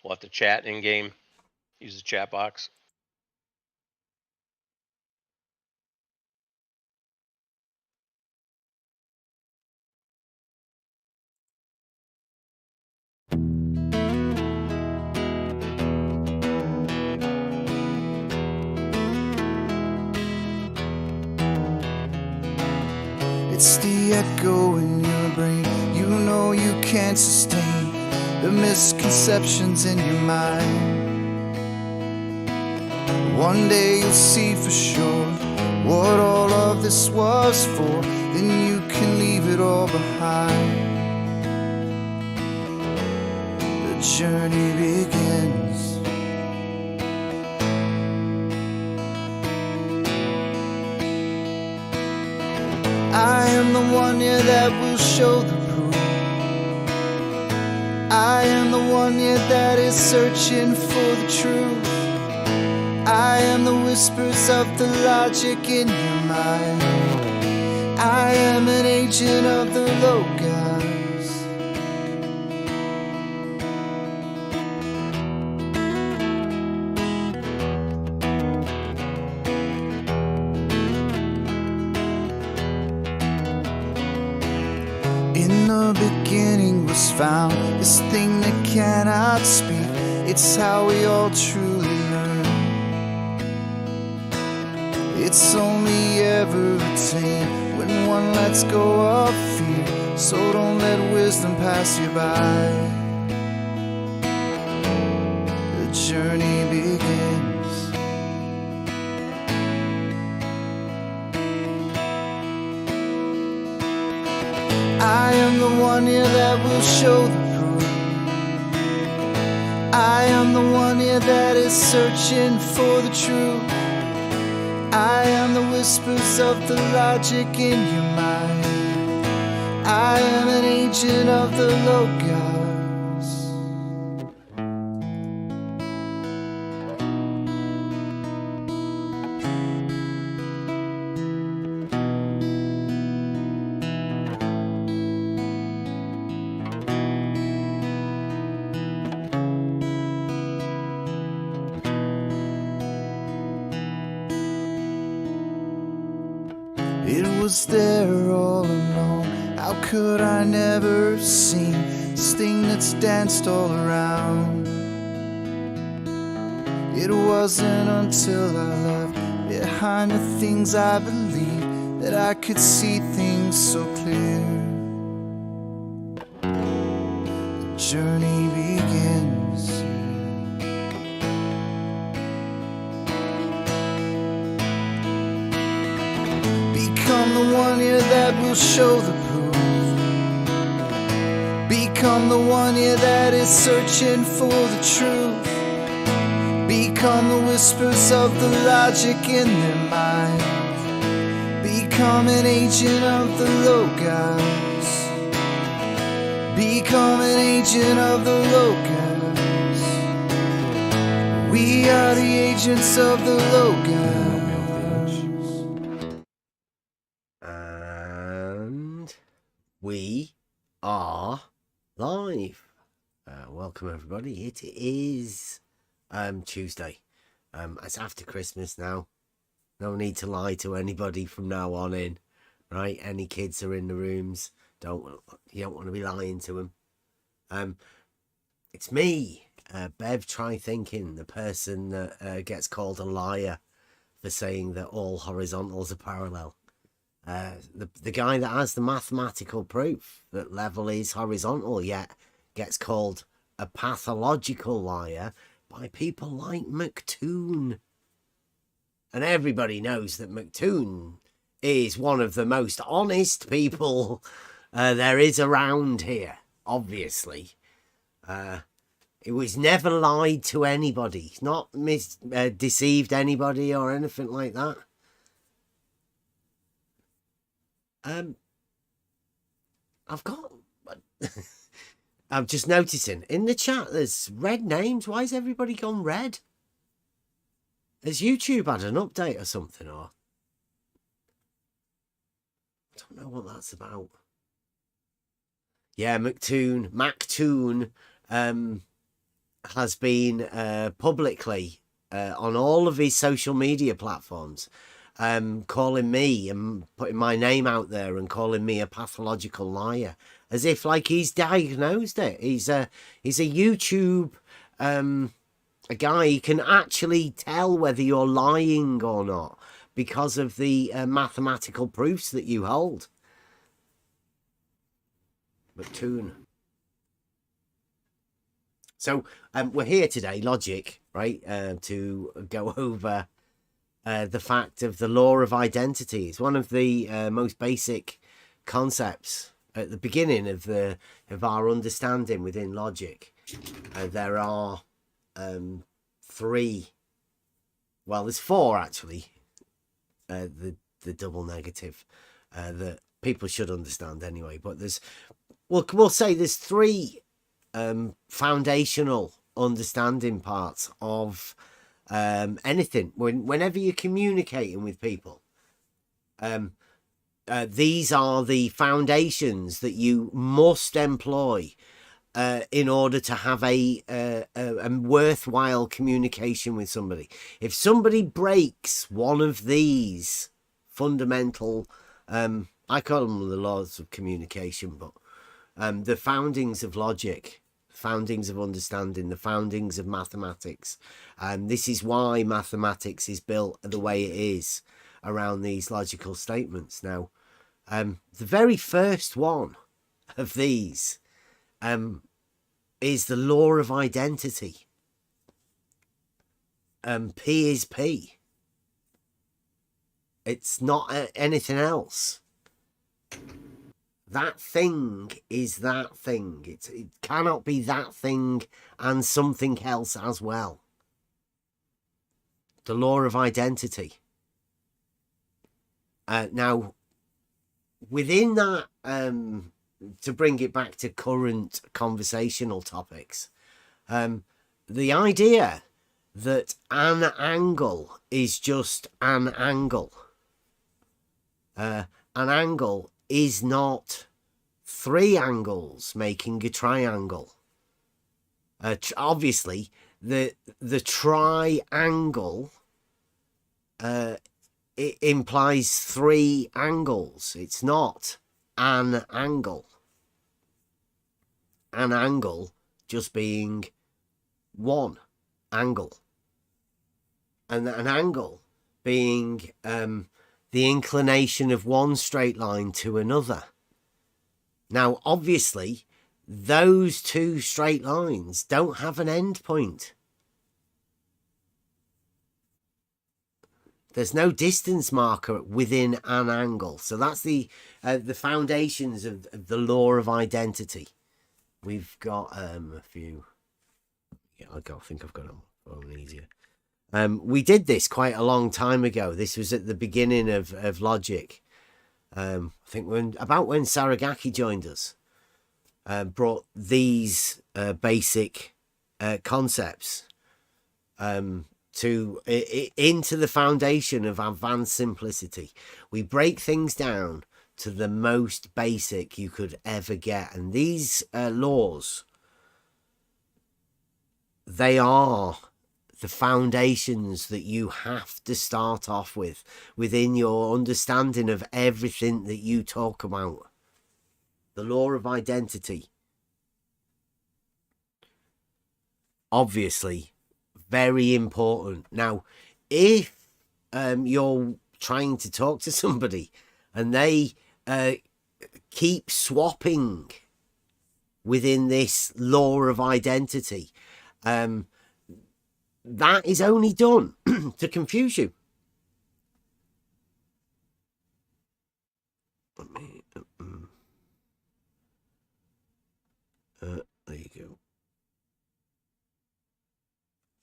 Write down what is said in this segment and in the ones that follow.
We'll have to chat in game. Use the chat box. It's the echo in your brain. You know you can't sustain the misconceptions in your mind. One day you'll see for sure what all of this was for. Then you can leave it all behind. The journey begins. I am the one, yeah, that will show the proof. I am the one, yeah, that is searching for the truth. I am the whispers of the logic in your mind. I am an agent of the logos. In the beginning was found this thing that cannot speak. It's how we all truly learn. It's only ever attained when one lets go of fear. So don't let wisdom pass you by. The journey begins. I am the one here that will show the proof. I am the one here that is searching for the truth. I am the whispers of the logic in your mind. I am an agent of the logos. It was there all along. How could I never have seen this thing that's danced all around? It wasn't until I left behind the things I believed that I could see things so clear. The journey begins. Become the one here that will show the proof. Become the one here that is searching for the truth. Become the whispers of the logic in their mind. Become an agent of the logos. Become an agent of the logos. We are the agents of the logos. And we are live. Welcome everybody. It is Tuesday. It's after Christmas now. No need to lie to anybody from now on in, right? Any kids are in the rooms. You don't want to be lying to them. It's me, Bev. Try thinking, the person that gets called a liar for saying that all horizontals are parallel. The guy that has the mathematical proof that level is horizontal, yet gets called a pathological liar by people like McToon. And everybody knows that McToon is one of the most honest people there is around here, obviously. It was never lied to anybody. He's not deceived anybody or anything like that. I've got... I'm just noticing in the chat there's red names. Why has everybody gone red? Has YouTube had an update or something? Or I don't know what that's about. Yeah, McToon has been publicly on all of his social media platforms calling me and putting my name out there and calling me a pathological liar, as if like he's diagnosed it. He's a YouTube a guy who can actually tell whether you're lying or not because of the mathematical proofs that you hold. But tune. So we're here today, Logic, right, to go over the fact of the law of identity. It's one of the most basic concepts at the beginning of our understanding within logic. There are three. Well, there's four actually. The double negative that people should understand anyway. But we'll say there's three foundational understanding parts of anything. Whenever you're communicating with people, these are the foundations that you must employ in order to have a worthwhile communication with somebody. If somebody breaks one of these fundamental, I call them the laws of communication, but the foundings of logic, foundings of understanding, the foundings of mathematics. This is why mathematics is built the way it is around these logical statements. Now, the very first one of these is the law of identity. P is P. It's not anything else. That thing is that thing. It cannot be that thing and something else as well. The law of identity. Now, within that, to bring it back to current conversational topics, the idea that an angle is just an angle. An angle is not three angles making a triangle. Obviously, the triangle it implies three angles. It's not an angle. An angle just being one angle. And an angle being the inclination of one straight line to another. Now, obviously, those two straight lines don't have an end point. There's no distance marker within an angle. So that's the foundations of the law of identity. We've got a few. Yeah, I think I've got it on phone easier. We did this quite a long time ago. This was at the beginning of logic. I think when Saragaki joined us, brought these basic concepts into the foundation of advanced simplicity. We break things down to the most basic you could ever get, and these laws, they are the foundations that you have to start off with within your understanding of everything that you talk about. The law of identity, obviously very important. Now, if you're trying to talk to somebody and they keep swapping within this law of identity, that is only done to confuse you. There you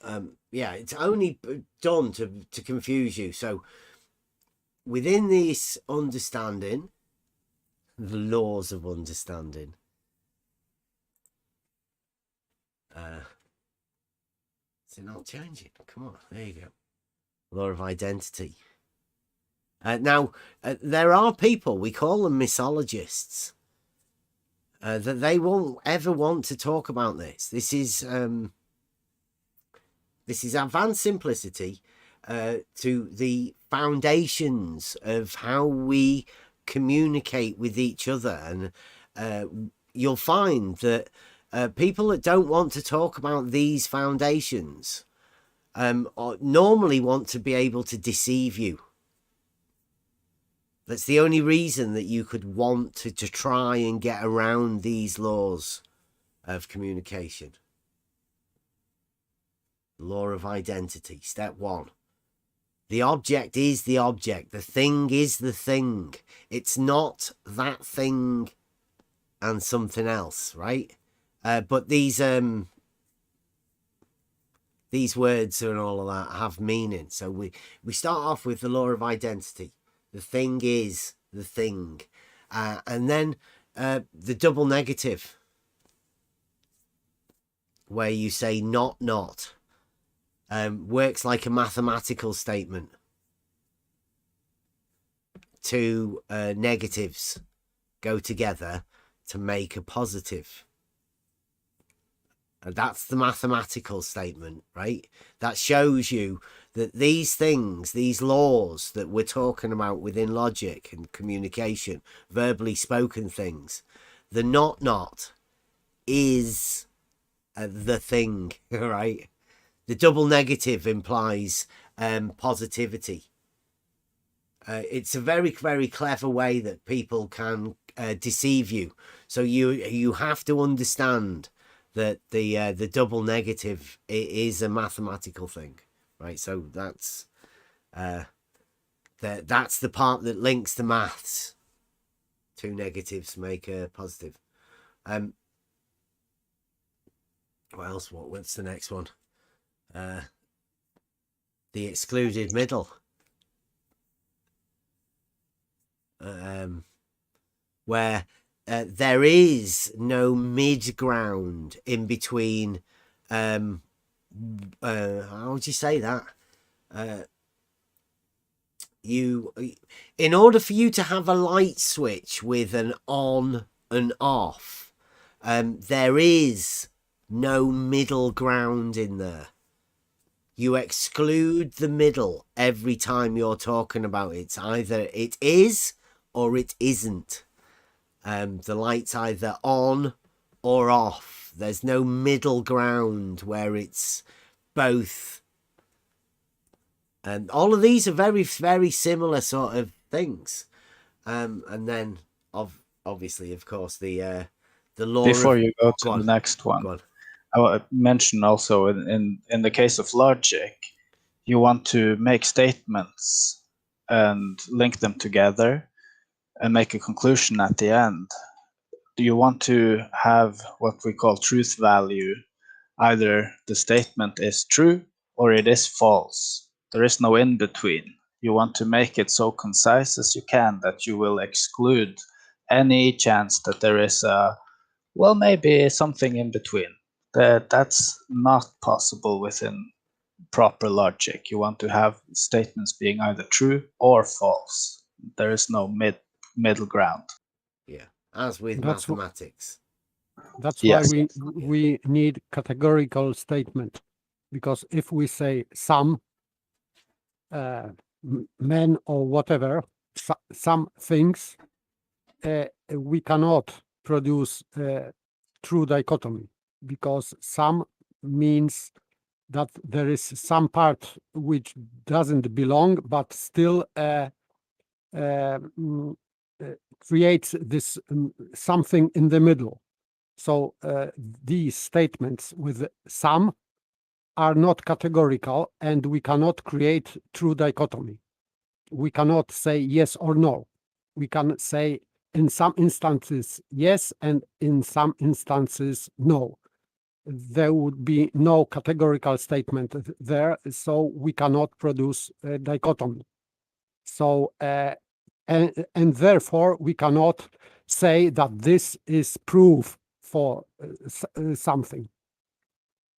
go. Yeah, it's only done to confuse you. So within this understanding, the laws of understanding, is it not changing? Come on, there you go. Law of identity. Now, there are people, we call them misologists, that they won't ever want to talk about this. This is This is advanced simplicity to the foundations of how we communicate with each other. And you'll find that people that don't want to talk about these foundations normally want to be able to deceive you. That's the only reason that you could want to try and get around these laws of communication. Law of identity, step 1. The object is the object. The thing is the thing. It's not that thing and something else, right? But these words and all of that have meaning. So we start off with the law of identity. The thing is the thing. And then the double negative, where you say not. Works like a mathematical statement. Two negatives go together to make a positive. And that's the mathematical statement, right? That shows you that these things, these laws that we're talking about within logic and communication, verbally spoken things, the not is the thing, right? The double negative implies positivity. It's a very, very clever way that people can deceive you. So you have to understand that the double negative is a mathematical thing, right? So that's the part that links the maths. Two negatives make a positive. What else? What's the next one? The excluded middle, where there is no mid ground in between. How would you say that? In order for you to have a light switch with an on and off, there is no middle ground in there. You exclude the middle every time you're talking about it. It's either it is or it isn't. The light's either on or off. There's no middle ground where it's both. And all of these are very, very similar sort of things. And then, obviously, of course, the law. Before you go to the next one, I will mention also in the case of logic, you want to make statements and link them together and make a conclusion at the end. You want to have what we call truth value. Either the statement is true or it is false. There is no in between. You want to make it so concise as you can that you will exclude any chance that there is maybe something in between. That's not possible within proper logic. You want to have statements being either true or false. There is no middle ground. Yeah, as with mathematics. That's why we need categorical statement, because if we say some men or whatever, some things, we cannot produce true dichotomy, because some means that there is some part which doesn't belong, but still creates this something in the middle. So these statements with some are not categorical, and we cannot create true dichotomy. We cannot say yes or no. We can say in some instances yes, and in some instances no. There would be no categorical statement there, so we cannot produce a dichotomy. So and therefore we cannot say that this is proof for something.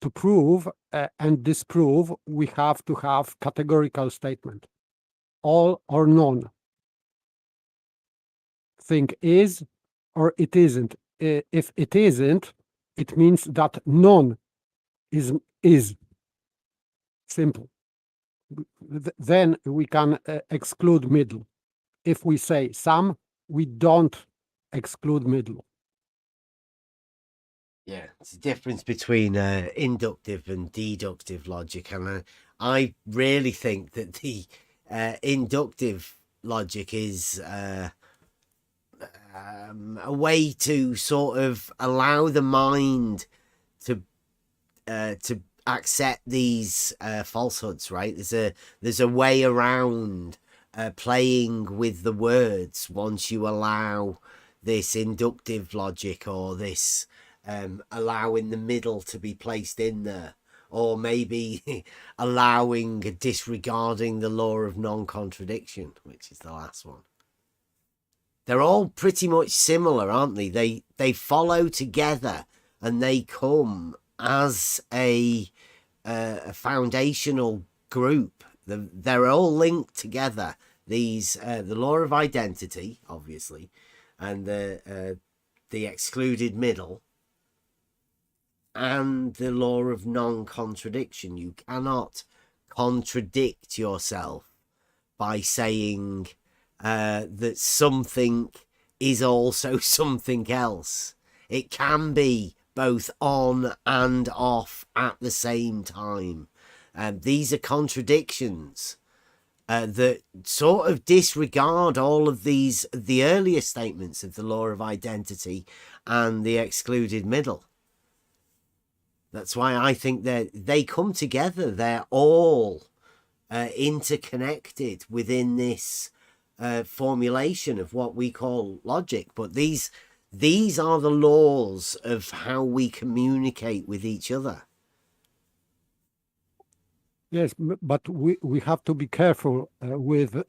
To prove and disprove, we have to have categorical statement. All or none. Thing is or it isn't. If it isn't, it means that none is. Simple. Then we can exclude middle. If we say some, we don't exclude middle. Yeah, it's a difference between inductive and deductive logic, and I really think that the inductive logic is a way to sort of allow the mind to accept these falsehoods. Right? There's a way around playing with the words once you allow this inductive logic, or this allowing the middle to be placed in there, or maybe allowing disregarding the law of non-contradiction, which is the last one. They're all pretty much similar, aren't they? They follow together, and they come as a foundational group. They're all linked together. These the law of identity, obviously, and the excluded middle, and the law of non-contradiction. You cannot contradict yourself by saying that something is also something else. It can be both on and off at the same time. These are contradictions that sort of disregard all of these, the earlier statements of the law of identity and the excluded middle. That's why I think that they come together. They're all interconnected within this formulation of what we call logic. But these are the laws of how we communicate with each other. Yes, but we have to be careful with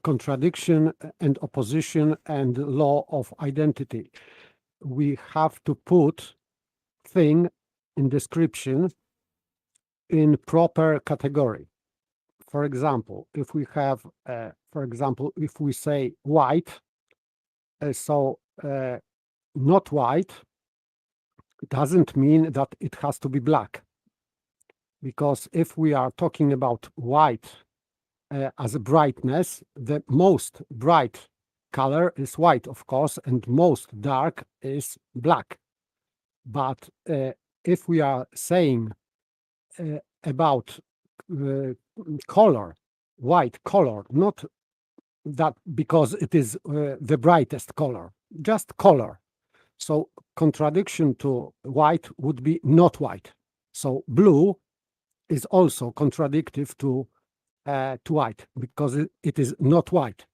contradiction and opposition and law of identity. We have to put thing in description in proper category. For example, if we have, if we say white, not white doesn't mean that it has to be black. Because if we are talking about white as a brightness, the most bright color is white, of course, and most dark is black. But if we are saying about color, white color, not that because it is the brightest color, just color. So contradiction to white would be not white. So blue is also contradictive to white because it is not white.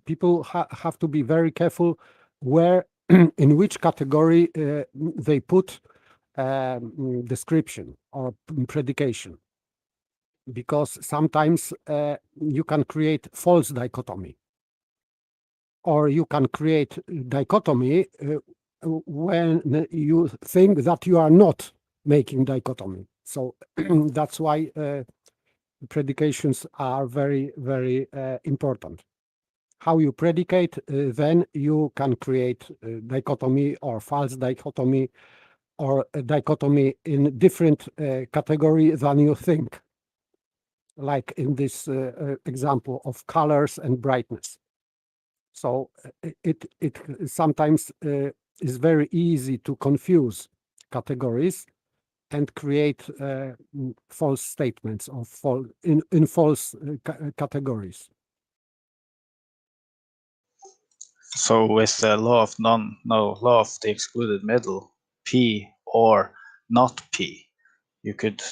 People have to be very careful where, in which category they put description or predication, because sometimes you can create false dichotomy, or you can create dichotomy when you think that you are not making dichotomy. So that's why predications are very, very important. How you predicate, then you can create dichotomy or false dichotomy, or a dichotomy in different category than you think, like in this example of colors and brightness. So it sometimes is very easy to confuse categories and create false statements or in false categories. So with the law of law of the excluded middle, P or not P, you could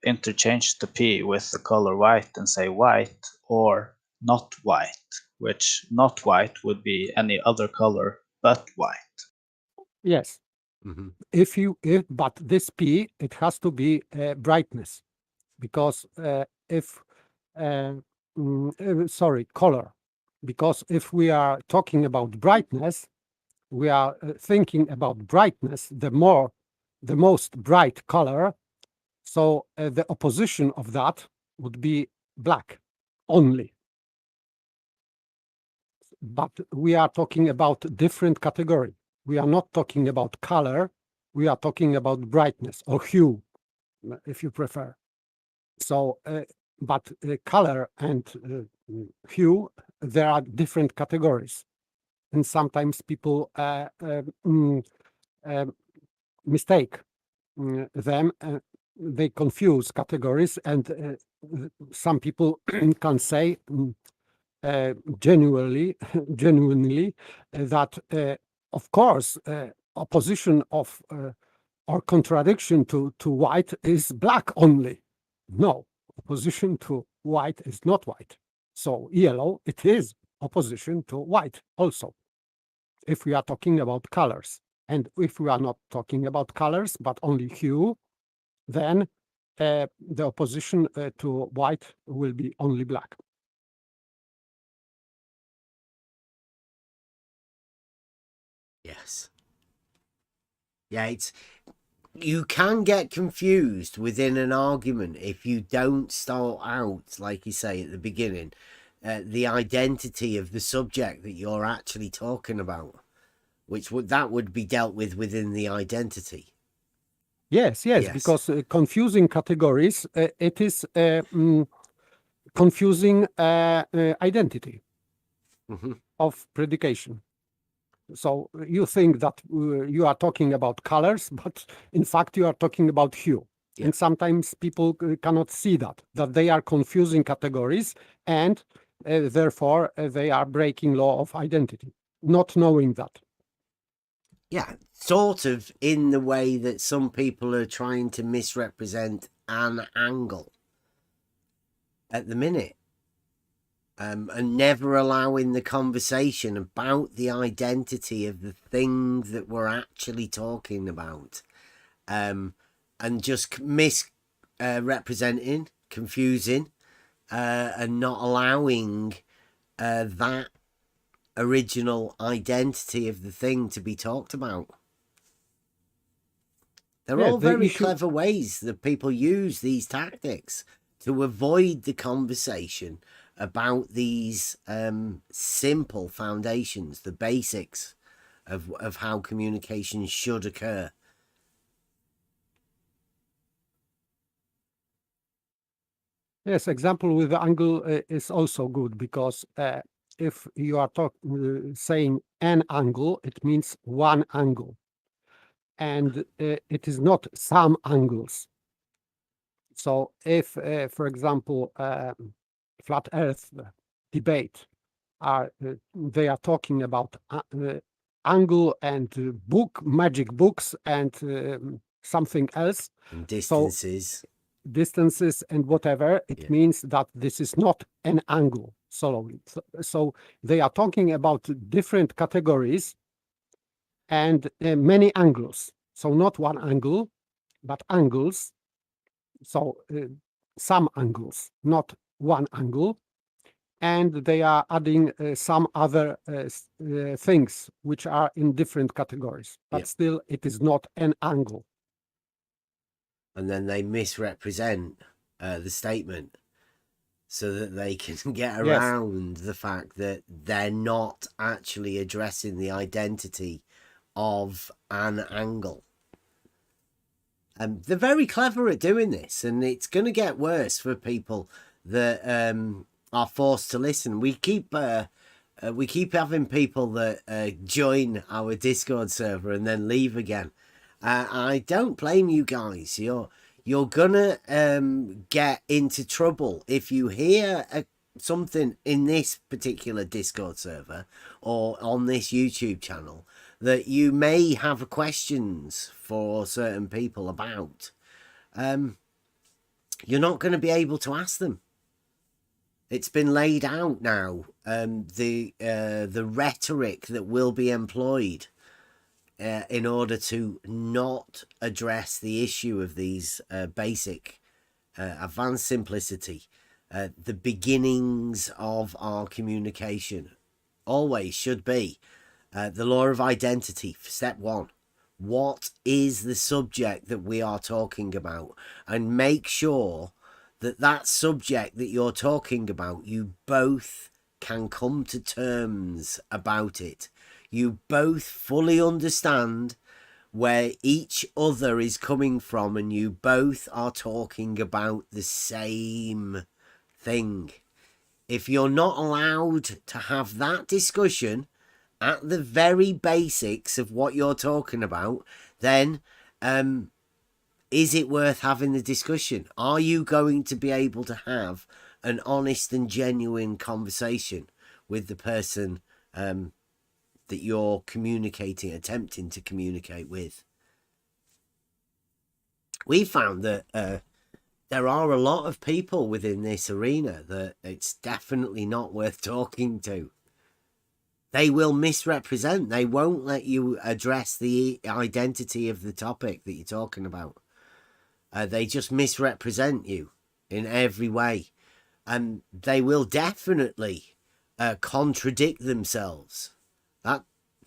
interchange the P with the color white and say white or not white, which not white would be any other color but white. Yes. Mm-hmm. But this P, it has to be brightness, because color, because if we are talking about brightness, we are thinking about brightness, the most bright color. So the opposition of that would be black only. But we are talking about different category. We are not talking about color. We are talking about brightness or hue. if you prefer. So, but color and hue, there are different categories, and sometimes people mistake them. They confuse categories, and some people can say genuinely, genuinely that, of course, opposition of or contradiction to white is black only. No, opposition to white is not white. So yellow, it is opposition to white also, if we are talking about colors. And if we are not talking about colors, but only hue, then the opposition to white will be only black. Yes. Yeah, you can get confused within an argument if you don't start out, like you say at the beginning, the identity of the subject that you're actually talking about, which would be dealt with within the identity. Yes, because confusing categories, it is confusing identity of predication. So you think that you are talking about colors, but in fact you are talking about hue. Yeah. And sometimes people cannot see that they are confusing categories, and therefore they are breaking law of identity, not knowing that. Yeah, sort of in the way that some people are trying to misrepresent an angle at the minute. And never allowing the conversation about the identity of the things that we're actually talking about, and just misrepresenting, confusing, and not allowing that original identity of the thing to be talked about. They're all very clever ways that people use these tactics to avoid the conversation about these simple foundations, the basics of how communication should occur. Yes, example with the angle is also good, because if you are saying an angle, it means one angle, and it is not some angles. So if, for example, flat Earth debate they are talking about angle and magic books and something else, and distances. So, distances and whatever, it means that this is not an angle solely. So they are talking about different categories and many angles. So not one angle, but angles. So some angles, not one angle. And they are adding some other things which are in different categories, but still it is not an angle. And then they misrepresent the statement so that they can get around the fact that they're not actually addressing the identity of an angle. They're very clever at doing this, and it's going to get worse for people that are forced to listen. We keep having people that join our Discord server and then leave again. I don't blame you guys. You're gonna get into trouble if you hear something in this particular Discord server or on this YouTube channel that you may have questions for certain people about. You're not going to be able to ask them. It's been laid out now. The rhetoric that will be employed in order to not address the issue of these basic advanced simplicity, the beginnings of our communication, always should be the law of identity. Step one: what is the subject that we are talking about? And make sure that subject that you're talking about, you both can come to terms about it. You both fully understand where each other is coming from and you both are talking about the same thing. If you're not allowed to have that discussion at the very basics of what you're talking about, then is it worth having the discussion? Are you going to be able to have an honest and genuine conversation with the person that you're attempting to communicate with? We found that there are a lot of people within this arena that it's definitely not worth talking to. They will misrepresent. They won't let you address the identity of the topic that you're talking about. They just misrepresent you in every way. And they will definitely contradict themselves. That's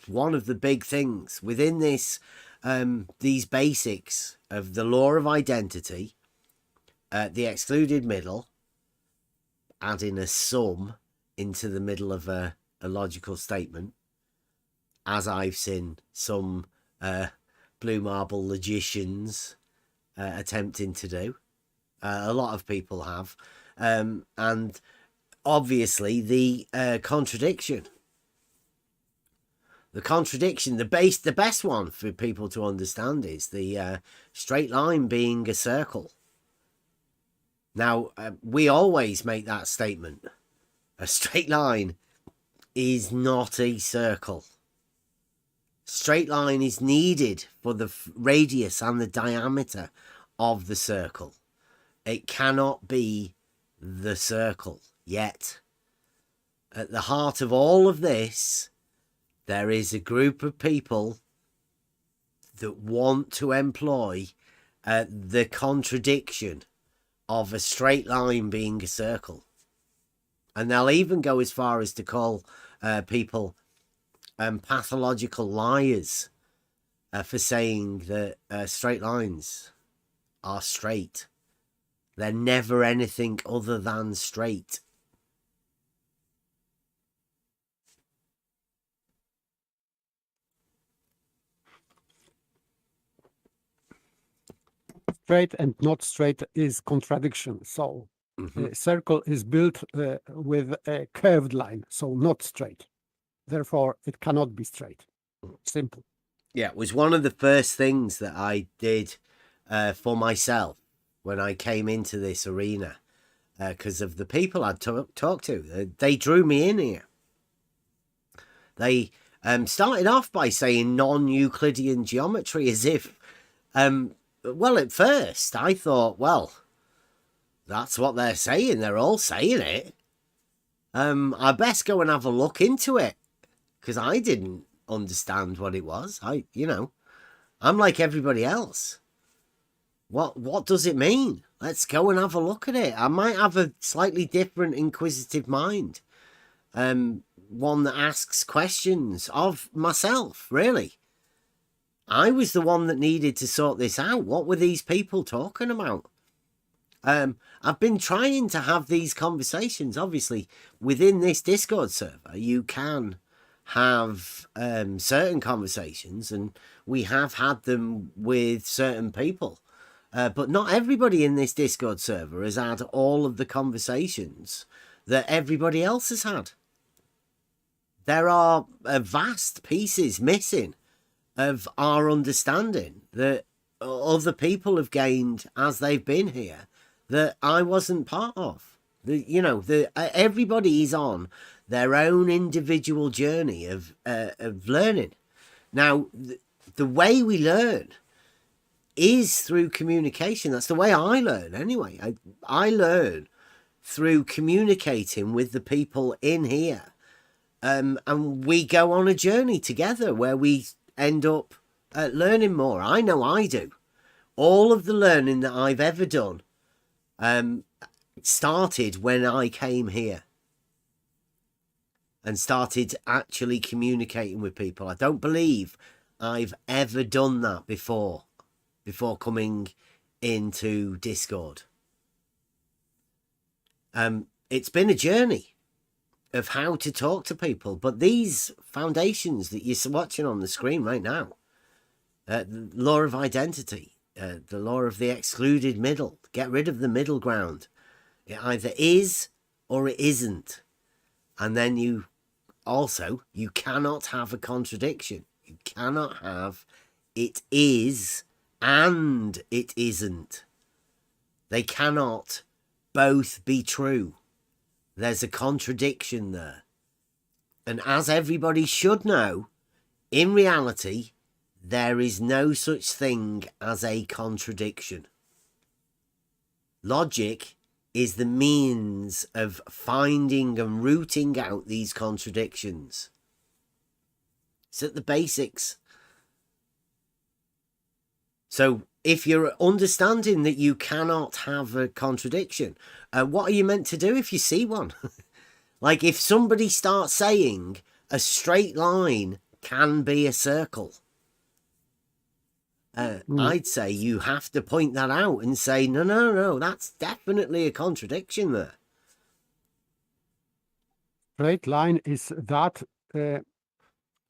one of the big things within this, these basics of the law of identity, the excluded middle, adding a sum into the middle of a logical statement, as I've seen some blue marble logicians attempting to do. A lot of people have. And obviously the contradiction. The contradiction, the best one for people to understand is the straight line being a circle. Now, we always make that statement. A straight line is not a circle. Straight line is needed for the radius and the diameter of the circle. It cannot be the circle yet. At the heart of all of this, there is a group of people that want to employ the contradiction of a straight line being a circle. And they'll even go as far as to call people pathological liars for saying that straight lines are straight. They're never anything other than straight. Straight and not straight is contradiction. So a circle is built with a curved line, so not straight. Therefore, it cannot be straight. Simple. Yeah, it was one of the first things that I did for myself when I came into this arena, because of the people I'd talked to. They drew me in here. They started off by saying non-Euclidean geometry, as if, well, at first I thought, well, that's what they're saying. They're all saying it. I best go and have a look into it, because I didn't understand what it was. I'm like everybody else. What does it mean? Let's go and have a look at it. I might have a slightly different inquisitive mind. One that asks questions of myself, really. I was the one that needed to sort this out. What were these people talking about? I've been trying to have these conversations. Obviously, within this Discord server, you can have certain conversations, and we have had them with certain people. But not everybody in this Discord server has had all of the conversations that everybody else has had. There are vast pieces missing of our understanding that other people have gained as they've been here that I wasn't part of. Everybody is on their own individual journey of learning. Now, the way we learn is through communication. That's the way I learn anyway. I learn through communicating with the people in here. And we go on a journey together where we end up learning more. I know I do. All of the learning that I've ever done started when I came here and started actually communicating with people. I don't believe I've ever done that before coming into Discord. It's been a journey of how to talk to people, but these foundations that you're watching on the screen right now, The law of identity, the law of the excluded middle. Get rid of the middle ground. It either is or it isn't. And then you cannot have a contradiction. You cannot have it is and it isn't. They cannot both be true. There's a contradiction there. And as everybody should know, in reality, there is no such thing as a contradiction. Logic is the means of finding and rooting out these contradictions. It's at the basics. So if you're understanding that you cannot have a contradiction, what are you meant to do if you see one? Like if somebody starts saying a straight line can be a circle, I'd say you have to point that out and say, no, that's definitely a contradiction there. Straight line is that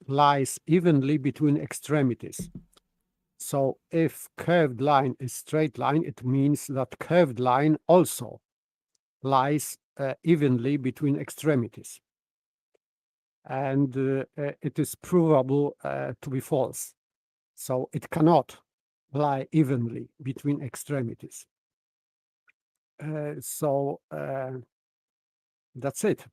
lies evenly between extremities. So if curved line is straight line, it means that curved line also lies evenly between extremities. And it is provable to be false. So it cannot lie evenly between extremities. So that's it.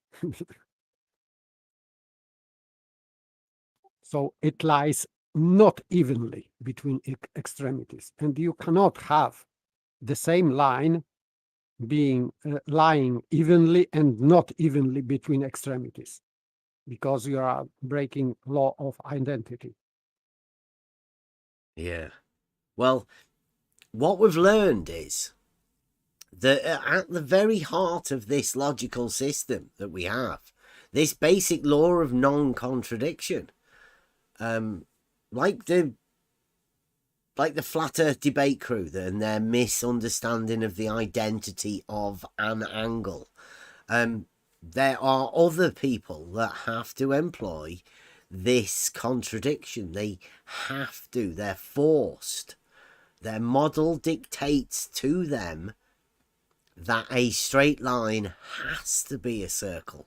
So it lies not evenly between extremities, and you cannot have the same line being lying evenly and not evenly between extremities, because you are breaking law of identity. Yeah. Well, what we've learned is that at the very heart of this logical system that we have, this basic law of non-contradiction, like the flat earth debate crew and their misunderstanding of the identity of an angle, there are other people that have to employ this contradiction. They have to, they're forced. Their model dictates to them that a straight line has to be a circle.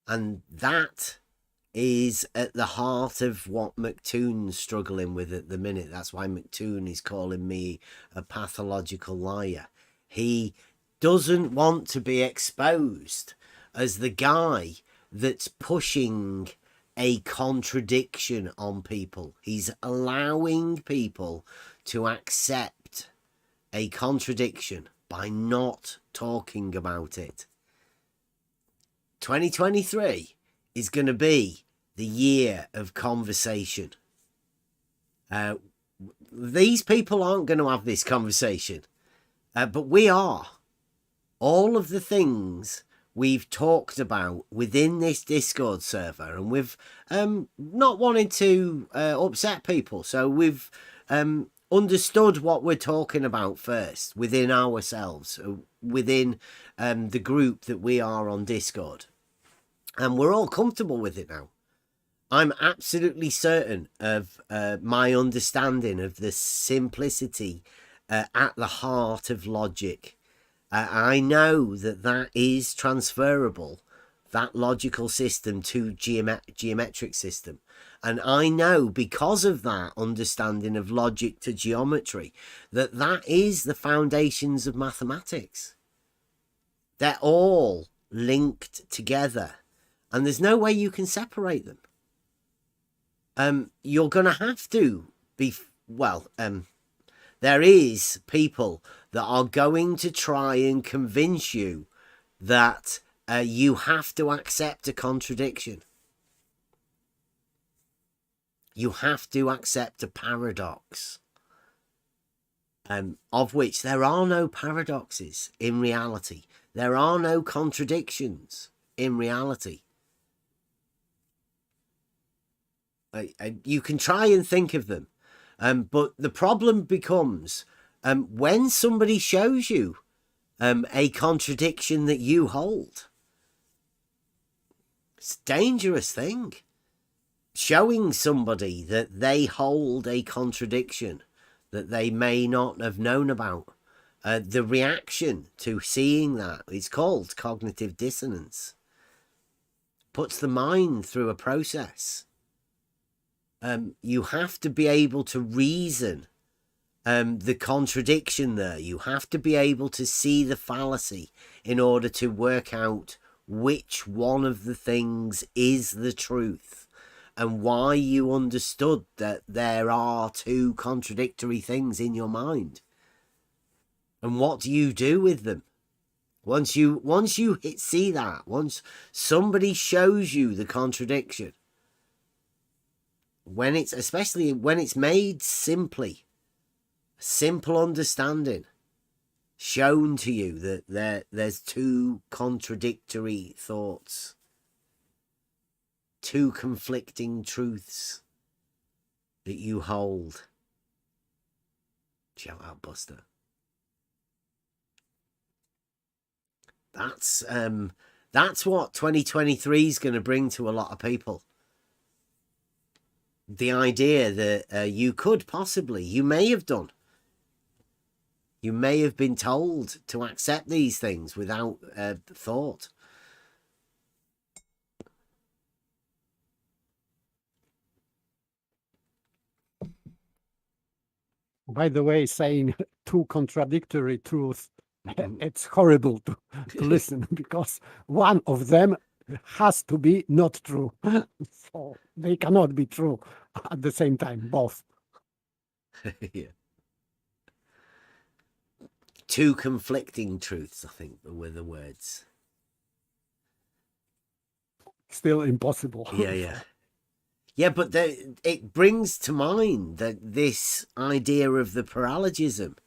And that is at the heart of what McToon's struggling with at the minute. That's why McToon is calling me a pathological liar. He doesn't want to be exposed as the guy that's pushing a contradiction on people. He's allowing people to accept a contradiction by not talking about it. 2023 is going to be the year of conversation. These people aren't going to have this conversation, but we are. All of the things we've talked about within this Discord server, and we've not wanted to upset people, so we've understood what we're talking about first within ourselves, within the group that we are on Discord, and we're all comfortable with it now. I'm absolutely certain of my understanding of the simplicity at the heart of logic. I know that that is transferable, that logical system, to geometric system. And I know, because of that understanding of logic to geometry, that that is the foundations of mathematics. They're all linked together, and there's no way you can separate them. You're going to have to be, there is people that are going to try and convince you that you have to accept a contradiction. You have to accept a paradox, of which there are no paradoxes in reality. There are no contradictions in reality. You can try and think of them, but the problem becomes when somebody shows you a contradiction that you hold. It's a dangerous thing. showing somebody that they hold a contradiction that they may not have known about. The reaction to seeing that is called cognitive dissonance. Puts the mind through a process. You have to be able to reason the contradiction there. You have to be able to see the fallacy in order to work out which one of the things is the truth and why you understood that there are two contradictory things in your mind. And what do you do with them? Once you see that, once somebody shows you the contradiction, especially when it's made simply, simple understanding shown to you that there's two contradictory thoughts, two conflicting truths that you hold. Shout out, Buster. That's what 2023 is going to bring to a lot of people. The idea that you could possibly, you may have done. You may have been told to accept these things without thought. By the way, saying two contradictory truths, it's horrible to listen, because one of them has to be not true. So they cannot be true at the same time, both. Yeah. Two conflicting truths, I think, were the words. Still impossible. Yeah. Yeah, but it brings to mind that this idea of the paralogism,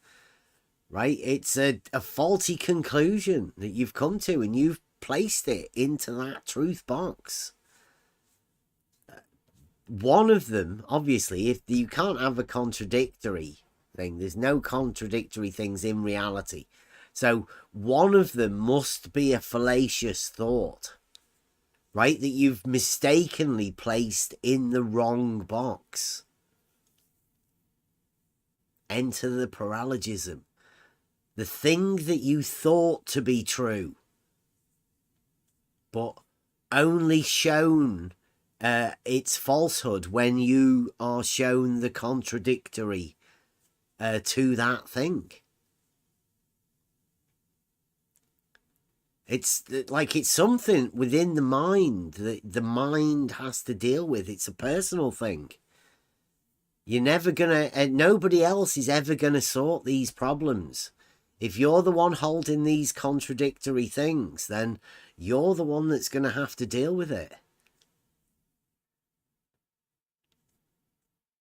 right? It's a faulty conclusion that you've come to, and you've placed it into that truth box. One of them, obviously, if you can't have a contradictory thing, there's no contradictory things in reality. So one of them must be a fallacious thought, right? That you've mistakenly placed in the wrong box. Enter the paralogism. The thing that you thought to be true, but only shown its falsehood when you are shown the contradictory to that thing. It's like it's something within the mind that the mind has to deal with. It's a personal thing. You're never gonna, nobody else is ever gonna sort these problems. If you're the one holding these contradictory things, then you're the one that's gonna have to deal with it.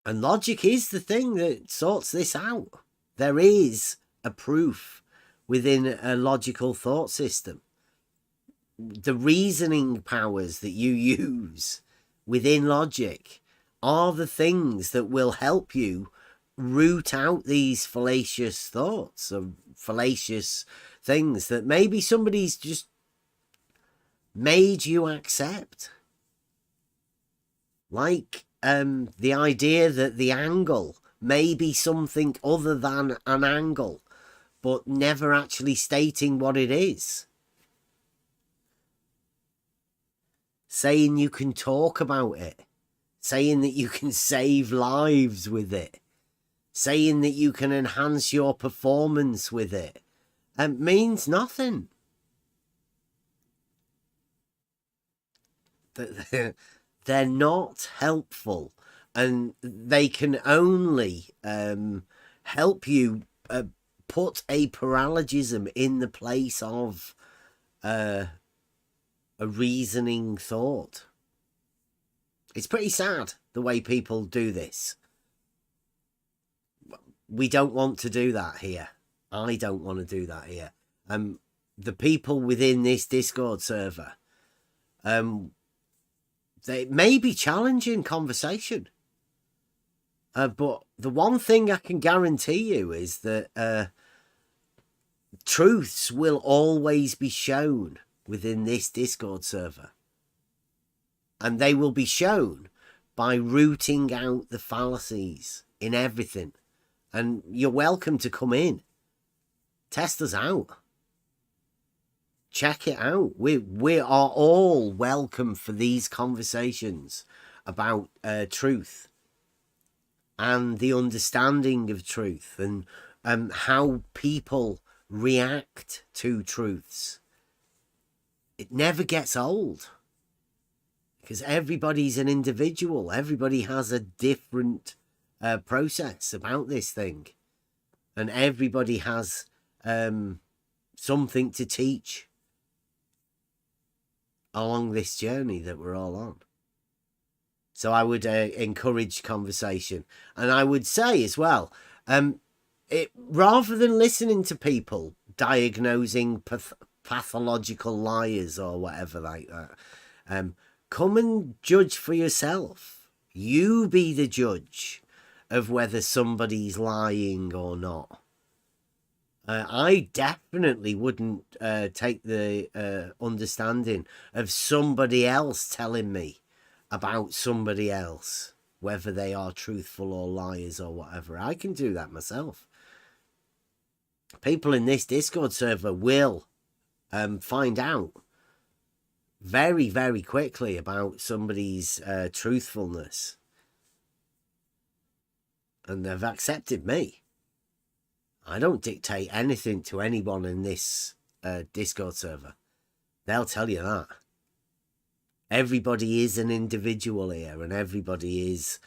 And logic is the thing that sorts this out. There is a proof within a logical thought system. The reasoning powers that you use within logic are the things that will help you root out these fallacious thoughts or fallacious things that maybe somebody's just made you accept. Like the idea that the angle may be something other than an angle, but never actually stating what it is. Saying you can talk about it. Saying that you can save lives with it. Saying that you can enhance your performance with it. It means nothing. They're not helpful. And they can only help you put a paralogism in the place of a reasoning thought. It's pretty sad the way people do this. We don't want to do that here. I don't want to do that here. The people within this Discord server, they may be challenging conversation. But the one thing I can guarantee you is that truths will always be shown within this Discord server. And they will be shown by rooting out the fallacies in everything. And you're welcome to come in. Test us out. Check it out. We are all welcome for these conversations about truth and the understanding of truth and how people react to truths. It never gets old because everybody's an individual. Everybody has a different process about this thing, and everybody has something to teach along this journey that we're all on. So I would encourage conversation, and I would say as well, rather than listening to people diagnosing pathological liars or whatever like that, come and judge for yourself. You be the judge of whether somebody's lying or not. I definitely wouldn't take the understanding of somebody else telling me about somebody else, whether they are truthful or liars or whatever. I can do that myself. People in this Discord server will find out very, very quickly about somebody's truthfulness. And they've accepted me. I don't dictate anything to anyone in this Discord server. They'll tell you that. Everybody is an individual here, and everybody is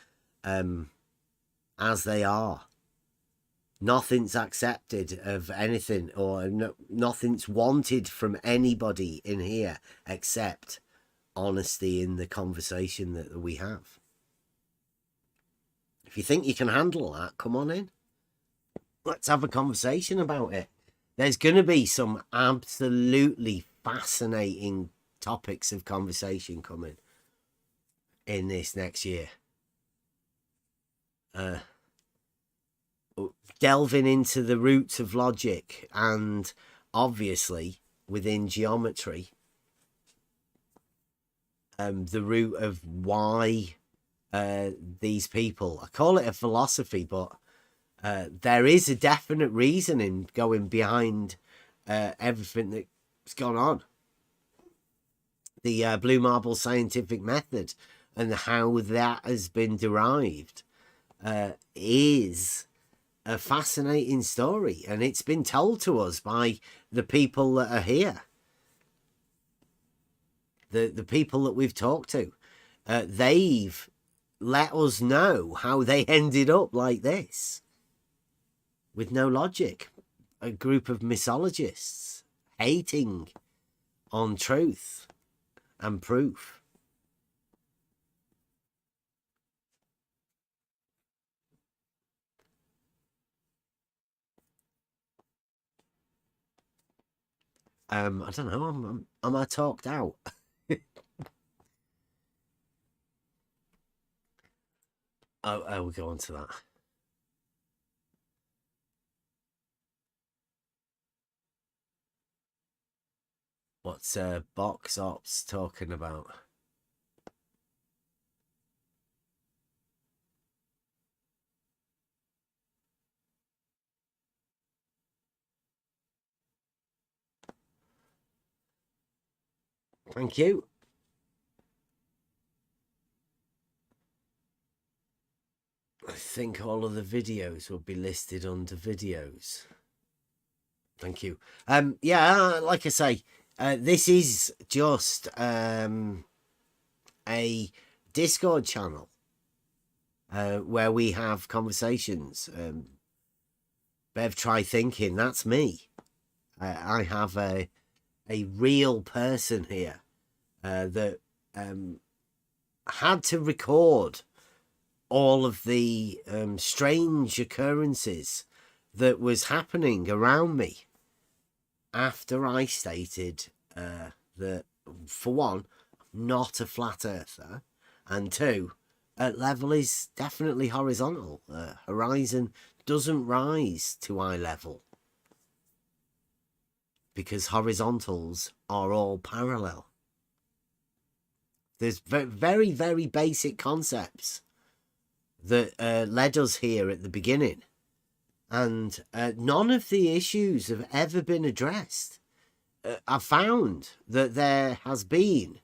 as they are. Nothing's accepted of anything, or nothing's wanted from anybody in here except honesty in the conversation that we have. If you think you can handle that, come on in. Let's have a conversation about it. There's going to be some absolutely fascinating topics of conversation coming in this next year. Delving into the roots of logic, and obviously within geometry, the root of why these people, I call it a philosophy, but there is a definite reason in going behind everything that's gone on. The blue marble scientific method and how that has been derived is a fascinating story, and it's been told to us by the people that are here, the people that we've talked to. They've let us know how they ended up like this, with no logic. A group of misologists hating on truth and proof. I don't know. Am I talked out? I will go on to that. What's Box Ops talking about? Thank you. I think all of the videos will be listed under videos. Thank you. Yeah, like I say, this is just a Discord channel where we have conversations. Bev, try thinking. That's me. I have a real person here that had to record all of the strange occurrences that was happening around me after I stated that, for one, I'm not a flat earther, and two, level is definitely horizontal. Horizon doesn't rise to eye level because horizontals are all parallel. There's very, very basic concepts that led us here at the beginning. And none of the issues have ever been addressed. I found that there has been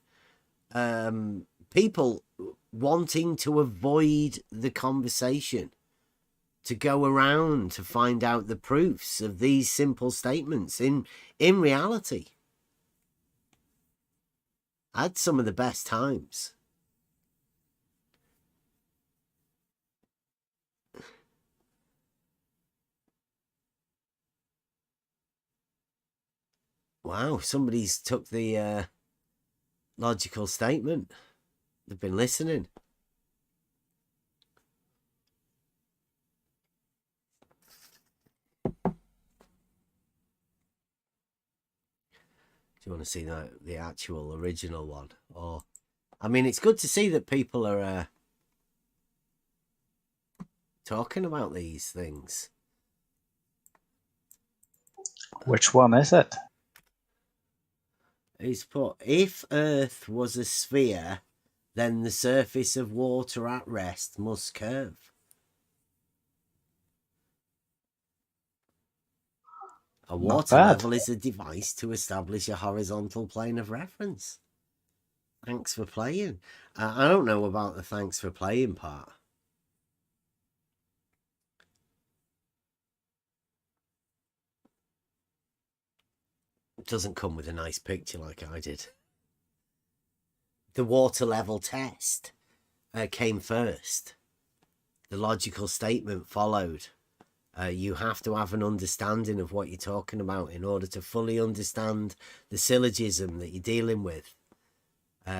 people wanting to avoid the conversation, to go around to find out the proofs of these simple statements. In reality, I had some of the best times. Wow, somebody's took the logical statement. They've been listening. Do you want to see the actual original one? Or, I mean, it's good to see that people are talking about these things. Which one is it? He's put, if Earth was a sphere, then the surface of water at rest must curve. A water level is a device to establish a horizontal plane of reference. Thanks for playing. I don't know about the thanks for playing part. It doesn't come with a nice picture like I did. The water level test came first. The logical statement followed. You have to have an understanding of what you're talking about in order to fully understand the syllogism that you're dealing with.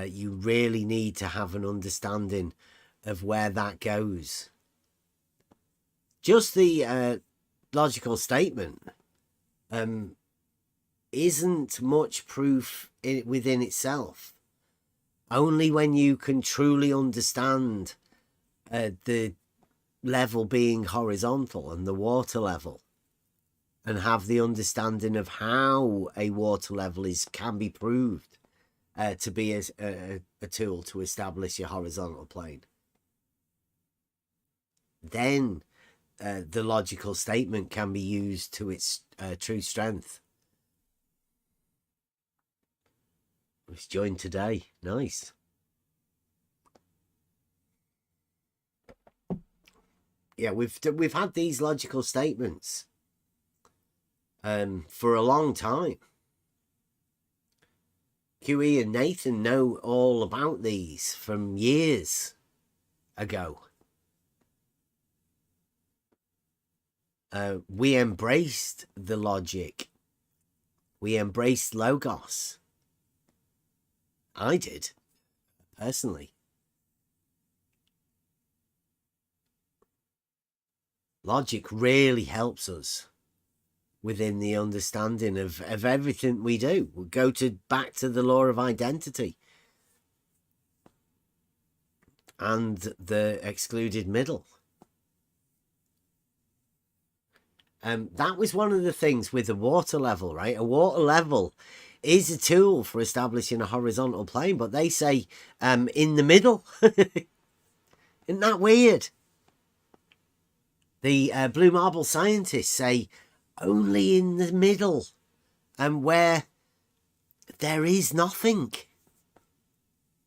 You really need to have an understanding of where that goes. Just the logical statement isn't much proof within itself. Only when you can truly understand the level being horizontal and the water level, and have the understanding of how a water level can be proved to be a tool to establish a horizontal plane, then the logical statement can be used to its true strength. It's joined today. Nice. Yeah, we've had these logical statements for a long time. QE and Nathan know all about these from years ago. We embraced the logic. We embraced Logos. I did, personally. Logic really helps us within the understanding of everything we do. We'll go back to the law of identity and the excluded middle. That was one of the things with the water level, right? A water level is a tool for establishing a horizontal plane, but they say in the middle. Isn't that weird? The blue marble scientists say only in the middle, and where there is nothing.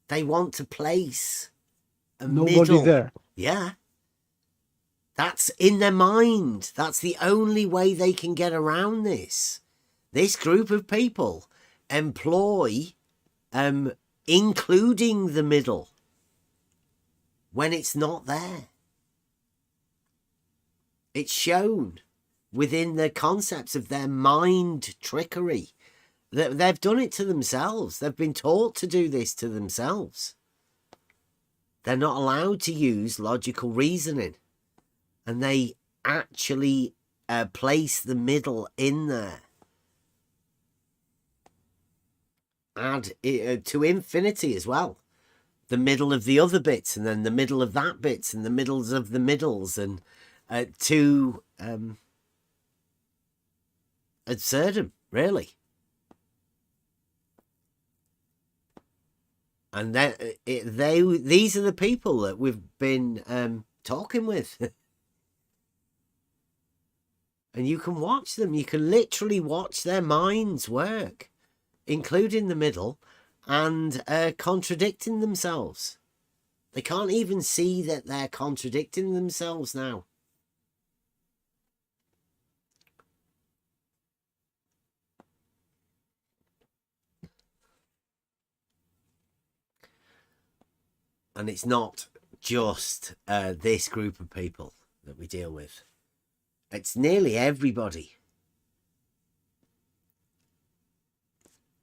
They want to place a nobody middle. There. Yeah. That's in their mind. That's the only way they can get around this. This group of people employ including the middle when it's not there. It's shown within the concepts of their mind trickery. They've done it to themselves. They've been taught to do this to themselves. They're not allowed to use logical reasoning. And they actually place the middle in there. Add to infinity as well. The middle of the other bits, and then the middle of that bits, and the middles of the middles, and to absurdum, really. And these are the people that we've been talking with. And you can watch them. You can literally watch their minds work, including the middle, and contradicting themselves. They can't even see that they're contradicting themselves now. And it's not just this group of people that we deal with. It's nearly everybody.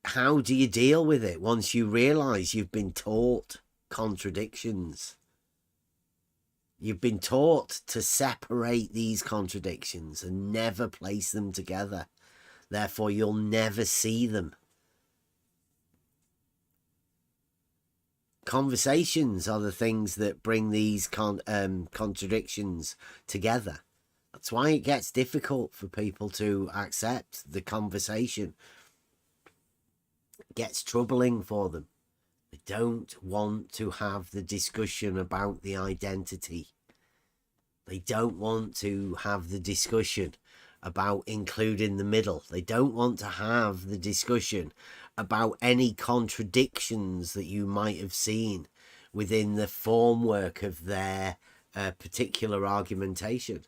How do you deal with it once you realize you've been taught contradictions? You've been taught to separate these contradictions and never place them together. Therefore, you'll never see them. Conversations are the things that bring these contradictions together. That's why it gets difficult for people to accept the conversation. It gets troubling for them. They don't want to have the discussion about the identity. They don't want to have the discussion about including the middle. They don't want to have the discussion about any contradictions that you might have seen within the formwork of their particular argumentation.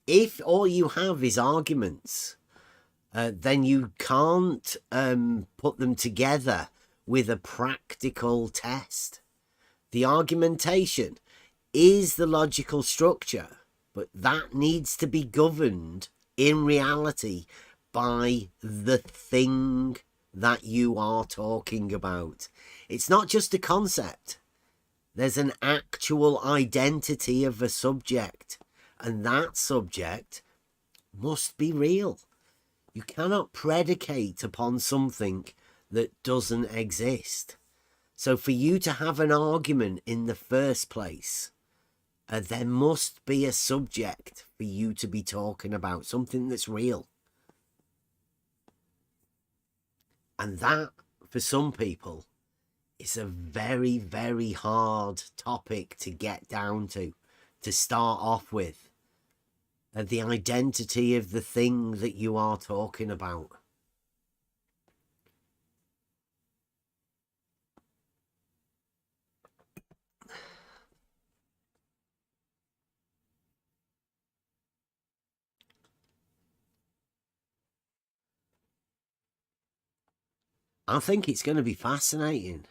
If all you have is arguments, then you can't put them together with a practical test. The argumentation is the logical structure, but that needs to be governed in reality by the thing that you are talking about. It's not just a concept. There's an actual identity of a subject, and that subject must be real. You cannot predicate upon something that doesn't exist. So for you to have an argument in the first place, there must be a subject for you to be talking about, something that's real. And that, for some people, is a very, very hard topic to get down to start off with. The identity of the thing that you are talking about. I think it's going to be fascinating.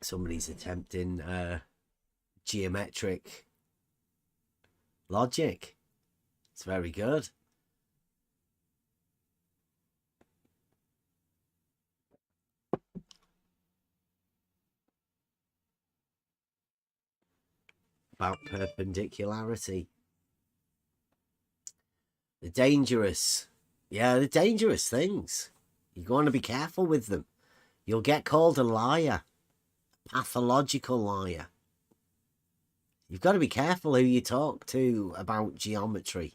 Somebody's attempting geometric logic. It's very good. About perpendicularity. The dangerous things. You want to be careful with them. You'll get called a liar, pathological liar. You've got to be careful who you talk to about geometry.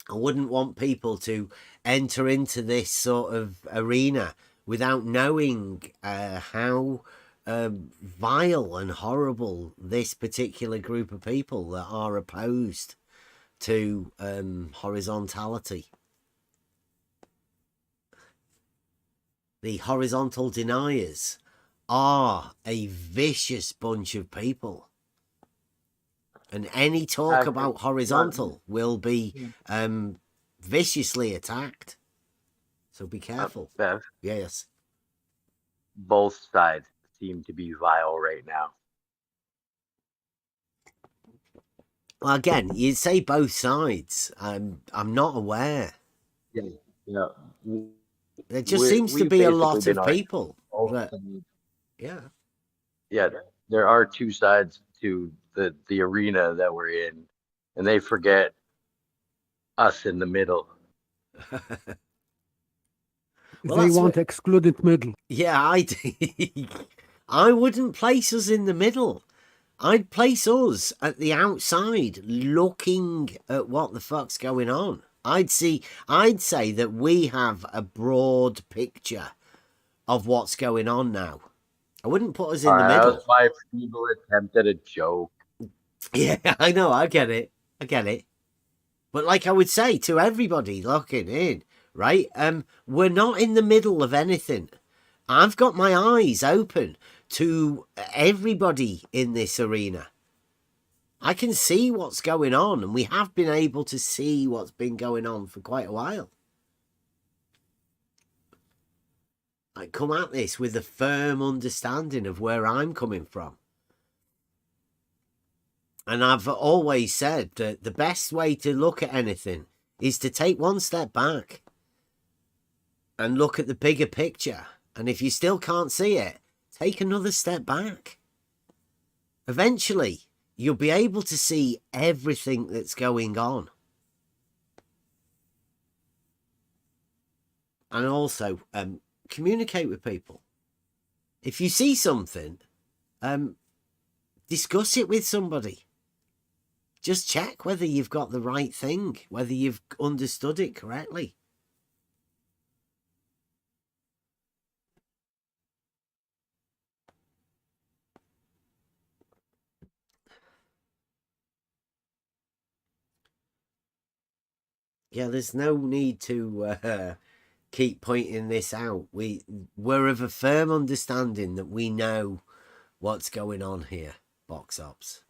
I wouldn't want people to enter into this sort of arena without knowing how vile and horrible this particular group of people that are opposed to horizontality. The horizontal deniers are a vicious bunch of people. And any talk about horizontal will be viciously attacked. So be careful. Bev, yes. Both sides seem to be vile right now. Well, again, you say both sides. I'm not aware. Yeah. There just seems to be a lot of people. Yeah. Yeah, there are two sides to the arena that we're in, and they forget us in the middle. Well, They that's want excluded middle. Yeah, I wouldn't place us in the middle. I'd place us at the outside looking at what the fuck's going on. I'd say that we have a broad picture of what's going on now. I wouldn't put us in the That middle. was my feeble attempt at a joke. Yeah, I know, I get it. But like I would say to everybody looking in, right? We're not in the middle of anything. I've got my eyes open to everybody in this arena. I can see what's going on, and we have been able to see what's been going on for quite a while. I come at this with a firm understanding of where I'm coming from. And I've always said that the best way to look at anything is to take one step back and look at the bigger picture. And if you still can't see it, take another step back. Eventually, you'll be able to see everything that's going on. And also, communicate with people. If you see something, discuss it with somebody. Just check whether you've got the right thing, whether you've understood it correctly. Yeah, there's no need to keep pointing this out. We're of a firm understanding that we know what's going on here, Box Ops.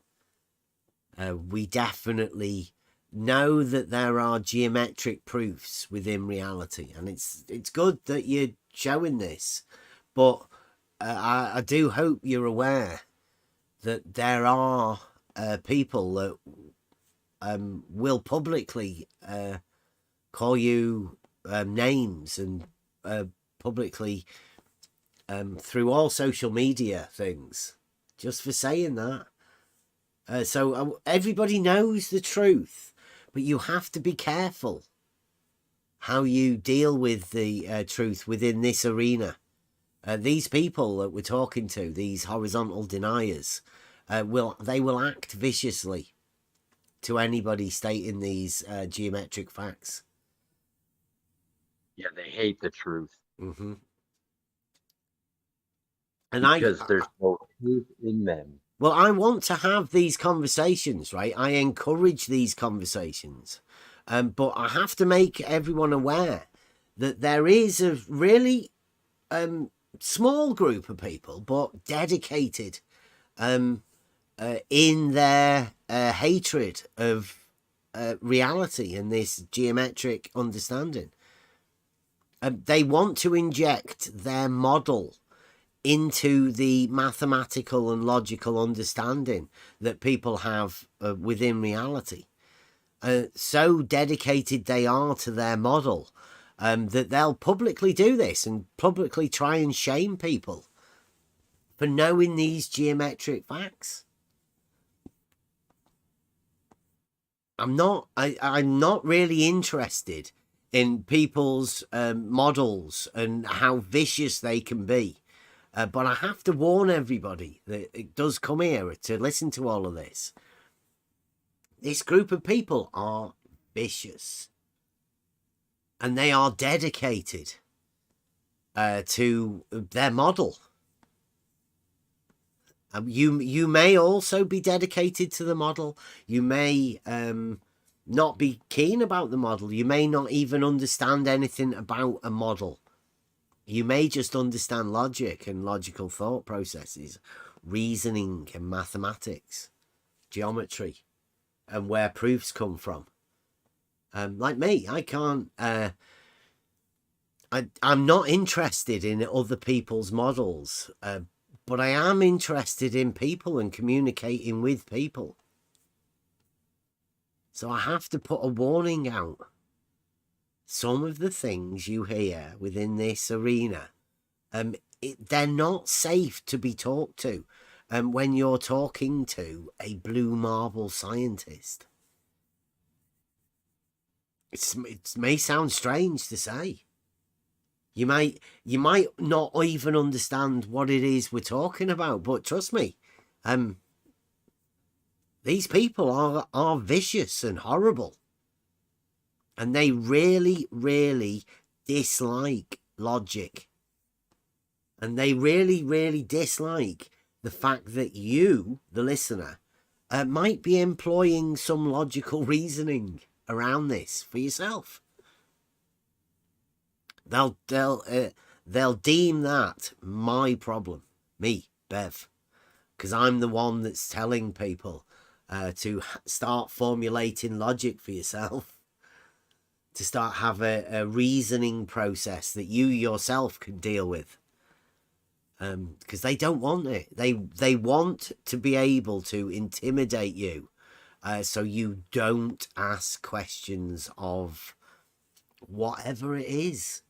We definitely know that there are geometric proofs within reality, and it's good that you're showing this, but I do hope you're aware that there are people that will publicly call you names and publicly through all social media things just for saying that. So everybody knows the truth, but you have to be careful how you deal with the truth within this arena. These people that we're talking to, these horizontal deniers, they will act viciously to anybody stating these geometric facts. Yeah, they hate the truth. Mm-hmm. And because there's no truth in them. Well, I want to have these conversations, right? I encourage these conversations. But I have to make everyone aware that there is a really small group of people, but dedicated in their hatred of reality and this geometric understanding. They want to inject their model into the mathematical and logical understanding that people have within reality. So dedicated they are to their model that they'll publicly do this and publicly try and shame people for knowing these geometric facts. I'm not really interested in people's models and how vicious they can be. But I have to warn everybody that it does come here to listen to all of this. This group of people are vicious. And they are dedicated to their model. You may also be dedicated to the model. You may not be keen about the model. You may not even understand anything about a model. You may just understand logic and logical thought processes, reasoning and mathematics, geometry, and where proofs come from. Like me, I can't... I'm not interested in other people's models, but I am interested in people and communicating with people. So I have to put a warning out. Some of the things you hear within this arena, they're not safe to be talked to when you're talking to a blue marble scientist. it may sound strange to say. You might not even understand what it is we're talking about, but trust me, these people are vicious and horrible. And they really, really dislike logic. And they really, really dislike the fact that you, the listener, might be employing some logical reasoning around this for yourself. They'll deem that my problem, me, Bev, because I'm the one that's telling people to start formulating logic for yourself, to start have a reasoning process that you yourself can deal with. Because they don't want it. They want to be able to intimidate you, so you don't ask questions of whatever it is.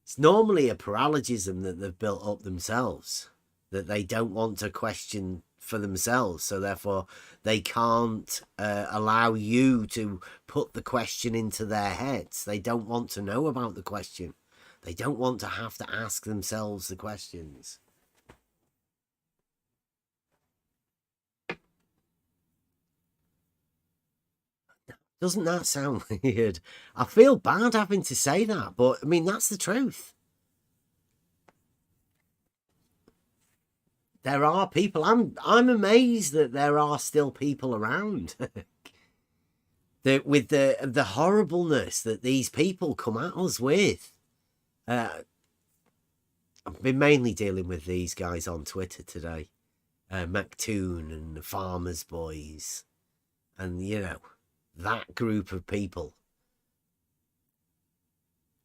It's normally a paralogism that they've built up themselves, that they don't want to question for themselves, so therefore they can't allow you to put the question into their heads. They don't want to know about the question. They don't want to have to ask themselves the questions. Doesn't that sound weird? I feel bad having to say that, but I mean, that's the truth. There are people, I'm amazed that there are still people around that with the horribleness that these people come at us with. I've been mainly dealing with these guys on Twitter today. McToon and the Farmers Boys. And, you know, that group of people.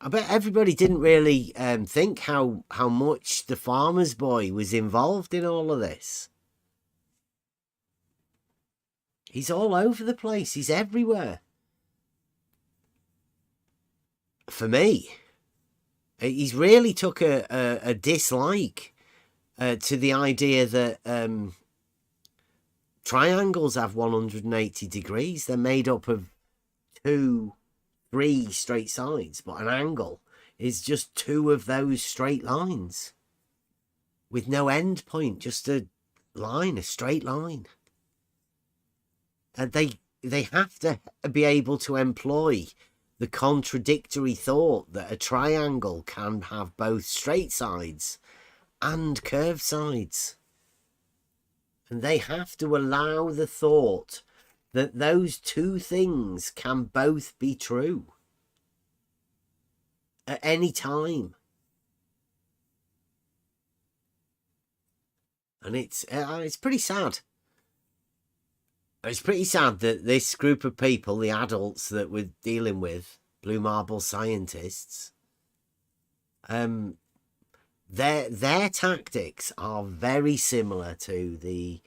I bet everybody didn't really think how much the Farmers Boy was involved in all of this. He's all over the place. He's everywhere. For me, he's really took a dislike to the idea that triangles have 180 degrees. They're made up of 2, 3 straight sides, but an angle is just 2 of those straight lines with no end point, just a line, a straight line. And they have to be able to employ the contradictory thought that a triangle can have both straight sides and curved sides. And they have to allow the thought that those 2 things can both be true at any time. And it's pretty sad. It's pretty sad that this group of people, the adults that we're dealing with, Blue Marble scientists, their tactics are very similar to the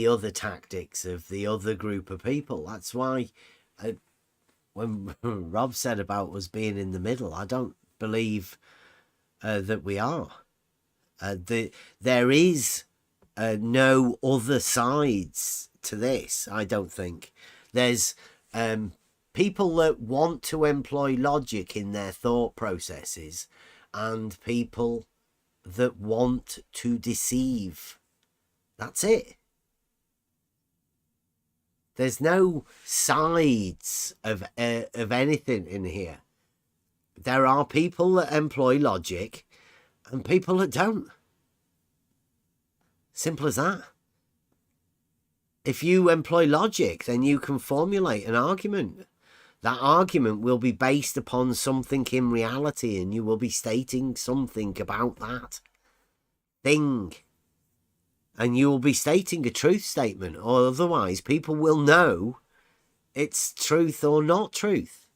other tactics of the other group of people. That's why when Rob said about us being in the middle, I don't believe that we are. There is no other sides to this, I don't think. There's people that want to employ logic in their thought processes and people that want to deceive. That's it. There's no sides of anything in here. There are people that employ logic and people that don't. Simple as that. If you employ logic, then you can formulate an argument. That argument will be based upon something in reality, and you will be stating something about that thing. And you will be stating a truth statement, or otherwise people will know it's truth or not truth.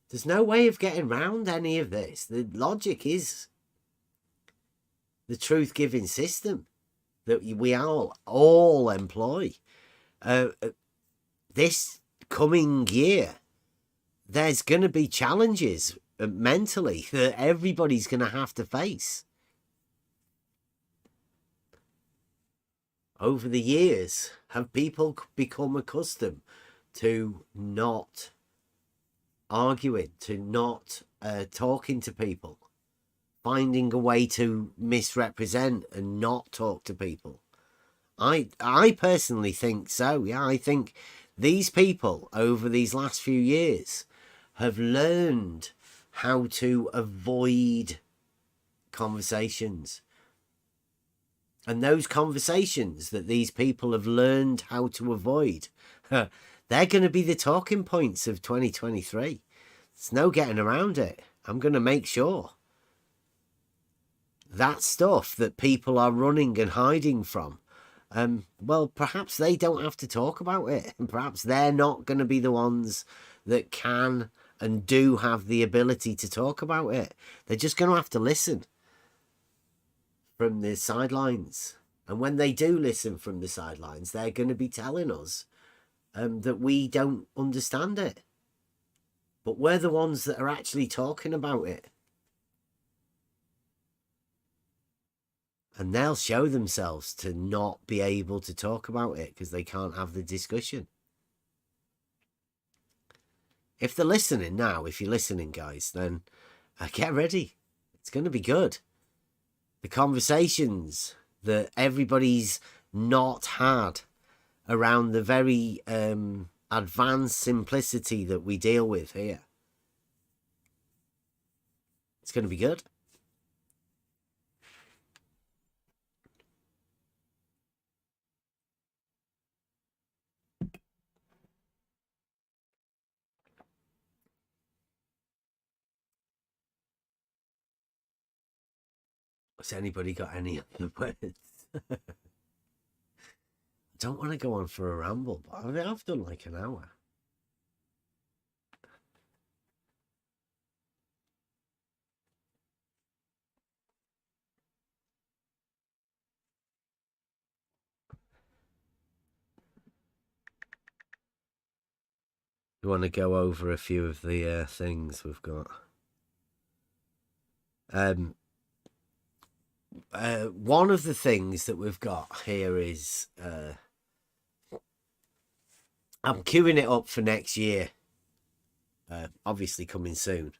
There's no way of getting around any of this. The logic is the truth-giving system that we all employ. This coming year, there's going to be challenges mentally that everybody's going to have to face. over the years, have people become accustomed to not arguing, to not talking to people, finding a way to misrepresent and not talk to people? I personally think so. Yeah, I think these people over these last few years have learned how to avoid conversations. And those conversations that these people have learned how to avoid, they're going to be the talking points of 2023. There's no getting around it. I'm going to make sure that stuff that people are running and hiding from, well, perhaps they don't have to talk about it. And perhaps they're not going to be the ones that can and do have the ability to talk about it. They're just going to have to listen from the sidelines. And when they do listen from the sidelines, they're going to be telling us that we don't understand it. But we're the ones that are actually talking about it. And they'll show themselves to not be able to talk about it because they can't have the discussion. If they're listening now, if you're listening, guys, then get ready. It's going to be good. The conversations that everybody's not had around the very advanced simplicity that we deal with here. It's going to be good. Has anybody got any other words? I don't want to go on for a ramble, but I've done like an hour. You want to go over a few of the things we've got? One of the things that we've got here is I'm queuing it up for next year. Obviously coming soon.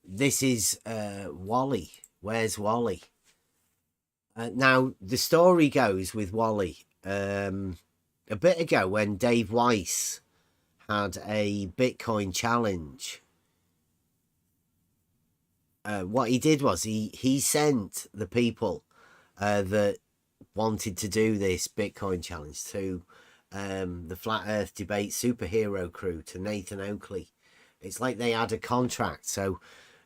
This is Wally. Where's Wally? Now, the story goes with Wally. A bit ago when Dave Weiss had a Bitcoin challenge, what he did was he sent the people that wanted to do this Bitcoin challenge to the Flat Earth Debate superhero crew, to Nathan Oakley. It's like they had a contract. So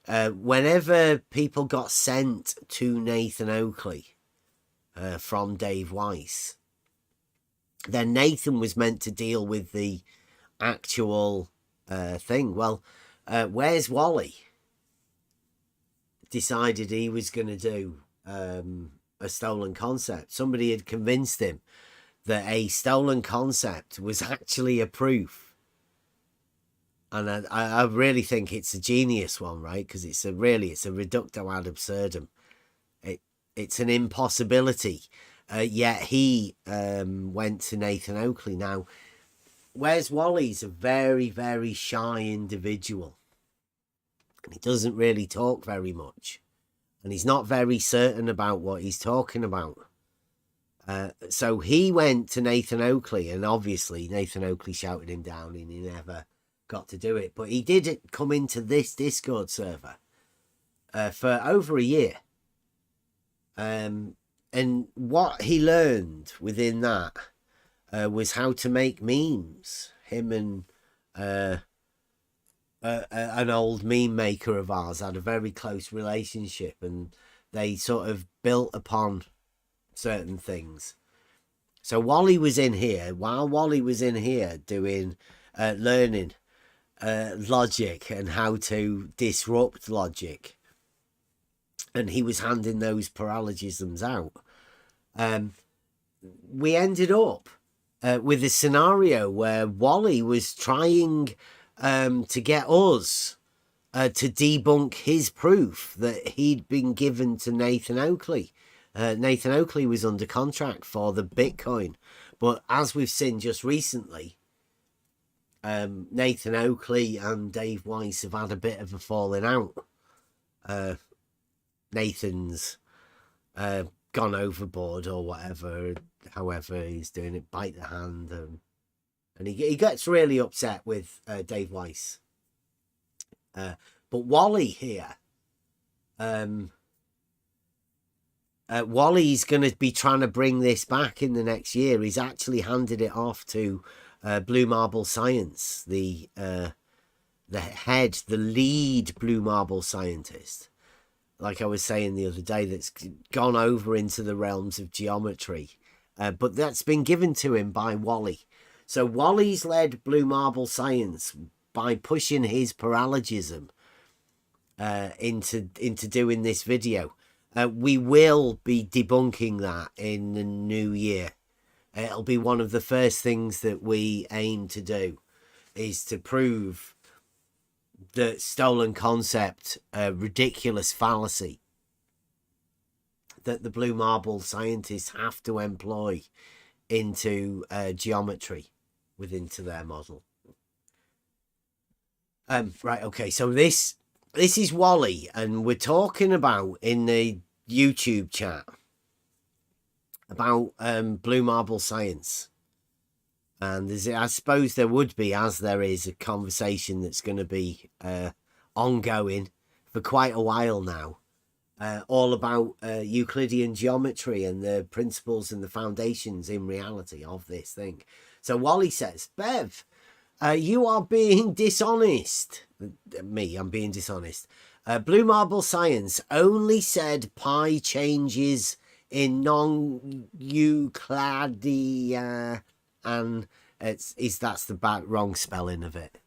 whenever people got sent to Nathan Oakley from Dave Weiss, then Nathan was meant to deal with the actual thing. Well, Where's Wally decided he was going to do a stolen concept. Somebody had convinced him that a stolen concept was actually a proof. And I really think it's a genius one, right? Because it's a reductio ad absurdum. It's an impossibility. Yet he went to Nathan Oakley. Now, Where's Wally's a very, very shy individual. And he doesn't really talk very much. And he's not very certain about what he's talking about. So he went to Nathan Oakley, and obviously Nathan Oakley shouted him down and he never got to do it. But he did come into this Discord server for over a year. And what he learned within that was how to make memes. Him and an old meme maker of ours had a very close relationship, and they sort of built upon certain things. So Wally was in here, while Wally was in here doing learning logic and how to disrupt logic, and he was handing those paralogisms out, we ended up with a scenario where Wally was trying to get us to debunk his proof that he'd been given to Nathan Oakley Nathan Oakley was under contract for the Bitcoin. But as we've seen just recently, Nathan Oakley and Dave Weiss have had a bit of a falling out. Nathan's gone overboard or whatever, however he's doing it, bite the hand. And he gets really upset with Dave Weiss. But Wally here, Wally's going to be trying to bring this back in the next year. He's actually handed it off to Blue Marble Science, the lead Blue Marble scientist. Like I was saying the other day, that's gone over into the realms of geometry. But that's been given to him by Wally. So Wally's led Blue Marble Science by pushing his paralogism into doing this video. We will be debunking that in the new year. It'll be one of the first things that we aim to do, is to prove the stolen concept, ridiculous fallacy that the Blue Marble scientists have to employ into geometry into their model. Right, okay, so this is Wally, and we're talking about in the YouTube chat about Blue Marble Science. And I suppose there would be, as there is, a conversation that's going to be ongoing for quite a while now, all about Euclidean geometry and the principles and the foundations in reality of this thing. So Wally says, Bev, you are being dishonest. I'm being dishonest. Blue Marble Science only said pi changes in non-Euclidean, and that's the wrong spelling of it.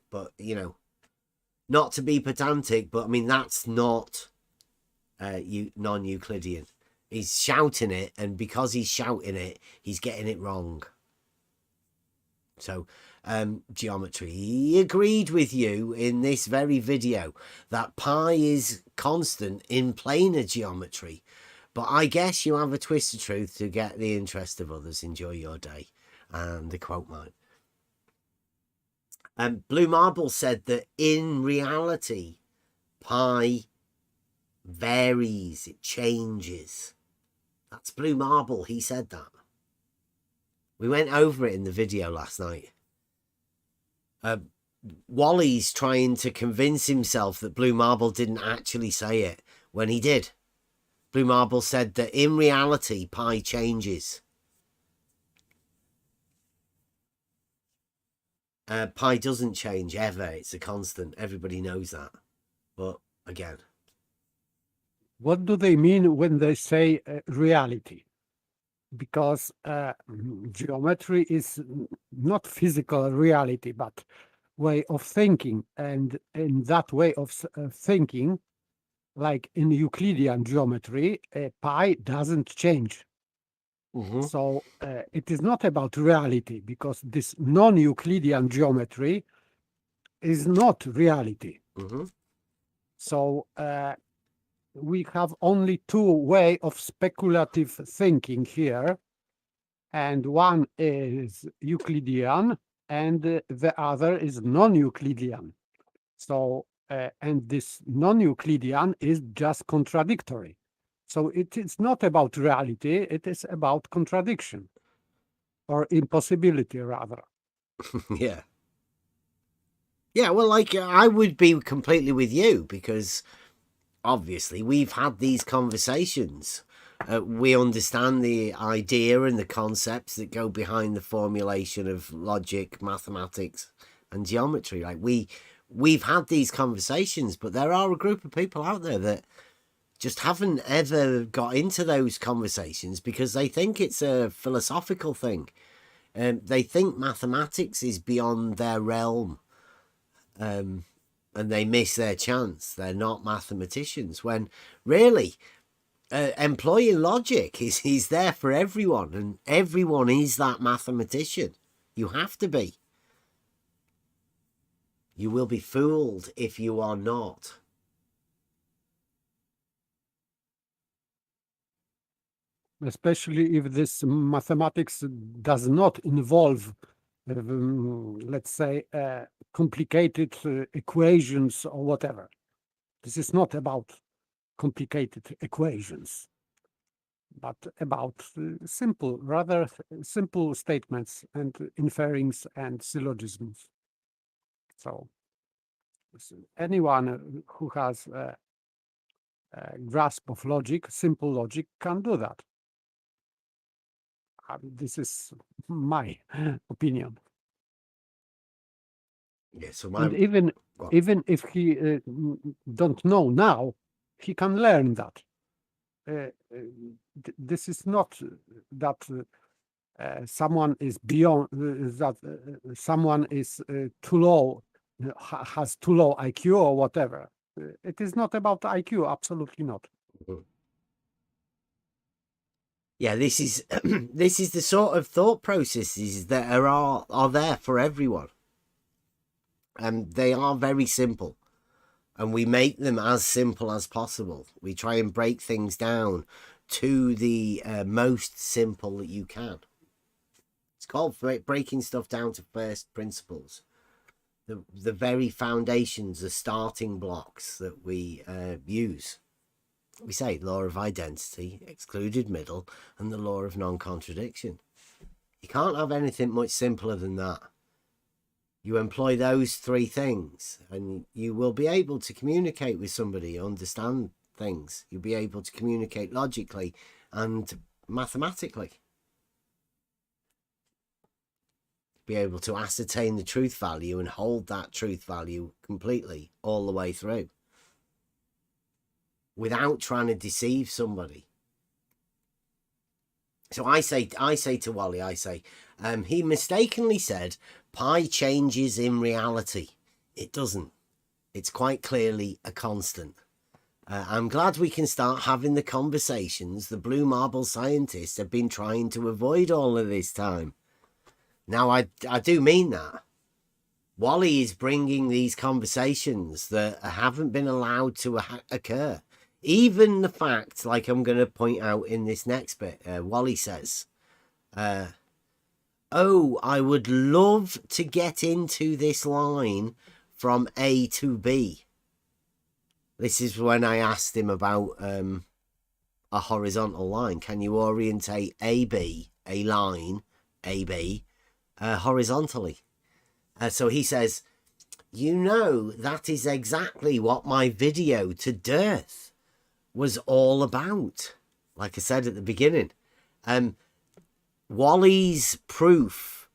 But, you know, not to be pedantic, but I mean, that's not non-Euclidean. He's shouting it, and because he's shouting it, he's getting it wrong. So, geometry. He agreed with you in this very video that pi is constant in planar geometry. But I guess you have a twist of truth to get the interest of others. Enjoy your day. And the quote mine. Blue Marble said that in reality, pi varies, it changes. That's Blue Marble. He said that. We went over it in the video last night. Wally's trying to convince himself that Blue Marble didn't actually say it when he did. Blue Marble said that in reality, pi changes. Pi doesn't change ever. It's a constant. Everybody knows that. But again. What do they mean when they say reality? Because geometry is not physical reality, but way of thinking. And in that way of thinking, like in Euclidean geometry, pi doesn't change. Mm-hmm. So it is not about reality, because this non-Euclidean geometry is not reality. Mm-hmm. So we have only two ways of speculative thinking here, and one is Euclidean and the other is non-Euclidean. So and this non-Euclidean is just contradictory. So it is not about reality, it is about contradiction, or impossibility rather. Yeah. Yeah, well, like, I would be completely with you, because obviously we've had these conversations. We understand the idea and the concepts that go behind the formulation of logic, mathematics, and geometry. Like, we've had these conversations, but there are a group of people out there that just haven't ever got into those conversations because they think it's a philosophical thing. They think mathematics is beyond their realm. And they miss their chance. They're not mathematicians, when really employing logic is there for everyone, and everyone is that mathematician. You have to be. You will be fooled if you are not. especially if this mathematics does not involve, let's say, complicated equations or whatever. This is not about complicated equations, but about rather simple statements and inferings and syllogisms. So anyone who has a grasp of logic, simple logic, can do that. This is my opinion. Yeah, so and even if he don't know now, he can learn that. This is not that someone is beyond, that someone is too low, has too low IQ or whatever. It is not about IQ, absolutely not. Yeah, this is this is the sort of thought processes that are there for everyone. And they are very simple. And we make them as simple as possible. We try and break things down to the most simple that you can. It's called breaking stuff down to first principles. The very foundations, the starting blocks that we use. We say law of identity, excluded middle, and the law of non-contradiction. You can't have anything much simpler than that. You employ those three things and you will be able to communicate with somebody, understand things. You'll be able to communicate logically and mathematically. Be able to ascertain the truth value and hold that truth value completely all the way through without trying to deceive somebody. So I say to Wally, he mistakenly said pi changes in reality. It doesn't. It's quite clearly a constant. I'm glad we can start having the conversations the blue marble scientists have been trying to avoid all of this time. Now, I do mean that. Wally is bringing these conversations that haven't been allowed to occur. Even the fact, like I'm going to point out in this next bit, Wally says, oh, I would love to get into this line from A to B. This is when I asked him about a horizontal line. Can you orientate AB, a line, AB, horizontally? So he says, you know, that is exactly what my video to Dearth was all about. Like I said at the beginning, Wally's proof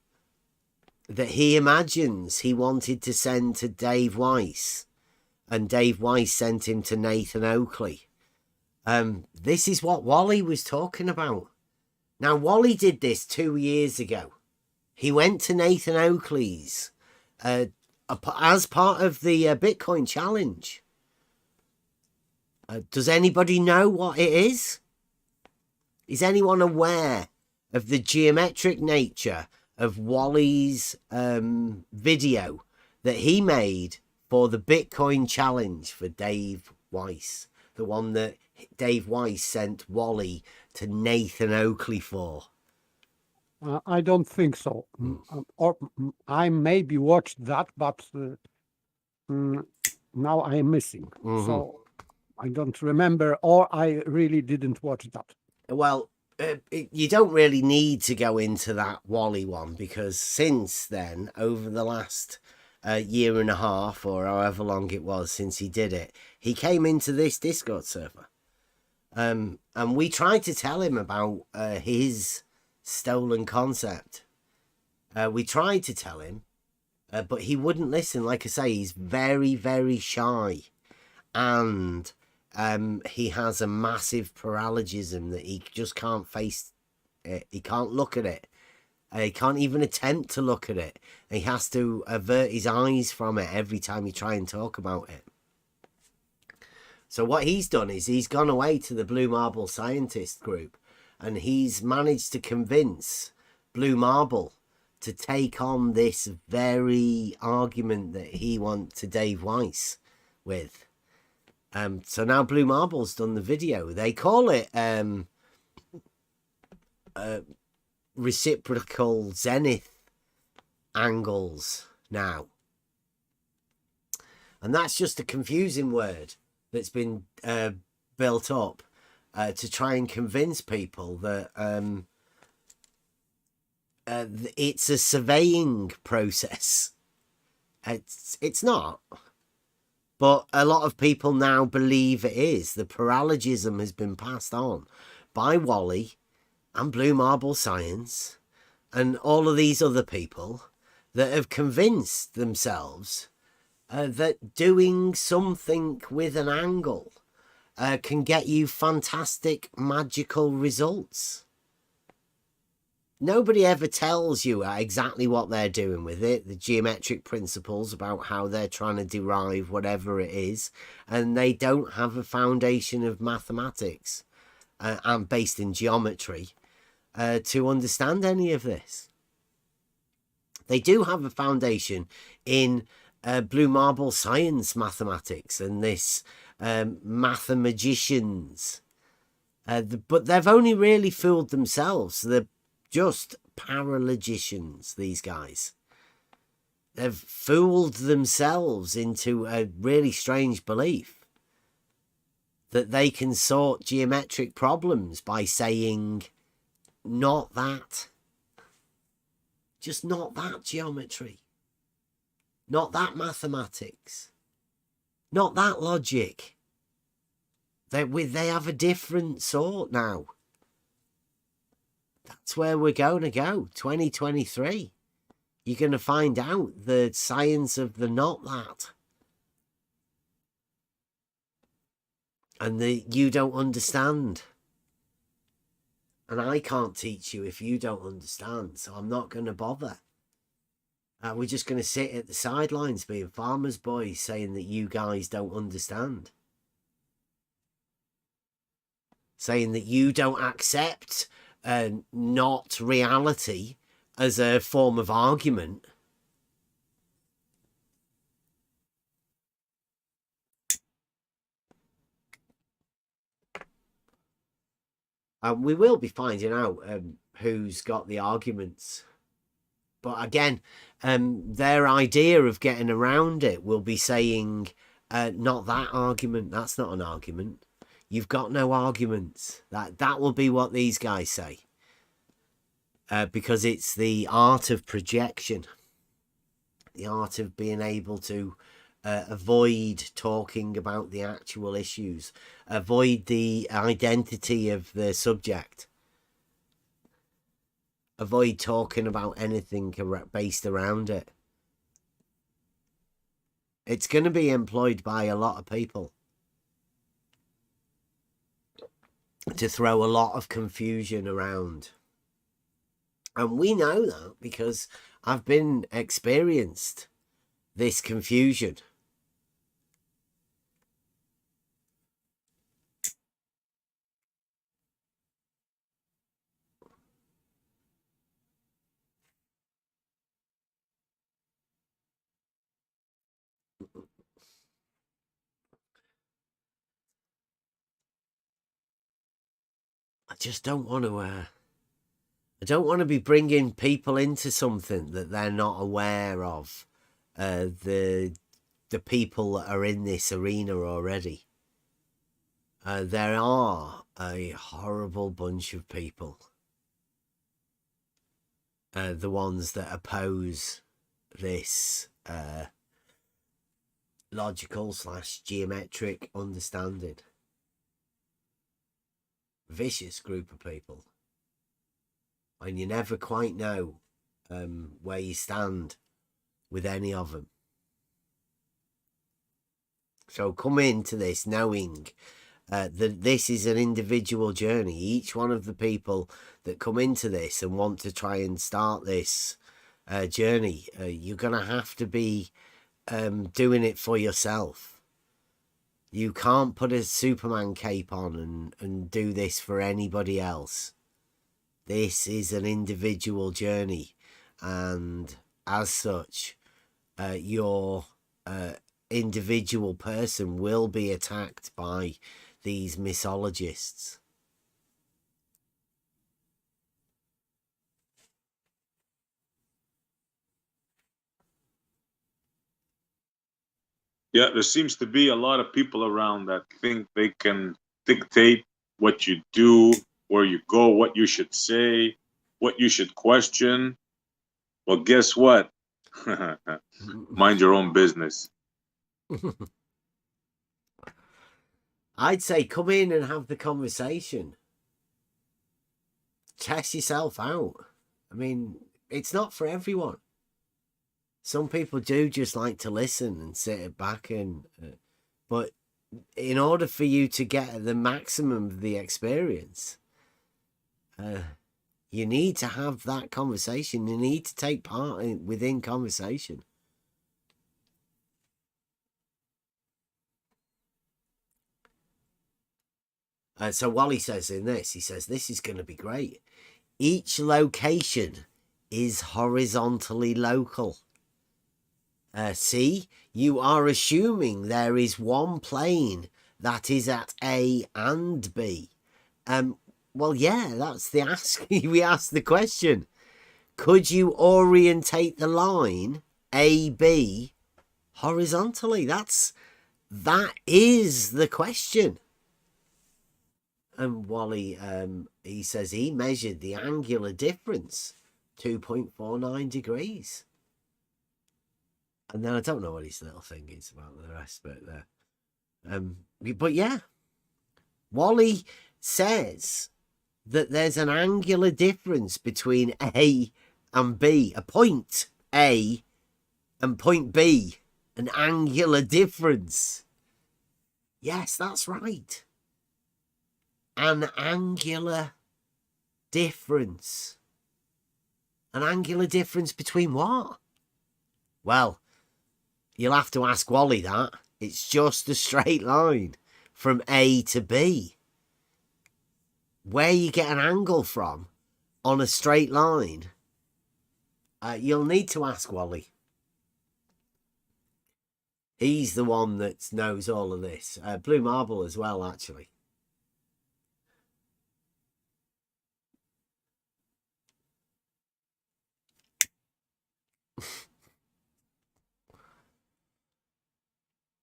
that he imagines he wanted to send to Dave Weiss, and Dave Weiss sent him to Nathan Oakley. This is what Wally was talking about. Now, Wally did this 2 years ago. He went to Nathan Oakley's as part of the Bitcoin challenge. Does anybody know what it is? Is anyone aware of the geometric nature of Wally's video that he made for the Bitcoin challenge for Dave Weiss? The one that Dave Weiss sent Wally to Nathan Oakley for. I don't think so. Or I maybe watched that, but now I am missing. So I don't remember, or I really didn't watch that. Well, you don't really need to go into that Wally one, because since then, over the last year and a half or however long it was since he did it, he came into this Discord server. And we tried to tell him about his stolen concept. We tried to tell him, but he wouldn't listen. Like I say, he's very, very shy. And he has a massive parallelism that he just can't face it. He can't look at it. He can't even attempt to look at it. He has to avert his eyes from it every time you try and talk about it. So what he's done is he's gone away to the Blue Marble Scientist group, and he's managed to convince Blue Marble to take on this very argument that he wants to Dave Weiss with. So now Blue Marble's done the video. They call it reciprocal zenith angles now. And that's just a confusing word that's been built up to try and convince people that it's a surveying process. It's not. But a lot of people now believe it is. The paralogism has been passed on by Wally and Blue Marble Science and all of these other people that have convinced themselves that doing something with an angle can get you fantastic magical results. Nobody ever tells you exactly what they're doing with it, the geometric principles about how they're trying to derive whatever it is, and they don't have a foundation of mathematics and based in geometry to understand any of this. They do have a foundation in Blue Marble Science mathematics and this mathemagicians, but they've only really fooled themselves. They're just paralogicians, these guys. They've fooled themselves into a really strange belief that they can sort geometric problems by saying, not that. Just not that geometry. Not that mathematics. Not that logic. They have a different sort now. That's where we're going to go. 2023. You're going to find out the science of the not that. And you don't understand. And I can't teach you if you don't understand. So I'm not going to bother. We're just going to sit at the sidelines being farmers' boys saying that you guys don't understand. Saying that you don't accept not reality as a form of argument. We will be finding out who's got the arguments. But again, their idea of getting around it will be saying, not that argument. That's not an argument. You've got no arguments. That will be what these guys say. Because it's the art of projection. The art of being able to avoid talking about the actual issues. Avoid the identity of the subject. Avoid talking about anything based around it. It's going to be employed by a lot of people to throw a lot of confusion around. And we know that because I've been experienced this confusion. I just don't want to I don't want to be bringing people into something that they're not aware of. The people that are in this arena already. There are a horrible bunch of people. The ones that oppose this logical / geometric understanding. Vicious group of people. And you never quite know where you stand with any of them. So come into this knowing that this is an individual journey. Each one of the people that come into this and want to try and start this journey, you're going to have to be doing it for yourself. You can't put a Superman cape on and do this for anybody else. This is an individual journey, and as such, your individual person will be attacked by these misologists. Yeah, there seems to be a lot of people around that think they can dictate what you do, where you go, what you should say, what you should question. Well, guess what? Mind your own business. I'd say come in and have the conversation. Test yourself out. I mean, it's not for everyone. Some people do just like to listen and sit back and... but in order for you to get the maximum of the experience, you need to have that conversation. You need to take part within conversation. So Wally says in this, he says, this is going to be great. Each location is horizontally local. See, you are assuming there is one plane that is at A and B. Well, yeah, that's the ask. We asked the question. Could you orientate the line AB horizontally? That is the question. And Wally, he says he measured the angular difference, 2.49 degrees. And then I don't know what his little thing is about the rest of it there. But yeah, Wally says that there's an angular difference between A and B, a point A and point B, an angular difference. Yes, that's right. An angular difference. An angular difference between what? Well, you'll have to ask Wally that. It's just a straight line from A to B. Where you get an angle from on a straight line, you'll need to ask Wally. He's the one that knows all of this. Blue Marble as well, actually.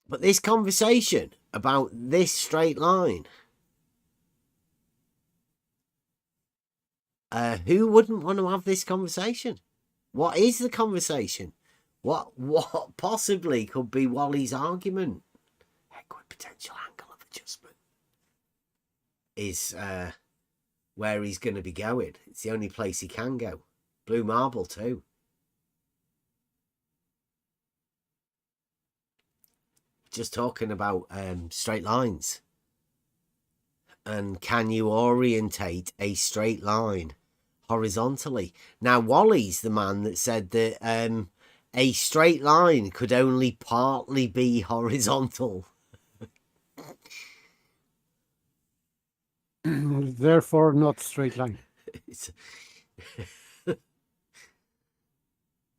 But this conversation about this straight line, who wouldn't want to have this conversation? What is the conversation? What possibly could be Wally's argument? Equipotential angle of adjustment is where he's going to be going. It's the only place he can go. Blue Marble too. Just talking about straight lines. And can you orientate a straight line horizontally? Now, Wally's the man that said that a straight line could only partly be horizontal. Therefore, not straight line.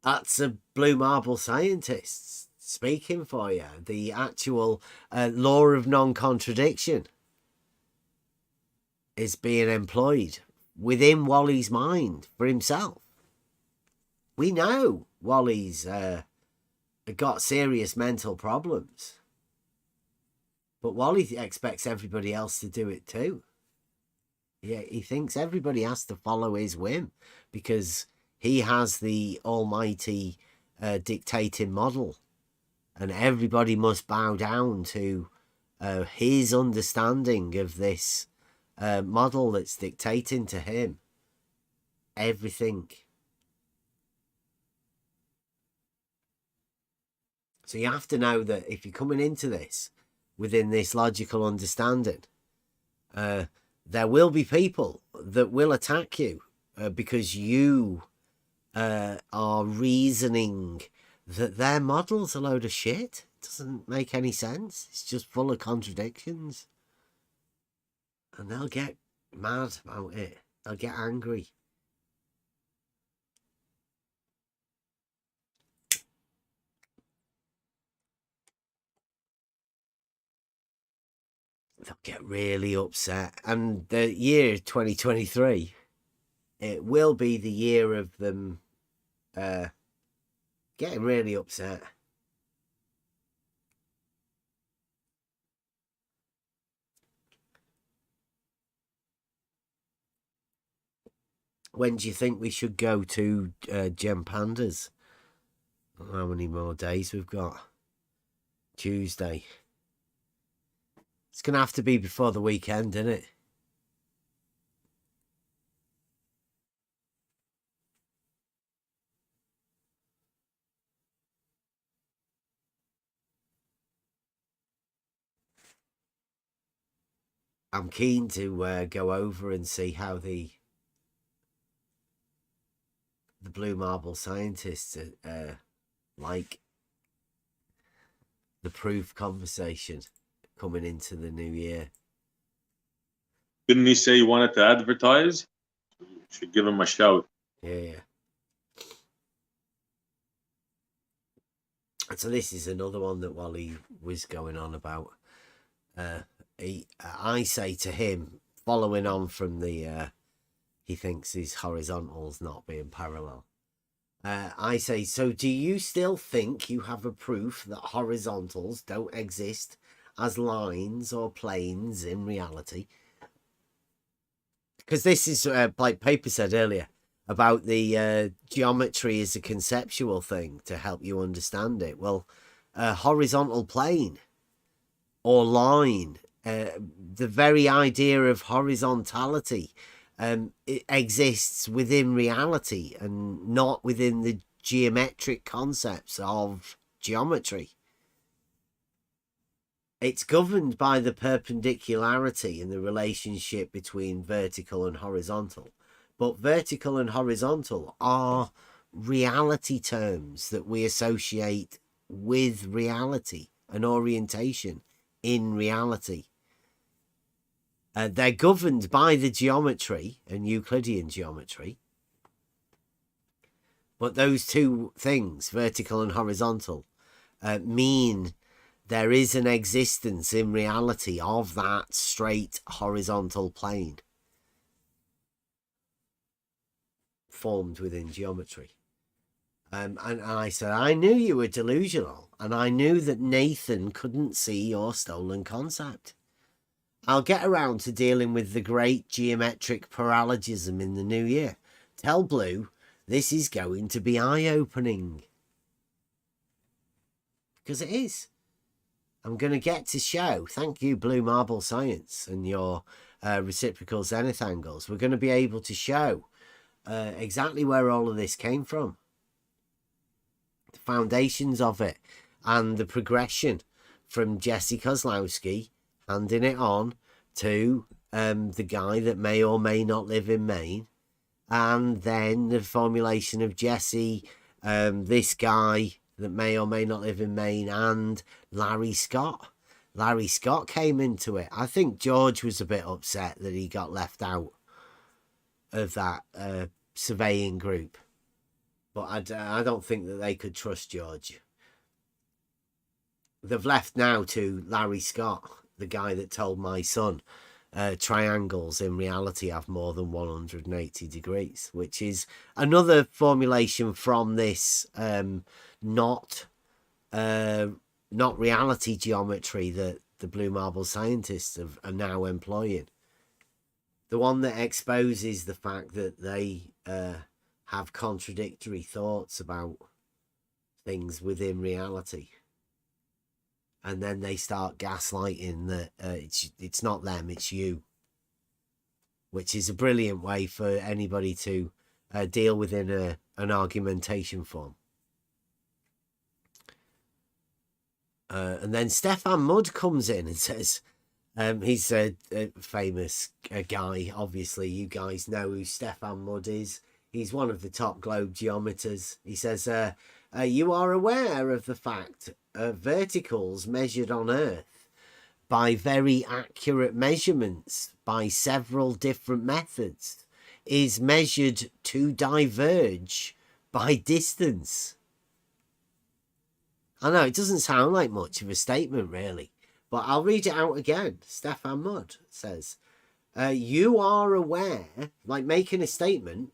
That's a Blue Marble scientist speaking for you. The actual law of non-contradiction is being employed within Wally's mind for himself. We know Wally's got serious mental problems, but Wally expects everybody else to do it too. Yeah, he thinks everybody has to follow his whim because he has the almighty dictating model, and everybody must bow down to his understanding of this model that's dictating to him everything. So you have to know that if you're coming into this within this logical understanding, there will be people that will attack you because you are reasoning that their model's a load of shit. It doesn't make any sense. It's just full of contradictions. And they'll get mad about it. They'll get angry. They'll get really upset. And the year 2023, it will be the year of them getting really upset. When do you think we should go to Gem Pandas? How many more days we've got? Tuesday. It's going to have to be before the weekend, isn't it? I'm keen to go over and see how the Blue Marble scientists like the proof conversation coming into the new year. Didn't he say he wanted to advertise? You should give him a shout. Yeah. So this is another one that Wally was going on about. I say to him, following on from the he thinks his horizontals not being parallel. I say, so do you still think you have a proof that horizontals don't exist as lines or planes in reality? Because this is, like Paper said earlier, about the geometry is a conceptual thing to help you understand it. Well, horizontal plane or line, the very idea of horizontality, it exists within reality and not within the geometric concepts of geometry. It's governed by the perpendicularity in the relationship between vertical and horizontal. But vertical and horizontal are reality terms that we associate with reality, an orientation in reality. They're governed by the geometry and Euclidean geometry. But those two things, vertical and horizontal, mean there is an existence in reality of that straight horizontal plane formed within geometry. And I said, I knew you were delusional, and I knew that Nathan couldn't see your stolen concept. I'll get around to dealing with the great geometric parallelism in the new year. Tell Blue this is going to be eye-opening. Because it is. I'm going to get to show, thank you Blue Marble Science and your reciprocal zenith angles, we're going to be able to show exactly where all of this came from. The foundations of it and the progression from Jesse Kozlowski handing it on to the guy that may or may not live in Maine, and then the formulation of Jesse, this guy that may or may not live in Maine, and Larry Scott. Larry Scott came into it. I think George was a bit upset that he got left out of that surveying group, but I don't think that they could trust George. They've left now to Larry Scott, the guy that told my son triangles in reality have more than 180 degrees, which is another formulation from this not reality geometry that the Blue Marble scientists are now employing. The one that exposes the fact that they have contradictory thoughts about things within reality. And then they start gaslighting that it's not them, it's you. Which is a brilliant way for anybody to deal within an argumentation form. And then Stefan Mudd comes in and says, he's a famous guy, obviously. You guys know who Stefan Mudd is. He's one of the top globe geometers. He says, you are aware of the fact verticals measured on Earth by very accurate measurements by several different methods is measured to diverge by distance. I know it doesn't sound like much of a statement really, but I'll read it out again. Stefan Mudd says, you are aware, like making a statement,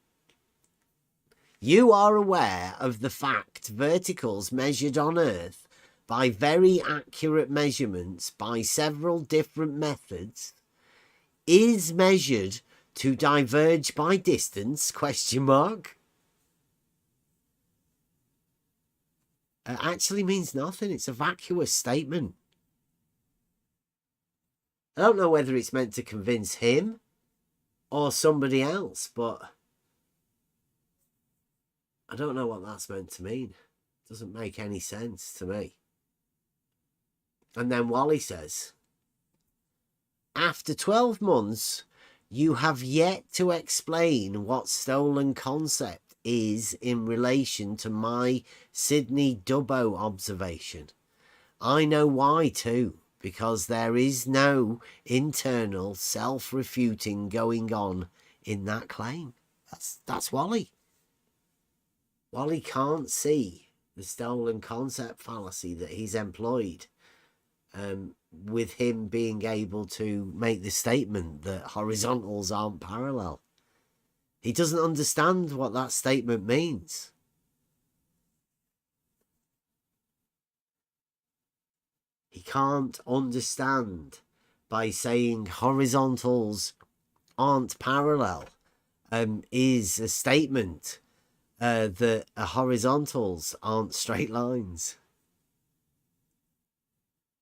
you are aware of the fact verticals measured on Earth by very accurate measurements by several different methods is measured to diverge by distance, question mark, actually means nothing. It's a vacuous statement. I don't know whether it's meant to convince him or somebody else, but I don't know what that's meant to mean. It doesn't make any sense to me. And then Wally says, after 12 months, you have yet to explain what stolen concept is in relation to my Sydney Dubbo observation. I know why too, because there is no internal self-refuting going on in that claim. That's Wally. Wally can't see the stolen concept fallacy that he's employed, with him being able to make the statement that horizontals aren't parallel. He doesn't understand what that statement means. He can't understand by saying horizontals aren't parallel is a statement that horizontals aren't straight lines.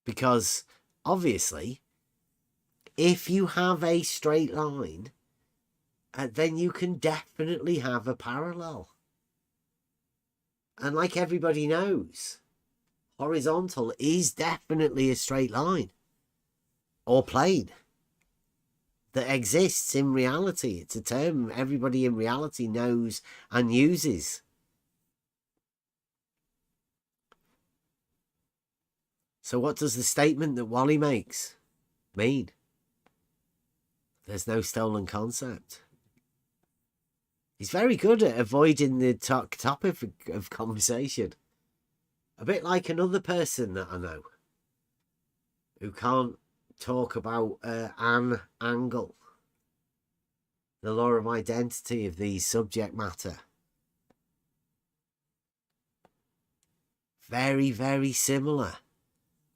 Because obviously, if you have a straight line, then you can definitely have a parallel. And like everybody knows, horizontal is definitely a straight line or plane that exists in reality. It's a term everybody in reality knows and uses. So what does the statement that Wally makes mean? There's no stolen concept. He's very good at avoiding the topic of conversation. A bit like another person that I know who can't talk about an angle. The law of identity of the subject matter. Very, very similar.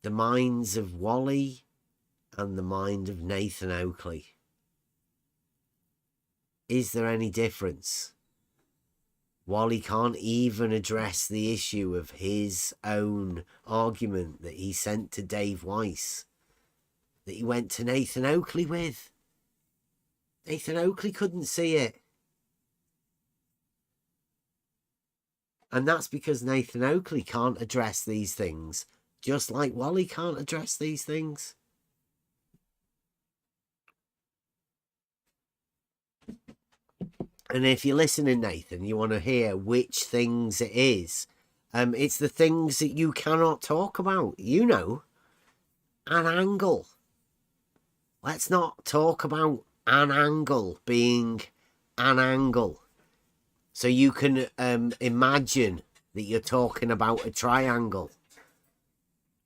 The minds of Wally and the mind of Nathan Oakley. Is there any difference? Wally can't even address the issue of his own argument that he sent to Dave Weiss, that he went to Nathan Oakley with. Nathan Oakley couldn't see it. And that's because Nathan Oakley can't address these things, just like Wally can't address these things. And if you're listening, Nathan, you want to hear which things it is. It's the things that you cannot talk about. You know, an angle. Let's not talk about an angle being an angle. So you can imagine that you're talking about a triangle.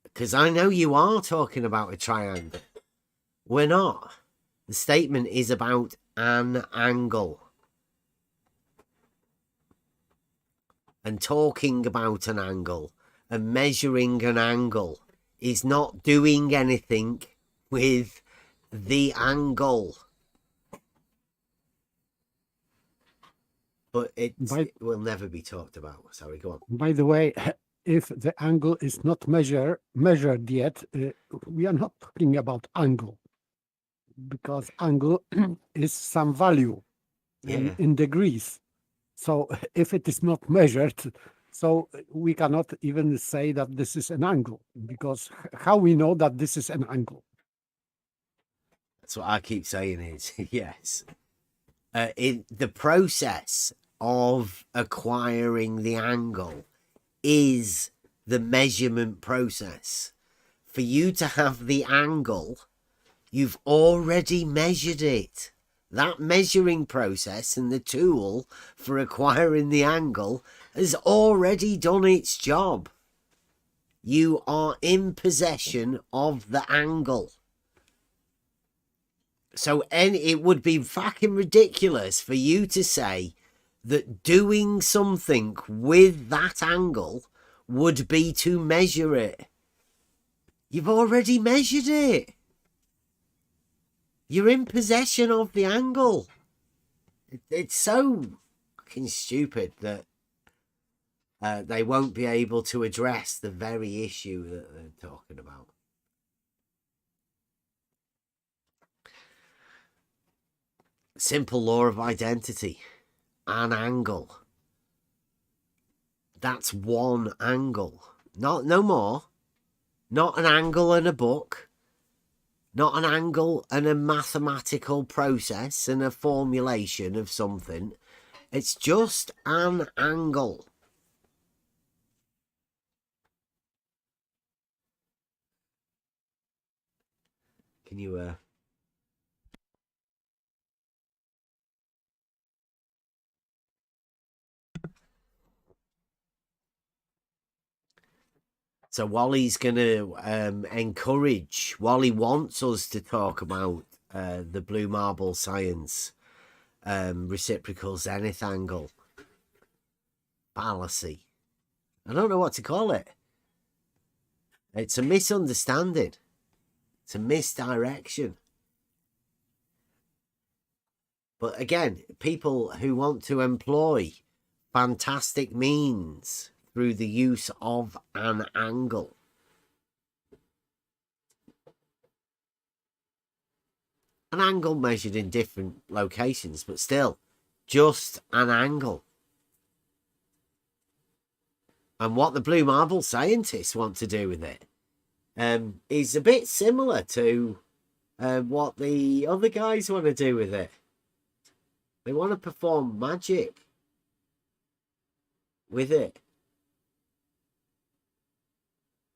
Because I know you are talking about a triangle. We're not. The statement is about an angle. And talking about an angle and measuring an angle is not doing anything with the angle. But it will never be talked about. Sorry, go on. By the way, if the angle is not measured yet, we are not talking about angle, because angle is some value in degrees. So if it is not measured, so we cannot even say that this is an angle, because how we know that this is an angle? That's what I keep saying is, yes. In the process of acquiring the angle is the measurement process. For you to have the angle, you've already measured it. That measuring process and the tool for acquiring the angle has already done its job. You are in possession of the angle. So it would be fucking ridiculous for you to say that doing something with that angle would be to measure it. You've already measured it. You're in possession of the angle. It's so fucking stupid that they won't be able to address the very issue that they're talking about. Simple law of identity. An angle. That's one angle. No more. Not an angle and a book. Not an angle and a mathematical process and a formulation of something. It's just an angle. Can you So Wally's going to encourage, Wally wants us to talk about the blue marble science, reciprocal zenith angle, fallacy. I don't know what to call it. It's a misunderstanding. It's a misdirection. But again, people who want to employ fantastic means through the use of an angle. An angle measured in different locations, but still, just an angle. And what the blue marble scientists want to do with it is a bit similar to what the other guys want to do with it. They want to perform magic with it.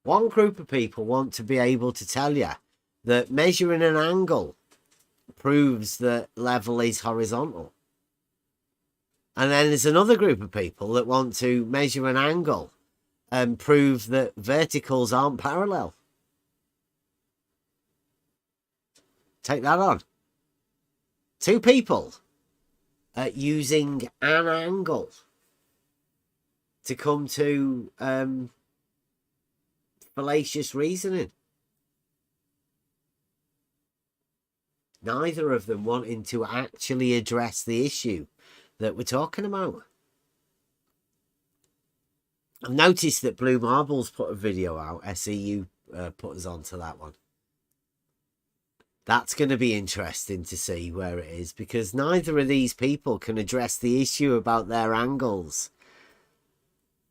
One group of people want to be able to tell you that measuring an angle proves that level is horizontal. And then there's another group of people that want to measure an angle and prove that verticals aren't parallel. Take that on. Two people using an angle to come to fallacious reasoning. Neither of them wanting to actually address the issue that we're talking about. I've noticed that Blue Marble's put a video out. SEU put us onto that one. That's going to be interesting to see where it is, because neither of these people can address the issue about their angles.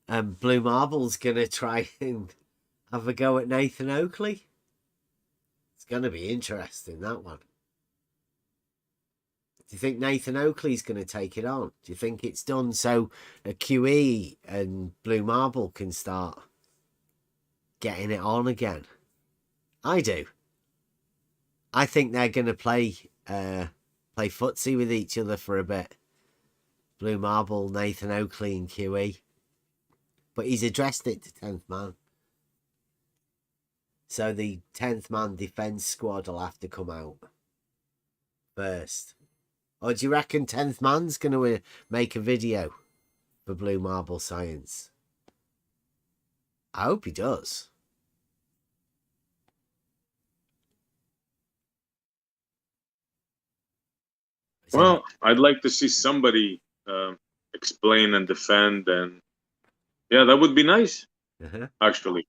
And Blue Marble's going to try and have a go at Nathan Oakley. It's going to be interesting, that one. Do you think Nathan Oakley's going to take it on? Do you think it's done so a QE and Blue Marble can start getting it on again? I do. I think they're going to play footsie with each other for a bit. Blue Marble, Nathan Oakley and QE. But he's addressed it to 10th man. So the 10th man defence squad will have to come out first. Or do you reckon 10th man's going to make a video for Blue Marble Science? I hope he does. Well, I'd like to see somebody explain and defend, and yeah, that would be nice, actually.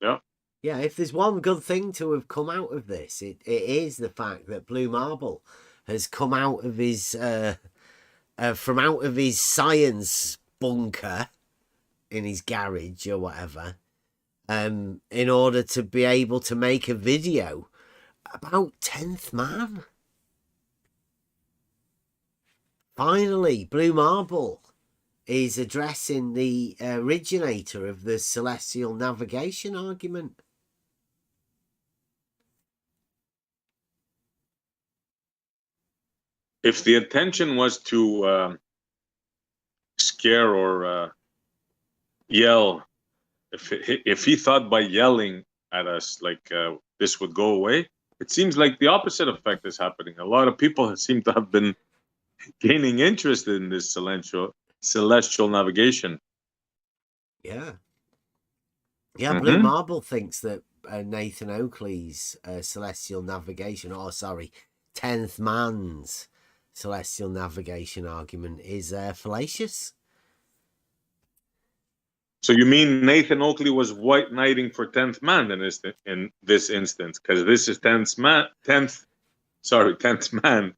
Yeah. Yeah, if there's one good thing to have come out of this, it is the fact that Blue Marble has come out of his from out of his science bunker in his garage or whatever, in order to be able to make a video about 10th man. Finally, Blue Marble is addressing the originator of the celestial navigation argument. If the intention was to scare or yell, if he thought by yelling at us like this would go away, it seems like the opposite effect is happening. A lot of people seem to have been gaining interest in this celestial navigation. Yeah. Yeah, Blue Marble thinks that Nathan Oakley's celestial navigation, 10th man's celestial navigation argument is fallacious. So you mean Nathan Oakley was white knighting for 10th man in this instance? Because this is 10th man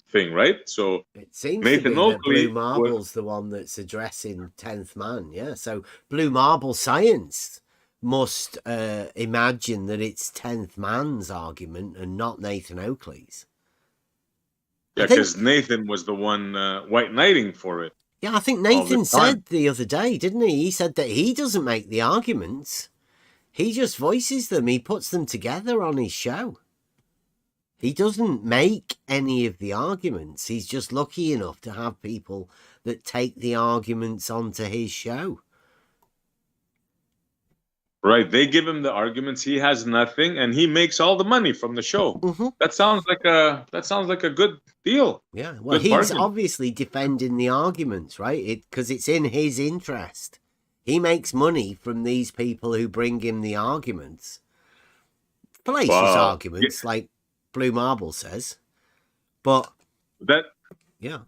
thing, right? So it seems Nathan to be that Oakley Blue Marble's the one that's addressing 10th man. Yeah, so Blue Marble Science must imagine that it's 10th man's argument and not Nathan Oakley's. Yeah, because Nathan was the one white knighting for it. Yeah, I think Nathan said the other day, didn't he? He said that he doesn't make the arguments. He just voices them. He puts them together on his show. He doesn't make any of the arguments. He's just lucky enough to have people that take the arguments onto his show. Right. They give him the arguments. He has nothing, and he makes all the money from the show. Mm-hmm. That sounds like a good deal. Yeah. Well, he's obviously defending the arguments, right? Because it's in his interest. He makes money from these people who bring him the arguments. Fallacious arguments, like Blue Marble says. But yeah.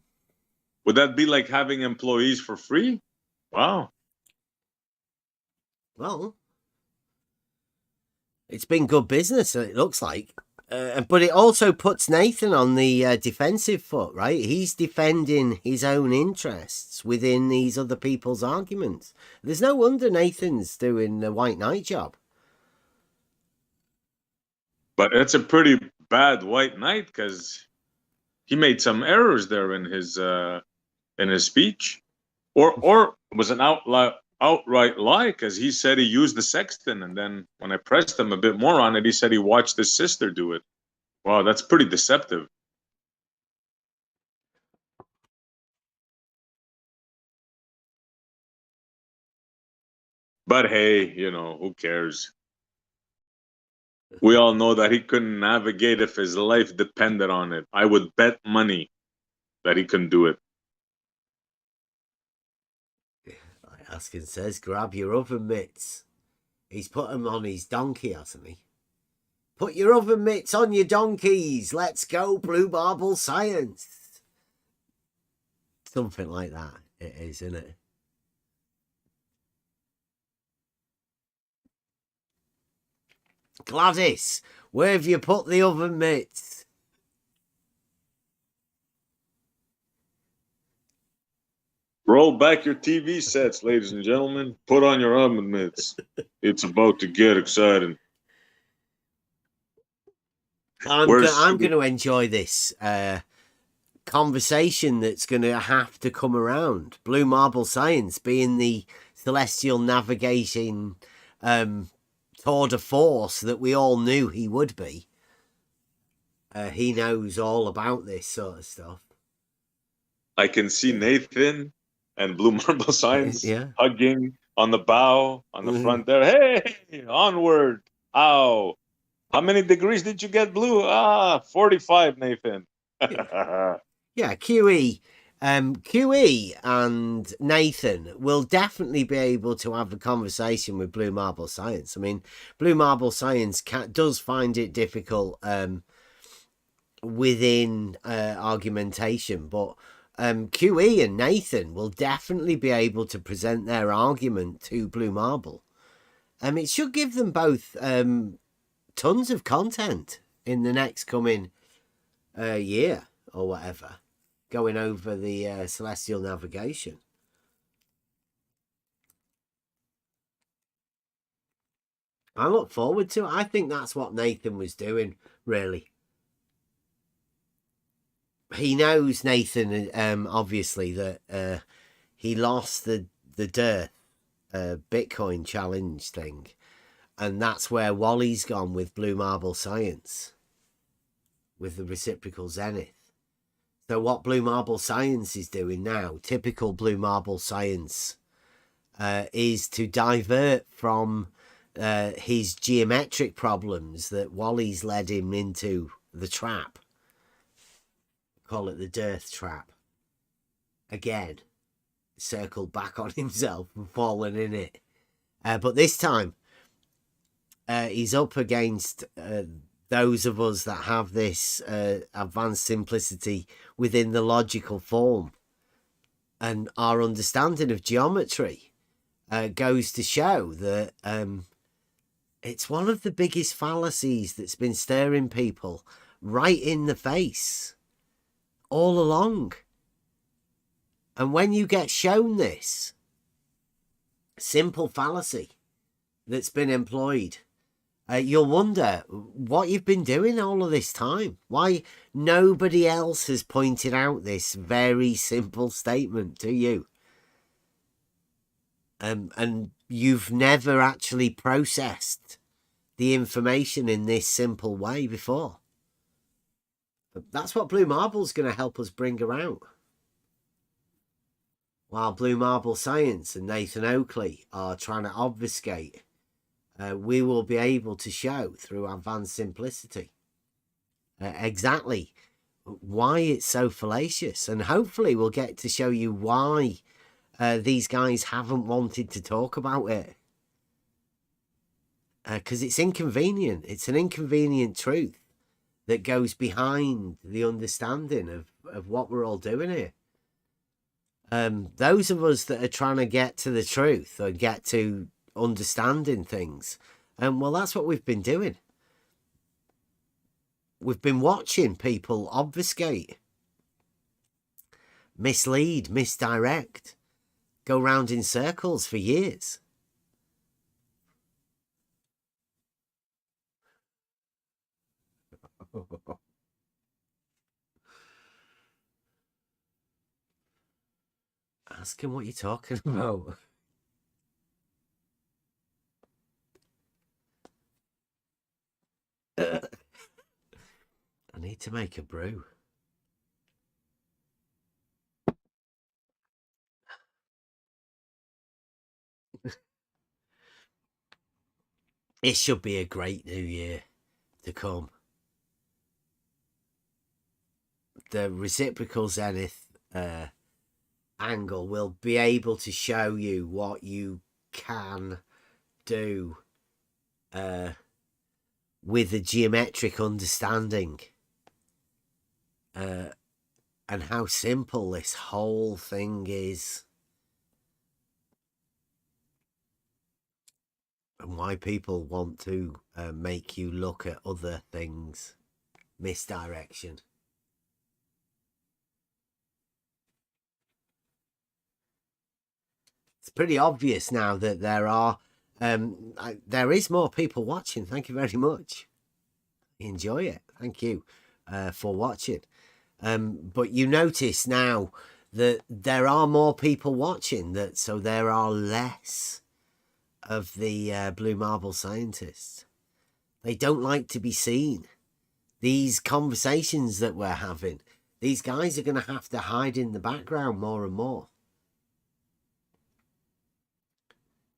Would that be like having employees for free? Wow. Well, it's been good business, it looks like. But it also puts Nathan on the defensive foot, right? He's defending his own interests within these other people's arguments. There's no wonder Nathan's doing the white knight job. But it's a pretty bad white knight because he made some errors there in his speech, or was an outright lie, because he said he used the sextant, and then when I pressed him a bit more on it, he said he watched his sister do it. Wow, that's pretty deceptive. But hey, who cares? We all know that he couldn't navigate if his life depended on it. I would bet money that he couldn't do it. Askin says, grab your oven mitts. He's put them on his donkey, hasn't he? Put your oven mitts on your donkeys. Let's go, Blue Marble Science. Something like that it is, isn't it? Gladys, where have you put the oven mitts? Roll back your TV sets, ladies and gentlemen. Put on your oven mitts. It's about to get exciting. I'm going to enjoy this conversation that's going to have to come around. Blue Marble Science being the celestial navigating tour de force that we all knew he would be. He knows all about this sort of stuff. I can see Nathan and Blue Marble Science hugging on the bow, on the front there. Hey, onward. Ow. How many degrees did you get, Blue? 45, Nathan. Yeah, QE. QE and Nathan will definitely be able to have a conversation with Blue Marble Science. I mean, Blue Marble Science does find it difficult within argumentation, but QE and Nathan will definitely be able to present their argument to Blue Marble. It should give them both tons of content in the next coming year or whatever, going over the celestial navigation. I look forward to it. I think that's what Nathan was doing, really. He knows, Nathan, obviously, that he lost the Dearth Bitcoin challenge thing. And that's where Wally's gone with Blue Marble Science, with the reciprocal zenith. So what Blue Marble Science is doing now, typical Blue Marble Science, is to divert from his geometric problems that Wally's led him into the trap. Call it the Dearth trap. Again, circled back on himself and fallen in it. But this time, he's up against those of us that have this advanced simplicity within the logical form and our understanding of geometry goes to show that it's one of the biggest fallacies that's been staring people right in the face all along. And when you get shown this simple fallacy that's been employed, you'll wonder what you've been doing all of this time. Why nobody else has pointed out this very simple statement to you. And you've never actually processed the information in this simple way before. But that's what Blue Marble's going to help us bring around. While Blue Marble Science and Nathan Oakley are trying to obfuscate, we will be able to show through advanced simplicity exactly why it's so fallacious. And hopefully we'll get to show you why these guys haven't wanted to talk about it. Because it's inconvenient. It's an inconvenient truth that goes behind the understanding of what we're all doing here. Those of us that are trying to get to the truth or get to understanding things, well, that's what we've been doing. We've been watching people obfuscate, mislead, misdirect, go round in circles for years. Ask him what you're talking about. I need to make a brew. It should be a great new year to come. The reciprocal zenith angle will be able to show you what you can do with a geometric understanding and how simple this whole thing is, and why people want to make you look at other things. Misdirection. It's pretty obvious now that there is more people watching. Thank you very much. Enjoy it. Thank you for watching. But you notice now that there are more people watching, so there are less of the Blue Marble scientists. They don't like to be seen. These conversations that we're having, these guys are going to have to hide in the background more and more.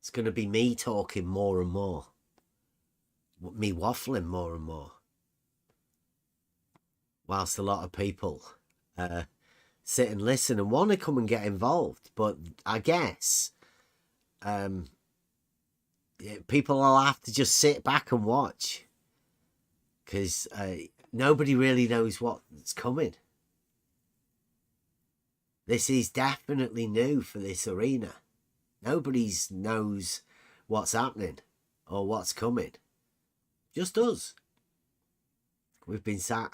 It's going to be me talking more and more. Me waffling more and more. Whilst a lot of people sit and listen and want to come and get involved. But I guess people will have to just sit back and watch. Because nobody really knows what's coming. This is definitely new for this arena. Nobody knows what's happening or what's coming. Just us. We've been sat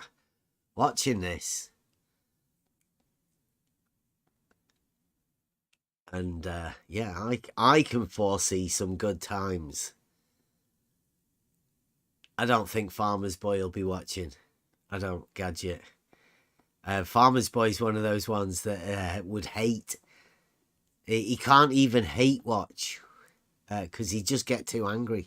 watching this. And yeah, I can foresee some good times. I don't think Farmer's Boy will be watching. I don't, Gadget. Farmer's Boy's one of those ones that would hate. He can't even hate watch because he'd just get too angry.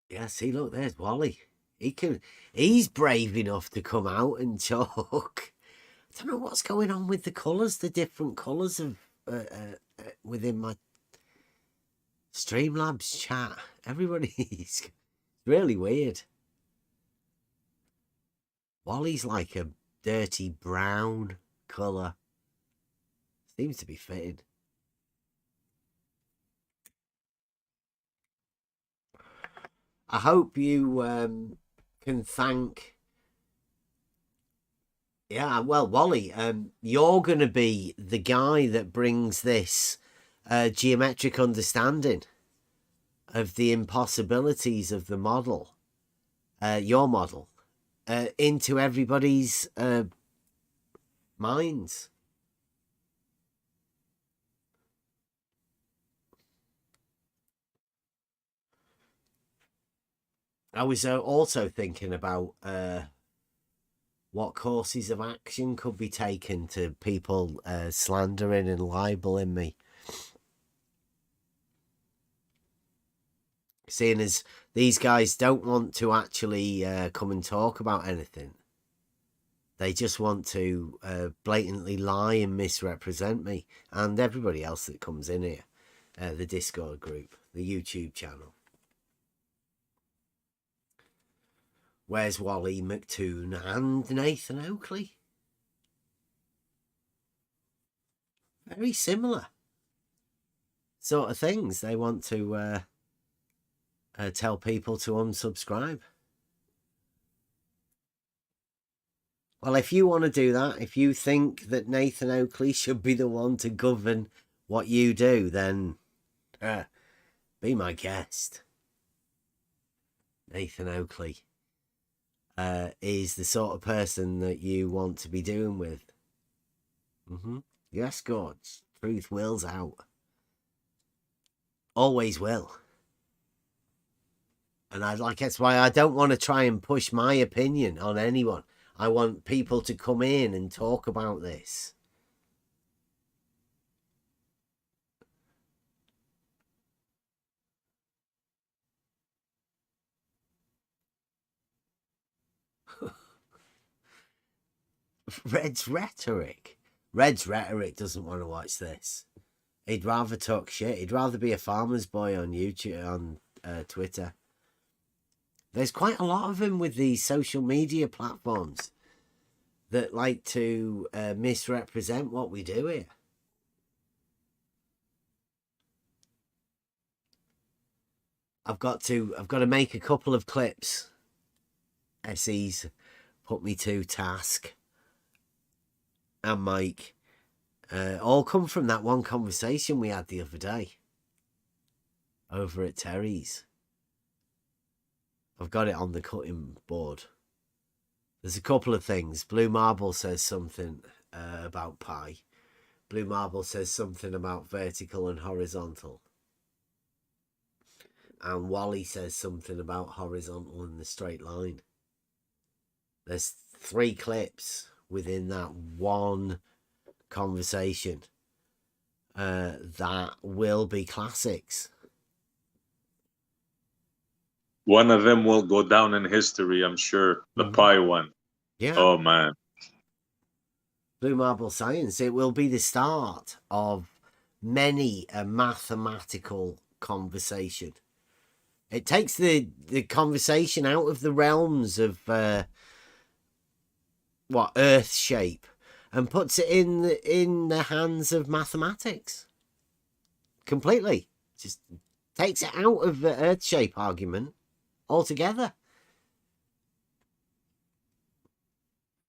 Yeah, see, look, there's Wally. He's brave enough to come out and talk. I don't know what's going on with the colours, the different colours of within my Streamlabs chat. Everybody's really weird. Wally's like a dirty brown colour. Seems to be fitting. I hope you can thank... Yeah, well, Wally, you're going to be the guy that brings this geometric understanding of the impossibilities of the model, your model, into everybody's minds. I was also thinking about what courses of action could be taken to people slandering and libeling me. Seeing as these guys don't want to actually come and talk about anything. They just want to blatantly lie and misrepresent me and everybody else that comes in here. The Discord group, the YouTube channel. Where's Wally, McToon and Nathan Oakley? Very similar sort of things. They want to tell people to unsubscribe. Well, if you want to do that, if you think that Nathan Oakley should be the one to govern what you do, then be my guest. Nathan Oakley is the sort of person that you want to be doing with. Yes, God, truth wills out. Always will. And that's why I don't want to try and push my opinion on anyone. I want people to come in and talk about this. Red's rhetoric. Red's rhetoric doesn't want to watch this. He'd rather talk shit. He'd rather be a farmer's boy on YouTube, on Twitter. There's quite a lot of him with these social media platforms that like to misrepresent what we do here. I've got to make a couple of clips. SE's put me to task. And Mike, all come from that one conversation we had the other day over at Terry's. I've got it on the cutting board. There's a couple of things. Blue Marble says something about pi. Blue Marble says something about vertical and horizontal. And Wally says something about horizontal and the straight line. There's 3 clips within that one conversation that will be classics. One of them will go down in history, I'm sure. The pi one. Yeah. Oh, man. Blue Marble Science. It will be the start of many a mathematical conversation. It takes the conversation out of the realms of Earth shape and puts it in the hands of mathematics. Completely. Just takes it out of the Earth shape argument altogether.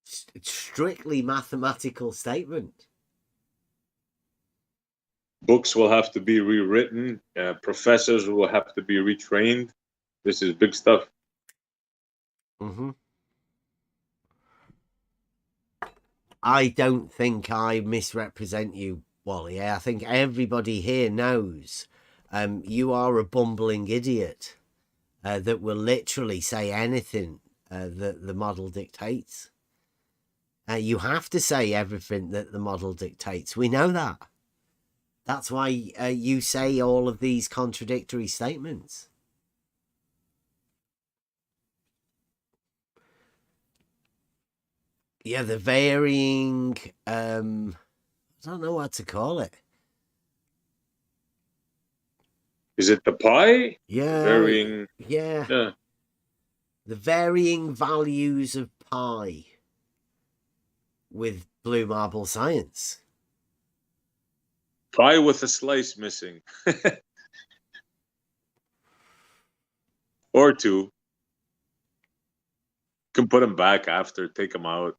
Strictly mathematical statement. Books will have to be rewritten. Professors will have to be retrained. This is big stuff. I don't think I misrepresent you, Wally. I think everybody here knows you are a bumbling idiot that will literally say anything that the model dictates. You have to say everything that the model dictates. We know that. That's why you say all of these contradictory statements. Yeah, the varying, I don't know what to call it. Is it the pi? Yeah. Varying. Yeah. The varying values of pi. with blue marble science. Pie with a slice missing. Or two. Can put them back after, take them out.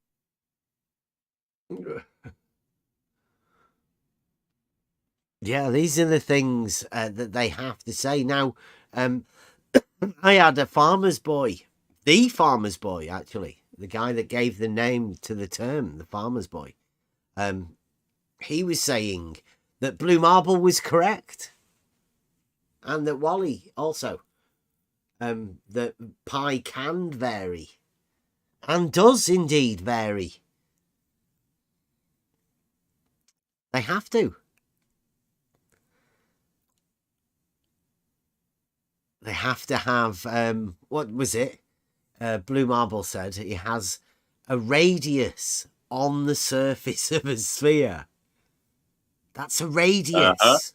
Yeah, these are the things that they have to say. Now, I had a farmer's boy, the farmer's boy, actually, the guy that gave the name to the term, the farmer's boy. He was saying that blue marble was correct. And that Wally also, that pi can vary. And does indeed vary. They have to. They have to have, what was it? Blue Marble said it has a radius on the surface of a sphere. That's a radius.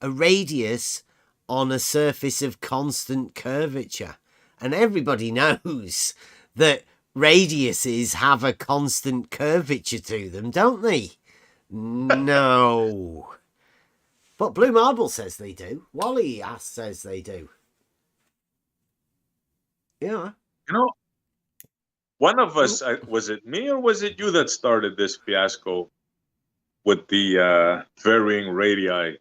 A radius on a surface of constant curvature. And everybody knows that radiuses have a constant curvature to them, don't they? No. But Blue Marble says they do. Wally says they do. Yeah. You know, one of us, was it me or was it you that started this fiasco with the varying radii? I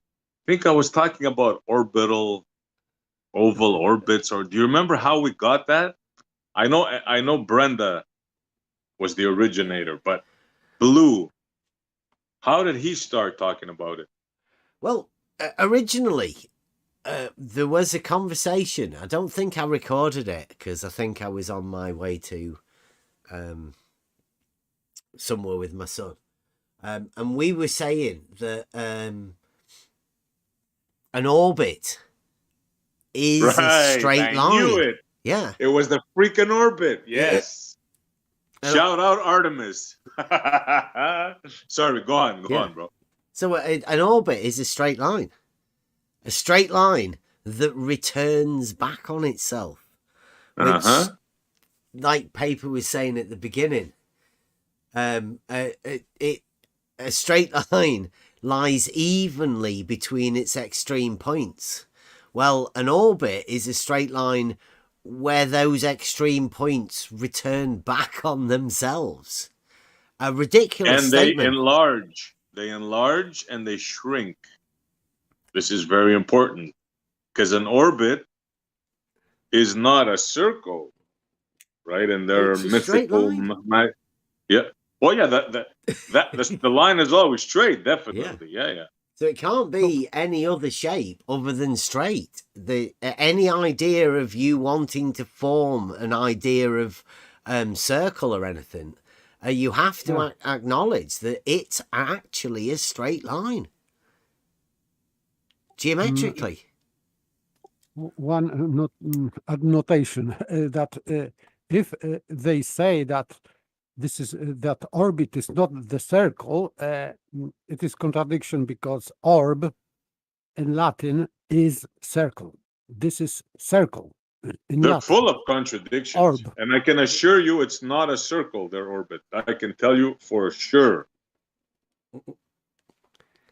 think I was talking about orbital, oval orbits, or do you remember how we got that? I know Brenda was the originator, but Blue, how did he start talking about it? Well, originally, there was a conversation. I don't think I recorded it because I think I was on my way to somewhere with my son. And we were saying that an orbit is a straight line. Knew it. Yeah. It was the freaking orbit. Yes. Yeah. Shout out Artemis. Sorry, go on, bro. So an orbit is a straight line. A straight line that returns back on itself. Which, like Paper was saying at the beginning, a straight line lies evenly between its extreme points. Well, an orbit is a straight line where those extreme points return back on themselves. A ridiculous statement. And they enlarge and they shrink. This is very important because an orbit is not a circle, right? And there are mythical, yeah. Well, yeah, the line is always straight, definitely. Yeah. So it can't be any other shape other than straight. Any idea of you wanting to form an idea of circle or anything, you have to acknowledge that it's actually a straight line. Geometrically. One notation that if they say that this is that orbit is not the circle, it is contradiction because orb in Latin is circle. This is circle. They're Latin. Full of contradictions. Orb. And I can assure you it's not a circle, their orbit. I can tell you for sure.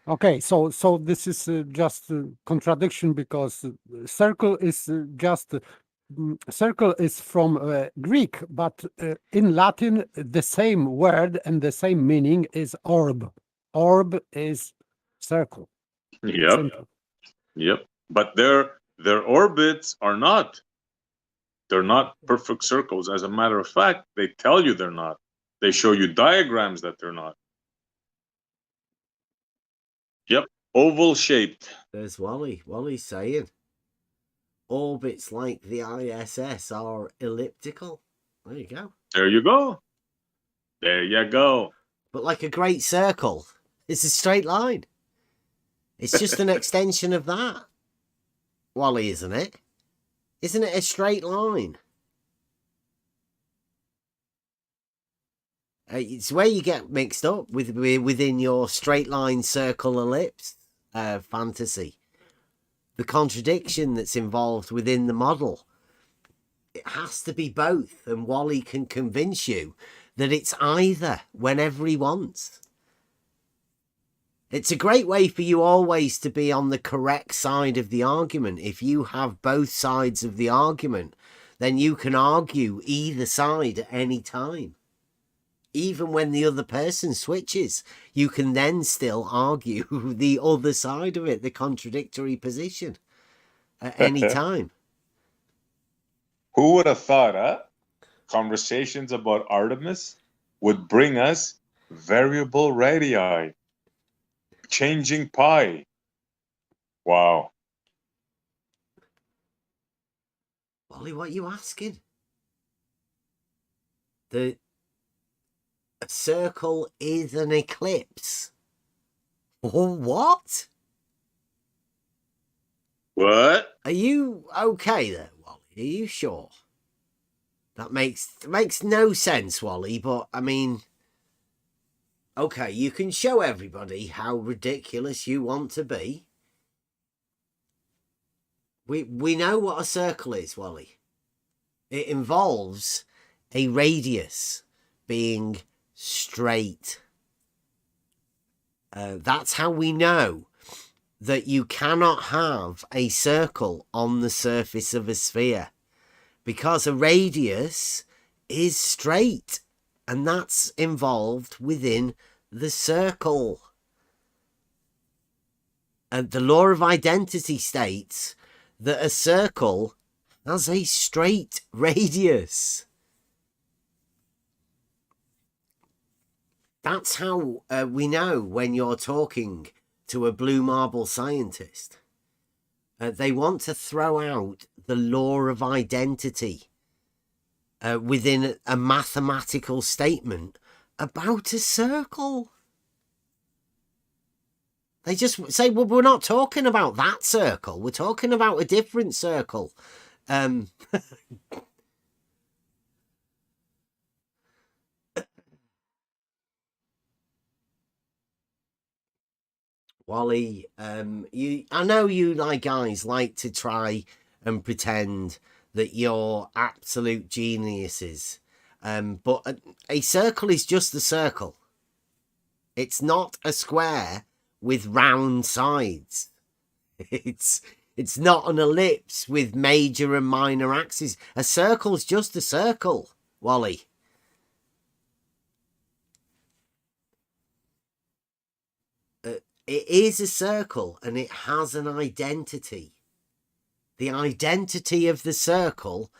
Okay, so this is just a contradiction because circle is just circle is from Greek, but in Latin the same word and the same meaning is orb. Orb is circle. Yep. But their orbits are not. They're not perfect circles. As a matter of fact, they tell you they're not. They show you diagrams that they're not. Yep. Oval shaped. There's Wally. Wally's saying orbits like the ISS are elliptical. There you go. There you go. There you go. But like a great circle, it's a straight line. It's just an extension of that. Wally, isn't it? Isn't it a straight line? It's where you get mixed up within your straight line, circle, ellipse fantasy. The contradiction that's involved within the model. It has to be both, and Wally can convince you that it's either whenever he wants. It's a great way for you always to be on the correct side of the argument. If you have both sides of the argument, then you can argue either side at any time. Even when the other person switches, you can then still argue the other side of it, the contradictory position, at any time. Who would have thought, huh? Conversations about Artemis would bring us variable radii, changing pi. Wow. Wally, what are you asking? A circle is an ellipse. What? What? Are you okay there, Wally? Are you sure? That makes no sense, Wally, but I mean, okay, you can show everybody how ridiculous you want to be. We know what a circle is, Wally. It involves a radius being straight. That's how we know that you cannot have a circle on the surface of a sphere, because a radius is straight, and that's involved within the circle. And the law of identity states that a circle has a straight radius. That's how we know when you're talking to a blue marble scientist. They want to throw out the law of identity within a mathematical statement about a circle. They just say, well, we're not talking about that circle. We're talking about a different circle. Wally, I know you guys like to try and pretend that you're absolute geniuses, but a circle is just a circle. It's not a square with round sides. It's not an ellipse with major and minor axes. A circle's just a circle, Wally. It is a circle, and it has an identity. The identity of the circle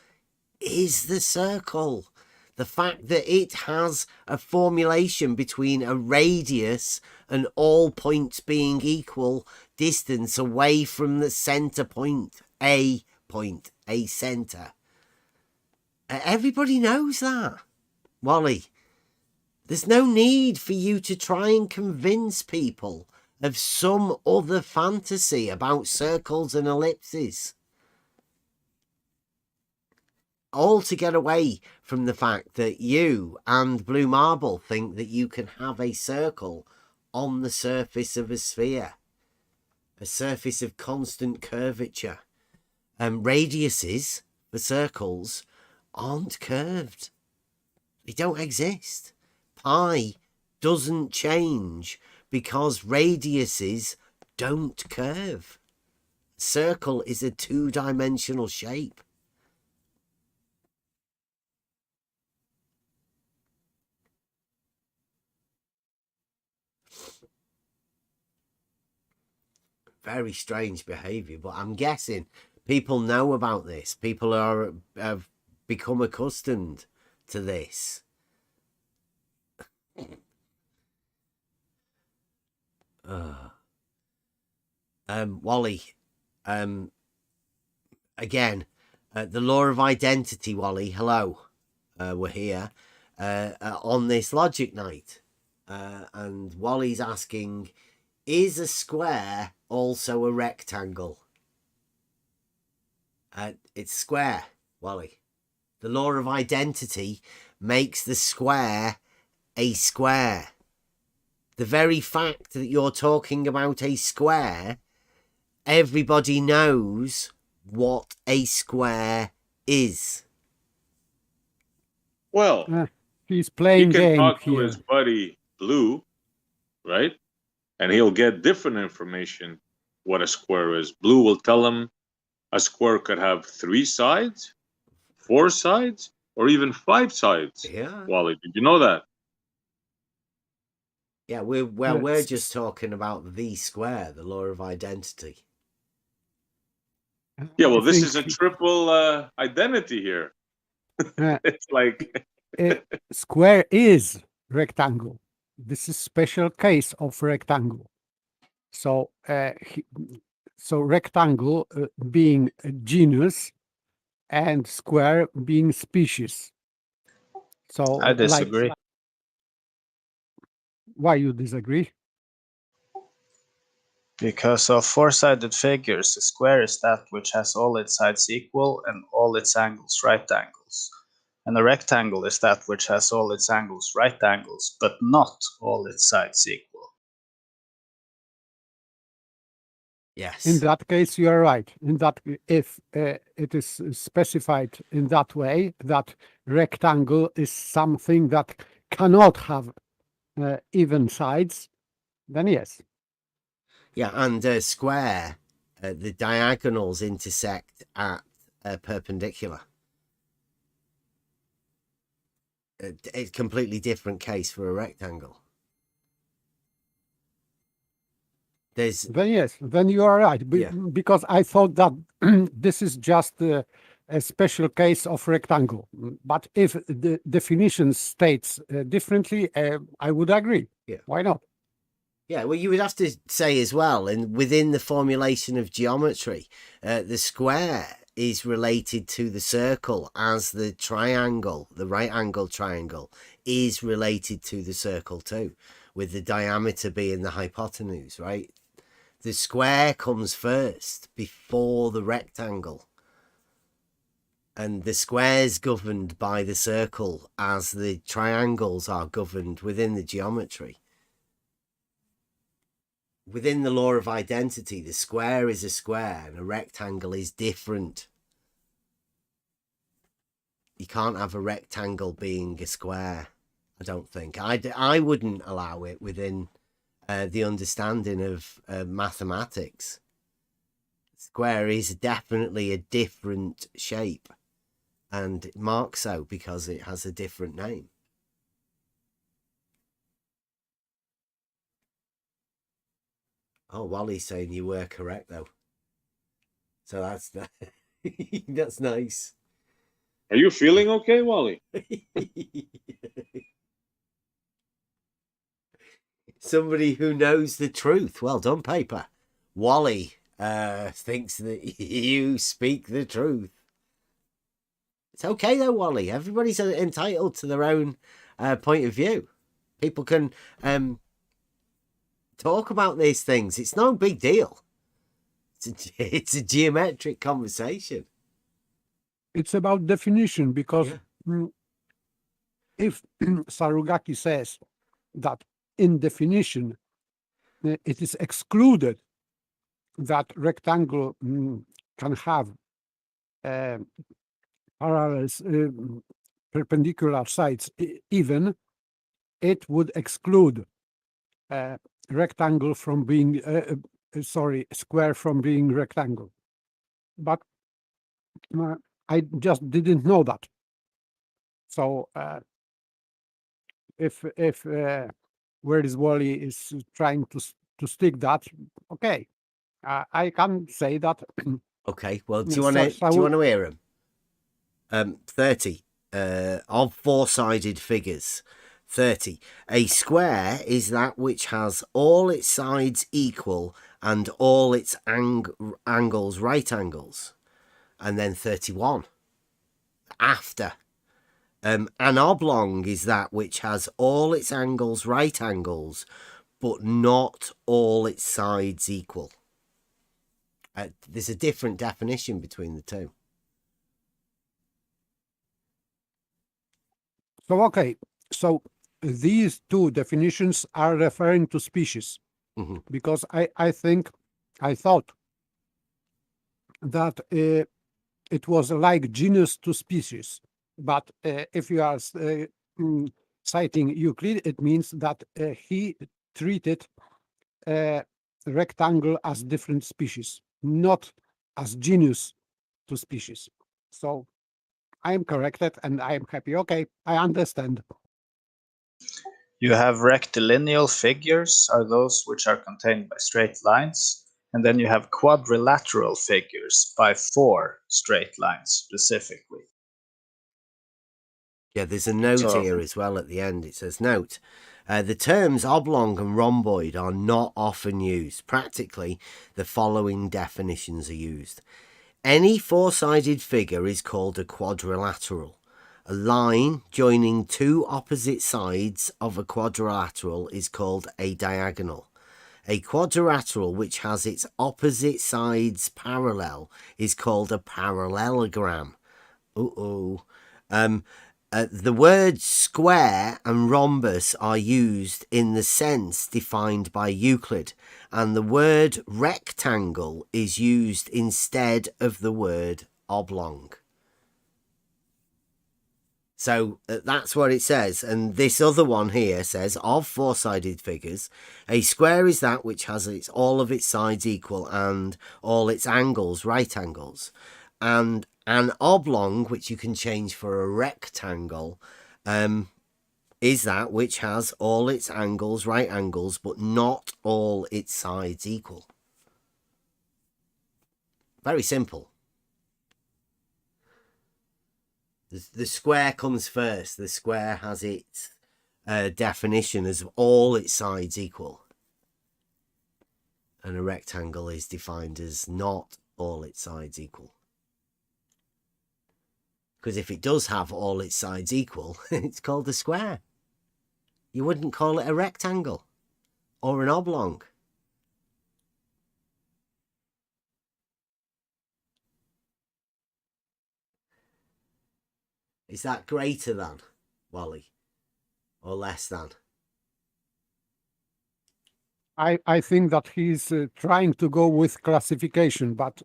is the circle. The fact that it has a formulation between a radius and all points being equal distance away from the center point, a center. Everybody knows that, Wally. There's no need for you to try and convince people of some other fantasy about circles and ellipses. All to get away from the fact that you and Blue Marble think that you can have a circle on the surface of a sphere, a surface of constant curvature. Radiuses for circles aren't curved. They don't exist. Pi doesn't change because radiuses don't curve. Circle is a two-dimensional shape. Very strange behavior, but I'm guessing people know about this. People have become accustomed to this. Wally, again, the law of identity, Wally, hello. We're here on this logic night. And Wally's asking, is a square also a rectangle? It's square, Wally. The law of identity makes the square a square. The very fact that you're talking about a square, everybody knows what a square is. Well, He's he playing can game talk to here. his buddy Blue, right? And he'll get different information what a square is. Blue will tell him a square could have 3 sides, 4 sides, or even 5 sides. Yeah. Wally, did you know that? Yeah, we're s- just talking about the square, the law of identity. Yeah, I well, this think is a triple identity here. uh, It's like, square is rectangle. This is special case of rectangle. So so rectangle being a genus and square being species. So I disagree. why you disagree? Because of four-sided figures, a square is that which has all its sides equal and all its angles right angles. And a rectangle is that which has all its angles right angles, but not all its sides equal. Yes. In that case, you are right. In that, if it is specified in that way, that rectangle is something that cannot have even sides, then yes. Yeah, and square, the diagonals intersect at perpendicular. It's a completely different case for a rectangle. Then yes, then you are right. Because I thought that this is just a special case of rectangle. But if the definition states differently, I would agree. Yeah. Why not? Yeah, well, you would have to say as well, and within the formulation of geometry, the square is related to the circle as the triangle, the right angle triangle, is related to the circle too, with the diameter being the hypotenuse, right? The square comes first before the rectangle. And the square's governed by the circle as the triangles are governed within the geometry. Within the law of identity, the square is a square and a rectangle is different. You can't have a rectangle being a square, I don't think. I wouldn't allow it within the understanding of mathematics. Square is definitely a different shape, and it marks so because it has a different name. Oh, Wally's saying you were correct though. So that's that's nice. are you feeling okay, Wally? Somebody who knows the truth. Well done, Paper. Wally thinks that you speak the truth. It's okay though, Wally. Everybody's entitled to their own point of view. People can talk about these things. It's no big deal. It's a geometric conversation. It's about definition because if Sarugaki says that in definition it is excluded that rectangle can have parallels, perpendicular sides even, it would exclude rectangle from being, square from being rectangle. But I just didn't know that. So if where is Wally is trying to stick that, okay, I can say that. Okay, well, do you want to hear him? 30 of four-sided figures. 30. A square is that which has all its sides equal and all its angles right angles. And then 31. After. An oblong is that which has all its angles right angles, but not all its sides equal. There's a different definition between the two. So, okay, so these two definitions are referring to species, because I thought that it was like genus to species. But if you are citing Euclid, it means that he treated rectangle as different species, not as genus to species. So I am corrected and I am happy. Okay, I understand. You have rectilineal figures, are those which are contained by straight lines. And then you have quadrilateral figures by 4 straight lines specifically. Yeah, there's a note here as well at the end. It says, note, the terms oblong and rhomboid are not often used. Practically, the following definitions are used. Any four-sided figure is called a quadrilateral. A line joining two opposite sides of a quadrilateral is called a diagonal. A quadrilateral which has its opposite sides parallel is called a parallelogram. The words square and rhombus are used in the sense defined by Euclid, and the word rectangle is used instead of the word oblong. So that's what it says. And this other one here says, of four-sided figures, a square is that which has all of its sides equal and all its angles right angles. And an oblong, which you can change for a rectangle, is that which has all its angles right angles, but not all its sides equal. Very simple. The square comes first. The square has its definition as all its sides equal. And a rectangle is defined as not all its sides equal. Because if it does have all its sides equal, it's called a square. You wouldn't call it a rectangle or an oblong. Is that greater than, Wally? Or less than? I think that he's trying to go with classification, but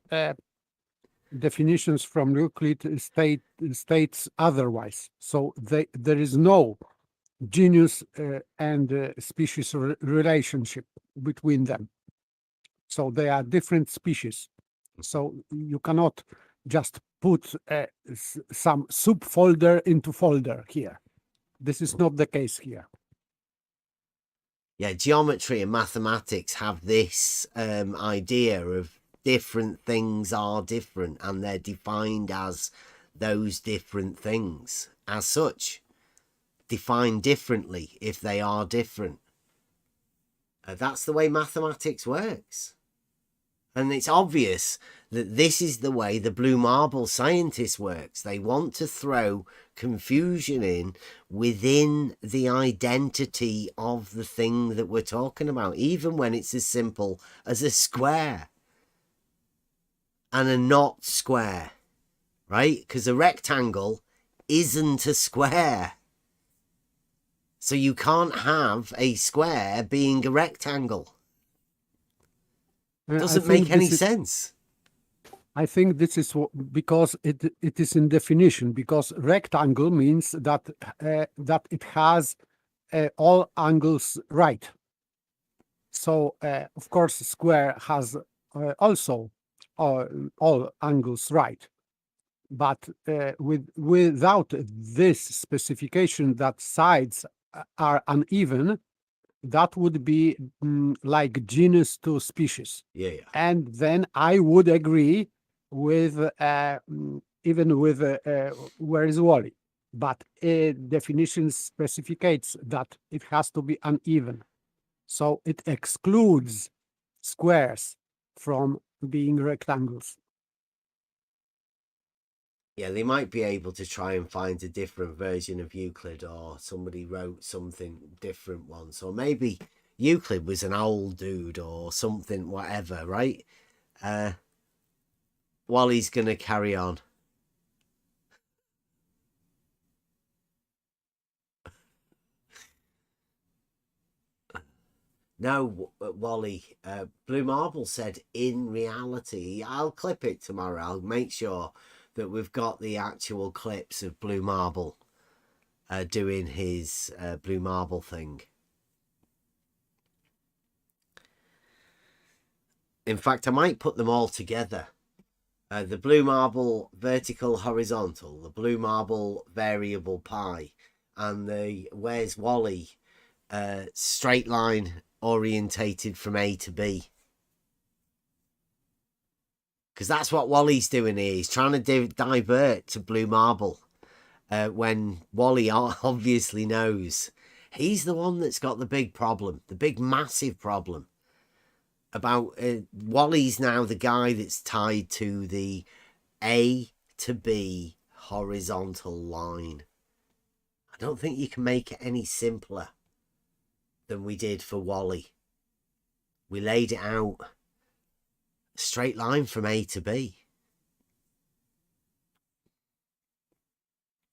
definitions from Euclid states otherwise. So there is no genus and species relationship between them. So they are different species. So you cannot just put some subfolder into folder here. This is not the case here. Yeah, geometry and mathematics have this idea of different things are different and they're defined as those different things. As such, defined differently if they are different. That's the way mathematics works. And it's obvious that this is the way the blue marble scientist works. They want to throw confusion in within the identity of the thing that we're talking about, even when it's as simple as a square and a not square, right? Because a rectangle isn't a square. So you can't have a square being a rectangle. Doesn't make any sense. I think this is because it is in definition, because rectangle means that that it has all angles right. So of course square has also all angles right, but without this specification that sides are uneven, that would be like genus to species. Yeah. And then I would agree with even with where is Wally, but definition specificates that it has to be uneven, so it excludes squares from being rectangles. Yeah, they might be able to try and find a different version of Euclid, or somebody wrote something different once, or maybe Euclid was an old dude or something, whatever, right? Wally's gonna carry on. No, Wally, Blue Marble said in reality. I'll clip it tomorrow. I'll make sure that we've got the actual clips of Blue Marble doing his blue marble thing. In fact, I might put them all together. The blue marble vertical horizontal, the blue marble variable pi, and the Where's Wally straight line orientated from A to B. Because that's what Wally's doing here. He's trying to divert to blue marble when Wally obviously knows he's the one that's got the big problem, the big massive problem. About Wally's now the guy that's tied to the A to B horizontal line. I don't think you can make it any simpler than we did for Wally. We laid it out a straight line from A to B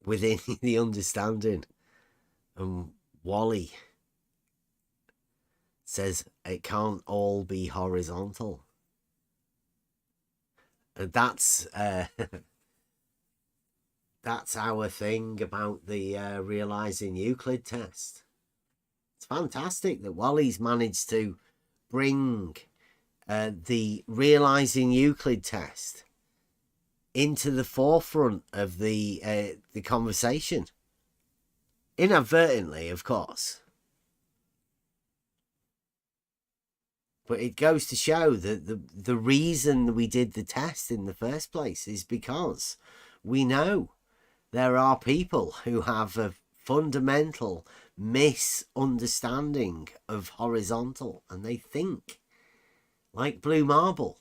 within the understanding. And Wally says it can't all be horizontal. And that's our thing about the realizing Euclid test. It's fantastic that Wally's managed to bring the realizing Euclid test into the forefront of the conversation. Inadvertently, of course. But it goes to show that the reason we did the test in the first place is because we know there are people who have a fundamental misunderstanding of horizontal, and they think, like blue marble,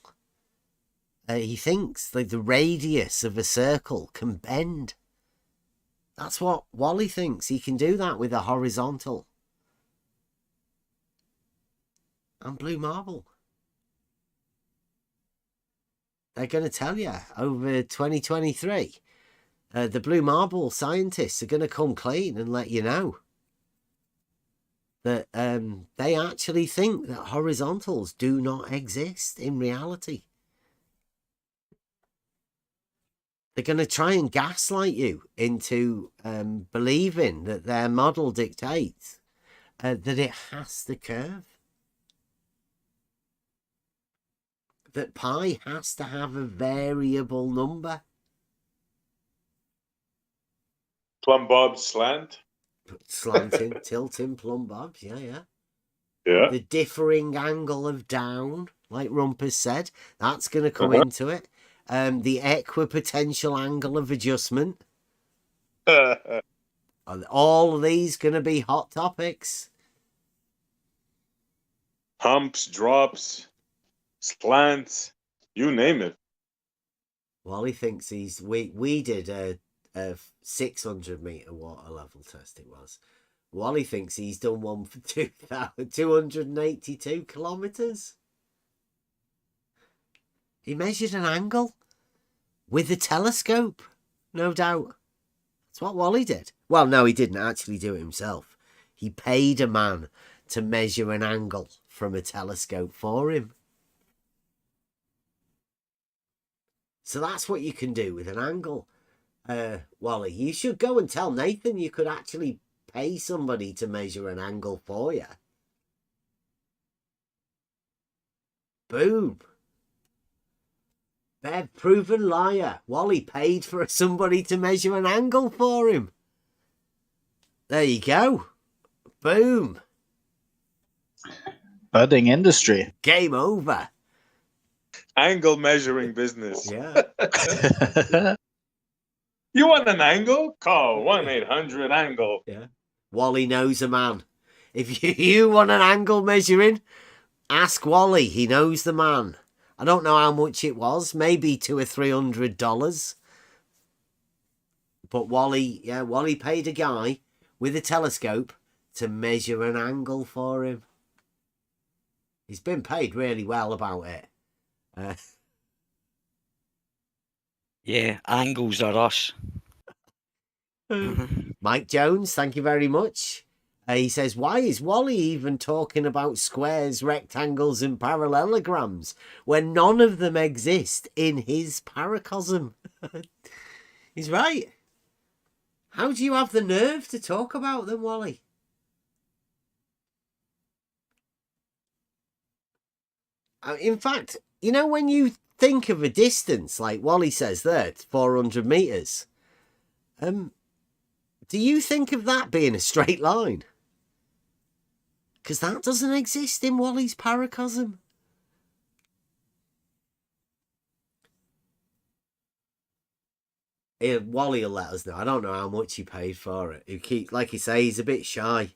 he thinks that the radius of a circle can bend. That's what Wally thinks. He can do that with a horizontal. And blue marble. They're going to tell you over 2023, the blue marble scientists are going to come clean and let you know that they actually think that horizontals do not exist in reality. They're going to try and gaslight you into believing that their model dictates that it has to curve. That pi has to have a variable number. Plumb bob slant. Slanting, tilting, plumb bobs, yeah. Yeah. The differing angle of down, like Rumpus said, that's going to come into it. The equipotential angle of adjustment. All of these going to be hot topics. Humps, drops, slants, you name it. Well, he thinks we did a 600 meter water level test. It was. Wally thinks he's done one for 282 kilometers. He measured an angle with a telescope, no doubt. That's what Wally did. Well, no, he didn't actually do it himself. He paid a man to measure an angle from a telescope for him. So that's what you can do with an angle. Wally, you should go and tell Nathan you could actually pay somebody to measure an angle for you. Boom. Bev, proven liar. Wally paid for somebody to measure an angle for him. There you go. Boom. Budding industry. Game over. Angle measuring business. Yeah. You want an angle? Call 1-800-ANGLE. Yeah. Wally knows a man. If you want an angle measuring, ask Wally. He knows the man. I don't know how much it was. Maybe $200 or $300. But Wally paid a guy with a telescope to measure an angle for him. He's been paid really well about it. Yeah, angles are us. Mike Jones, thank you very much. He says, why is Wally even talking about squares, rectangles and parallelograms when none of them exist in his paracosm? He's right. How do you have the nerve to talk about them, Wally? In fact, you know, when you think of a distance, like Wally says there, 400 meters, do you think of that being a straight line? Because that doesn't exist in Wally's paracosm. Wally will let us know. I don't know how much he paid for it. Like you say, he's a bit shy.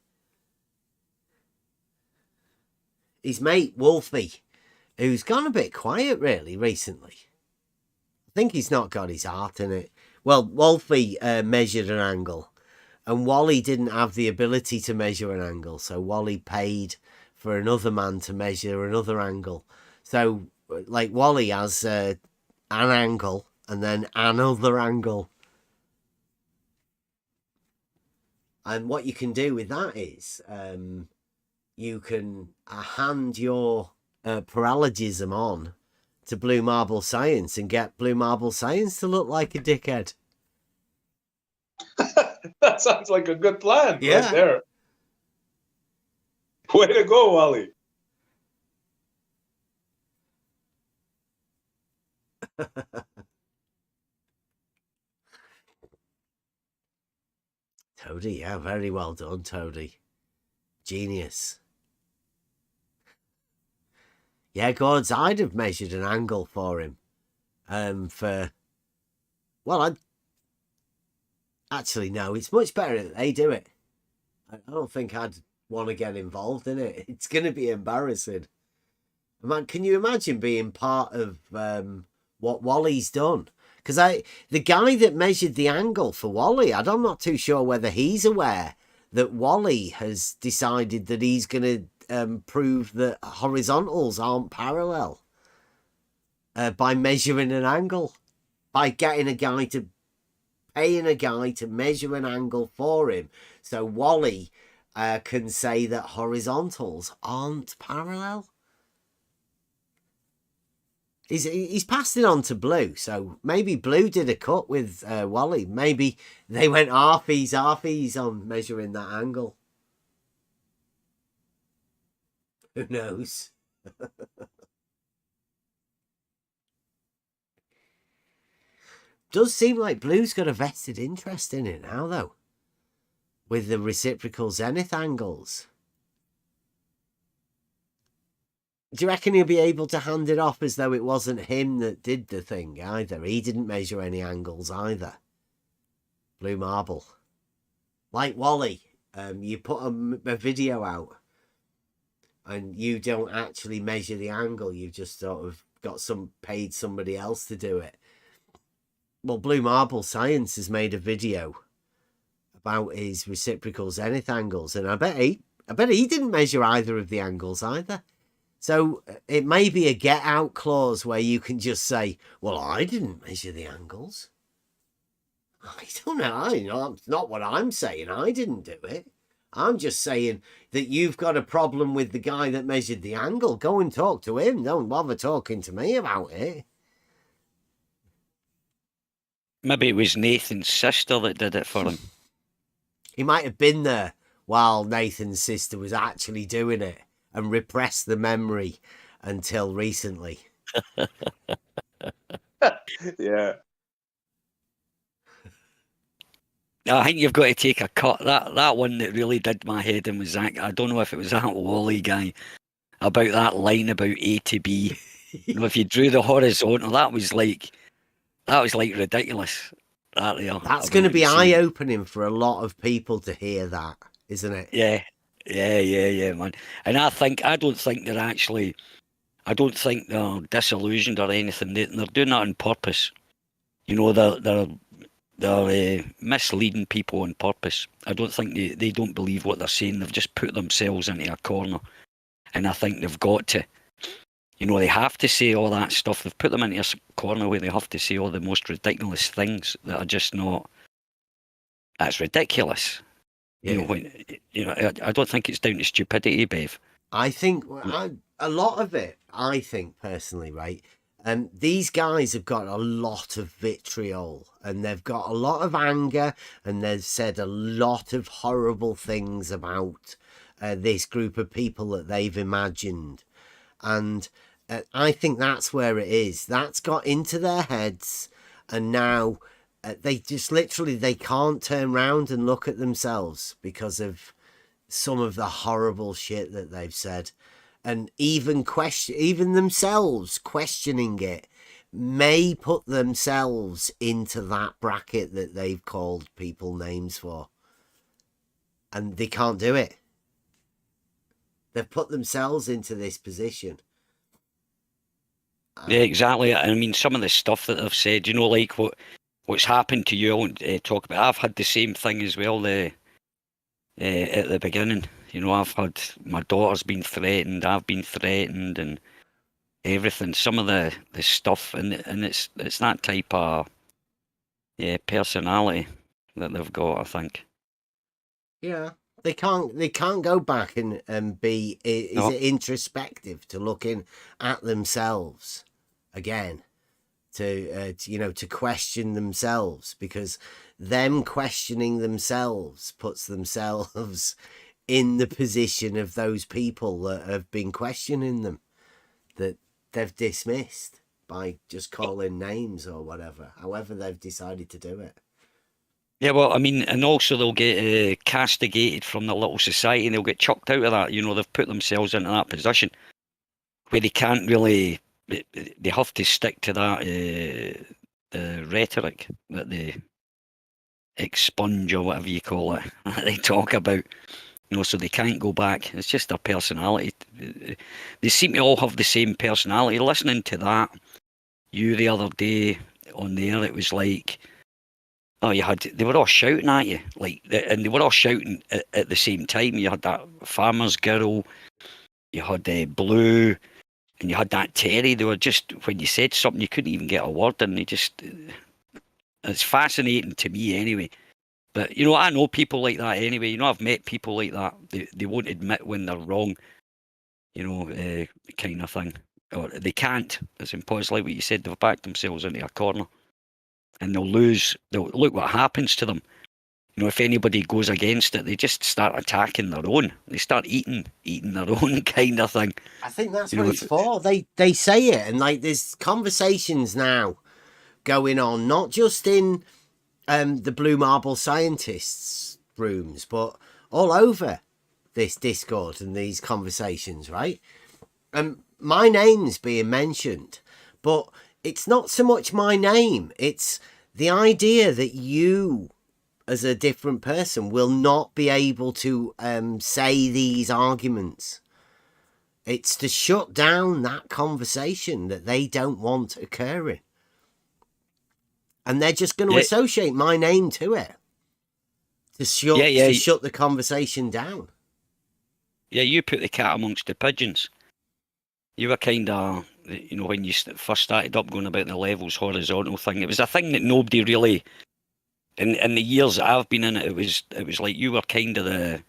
His mate, Wolfie, who's gone a bit quiet, really, recently. I think he's not got his heart in it. Well, Wolfie measured an angle, and Wally didn't have the ability to measure an angle, so Wally paid for another man to measure another angle. So, like, Wally has an angle and then another angle. And what you can do with that is you can hand your paralogism on to Blue Marble Science and get Blue Marble Science to look like a dickhead. That sounds like a good plan. Yeah. Right there. Way to go, Wally. Toady, yeah, very well done, Toady. Genius. Yeah, gods, I'd have measured an angle for him. Actually, no, it's much better that they do it. I don't think I'd want to get involved in it. It's going to be embarrassing. Man, can you imagine being part of what Wally's done? Because the guy that measured the angle for Wally, I'm not too sure whether he's aware that Wally has decided that he's going to prove that horizontals aren't parallel by measuring an angle, by paying a guy to measure an angle for him, so Wally can say that horizontals aren't parallel. He's passed it on to Blue, so maybe Blue did a cut with Wally. Maybe they went halfies on measuring that angle. Who knows? Does seem like Blue's got a vested interest in it now, though, with the reciprocal zenith angles. Do you reckon he'll be able to hand it off as though it wasn't him that did the thing either? He didn't measure any angles either. Blue Marble. Like Wally, you put a video out and you don't actually measure the angle. You've just sort of paid somebody else to do it. Well, Blue Marble Science has made a video about his reciprocal zenith angles, and I bet he didn't measure either of the angles either. So it may be a get out clause where you can just say, well, I didn't measure the angles. I don't know. It's not what I'm saying. I didn't do it. I'm just saying that you've got a problem with the guy that measured the angle. Go and talk to him. Don't bother talking to me about it. Maybe it was Nathan's sister that did it for him. He might have been there while Nathan's sister was actually doing it and repressed the memory until recently. Yeah. I think you've got to take a cut. That one that really did my head in was that, I don't know if it was that Wally guy, about that line about A to B. If you drew the horizontal, that was like ridiculous. That's going to be eye-opening for a lot of people to hear that, isn't it? Yeah, man. And I don't think they're disillusioned or anything. They're doing that on purpose. You know, they're misleading people on purpose. I don't think they don't believe what they're saying. They've just put themselves into a corner, and I think they've got to. You know, they have to say all that stuff. They've put them into a corner where they have to say all the most ridiculous things that are just not. That's ridiculous. Yeah. I don't think it's down to stupidity, Bev. I think a lot of it, I think personally, right, These guys have got a lot of vitriol, and they've got a lot of anger, and they've said a lot of horrible things about this group of people that they've imagined. And I think that's where it is. That's got into their heads, and now they just literally, they can't turn around and look at themselves because of some of the horrible shit that they've said. And even themselves questioning it may put themselves into that bracket that they've called people names for. And they can't do it. They've put themselves into this position. Yeah, exactly. I mean, some of the stuff that they've said, you know, like what's happened to you, I won't talk about. I've had the same thing as well at the beginning. You know, I've had, my daughter's been threatened, I've been threatened, and everything. Some of the stuff, and it's that type of personality that they've got, I think. Yeah, they can't go back and be No. it introspective to looking at themselves again, to you know, to question themselves, because them questioning themselves puts themselves in the position of those people that have been questioning them, that they've dismissed by just calling names or whatever, however they've decided to do it. Yeah, well, I mean, and also they'll get castigated from the little society, and they'll get chucked out of that. You know, they've put themselves into that position where they can't really, they have to stick to that the rhetoric that they expunge, or whatever you call it, that they talk about. You know, so they can't go back. It's just their personality. They seem to all have the same personality. Listening to that, you the other day on there, it was like, oh, they were all shouting at you, like, and they were all shouting at the same time. You had that farmer's girl, you had Blue, and you had that Terry. They were just, when you said something, you couldn't even get a word in. It's fascinating to me anyway. But, you know, I know people like that anyway. You know, I've met people like that. They won't admit when they're wrong, you know, kind of thing. Or they can't. It's impossible. Like what you said, they've backed themselves into a corner. And they'll look what happens to them. You know, if anybody goes against it, they just start attacking their own. They start eating their own, kind of thing. I think that's what it's for. They say it, and like there's conversations now going on, not just in the Blue Marble Scientists rooms, but all over this Discord and these conversations, right? My name's being mentioned, but it's not so much my name, it's the idea that you, as a different person, will not be able to say these arguments. It's to shut down that conversation that they don't want occurring. And they're just going to associate my name to it to shut the conversation down. Yeah, you put the cat amongst the pigeons. You were kind of, you know, when you first started up going about the levels horizontal thing, it was a thing that nobody really, in the years that I've been in it, it was like you were kind of the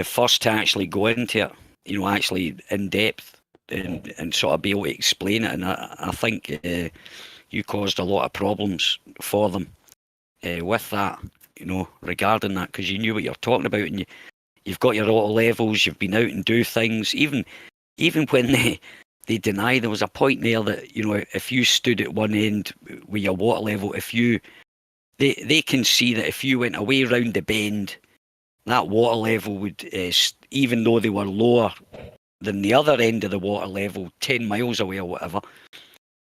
first to actually go into it, you know, actually in depth and sort of be able to explain it. And I think you caused a lot of problems for them with that, you know, regarding that, because you knew what you're talking about, and you've got your auto levels, you've been out and do things, even when they deny. There was a point there that, you know, if you stood at one end with your water level, they can see that if you went away round the bend, that water level would, even though they were lower than the other end of the water level, 10 miles away or whatever,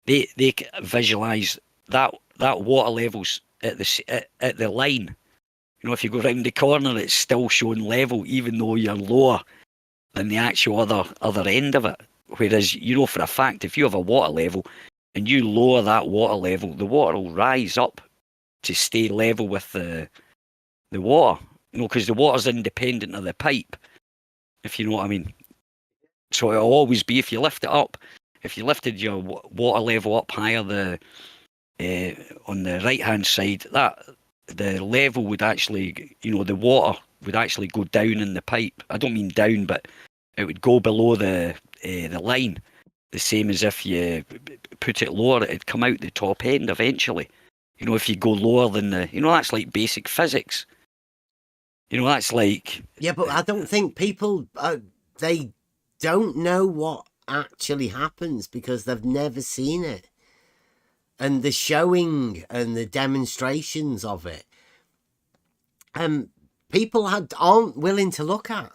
they visualise that water level's at the line. You know, if you go round the corner, it's still showing level, even though you're lower than the actual other end of it. Whereas, you know, for a fact, if you have a water level and you lower that water level, the water will rise up to stay level with the water. You know, because the water's independent of the pipe, if you know what I mean. So it'll always be, if you lift it up, if you lifted your water level up higher on the right hand side, that the level would actually, you know, the water would actually go down in the pipe. I don't mean down, but it would go below the line. the same as if you put it lower, it'd come out the top end eventually. You know, if you go lower than that's like basic physics. That's like... Yeah, but I don't think people, they don't know what actually happens because they've never seen it. And the showing and the demonstrations of it, people aren't willing to look at.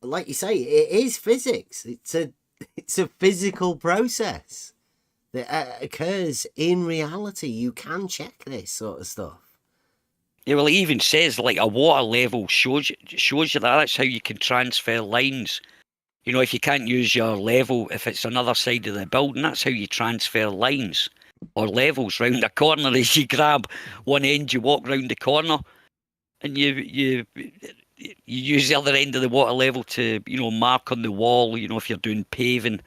Like you say, it is physics. It's a physical process that occurs in reality. You can check this sort of stuff. Yeah, well, it even says like a water level shows you that's how you can transfer lines. If you can't use your level, if it's another side of the building, that's how you transfer lines or levels round a corner. As you grab one end, you walk round the corner, and you use the other end of the water level to mark on the wall. If you're doing paving,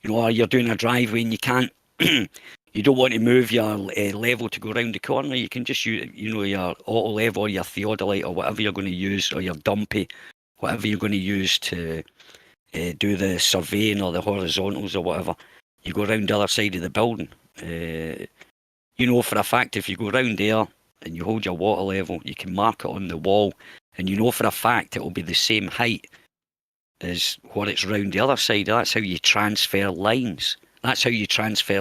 or you're doing a driveway and you can't. You don't want to move your level to go round the corner. You can just use, your auto level or your theodolite or whatever you're going to use, or your dumpy, whatever you're going to use to do the surveying or the horizontals or whatever. You go round the other side of the building. For a fact, if you go round there and you hold your water level, you can mark it on the wall, and for a fact it will be the same height as what it's round the other side. That's how you transfer lines. That's how you transfer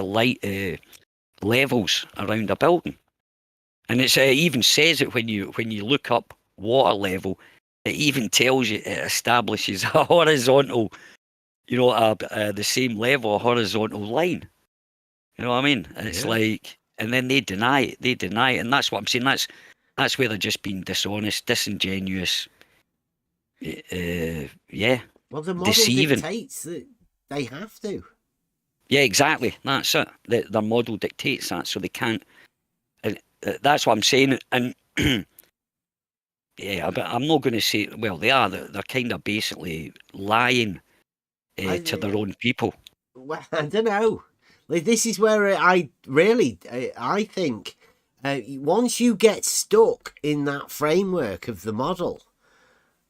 levels around a building. And it even says it when you look up water level. It even tells you, it establishes a horizontal, the same level, a horizontal line. You know what I mean? And it's like, and then they deny it. They deny it, and that's what I'm saying. That's where they're just being dishonest, disingenuous. Yeah. Well, the model deceiving. Dictates that they have to. Yeah, exactly. That's it. Their model dictates that, so they can't. That's what I'm saying. And yeah, but I'm not going to say. Well, they are. They're kind of basically lying to their own people. Well, I don't know. Like, this is where I think once you get stuck in that framework of the model,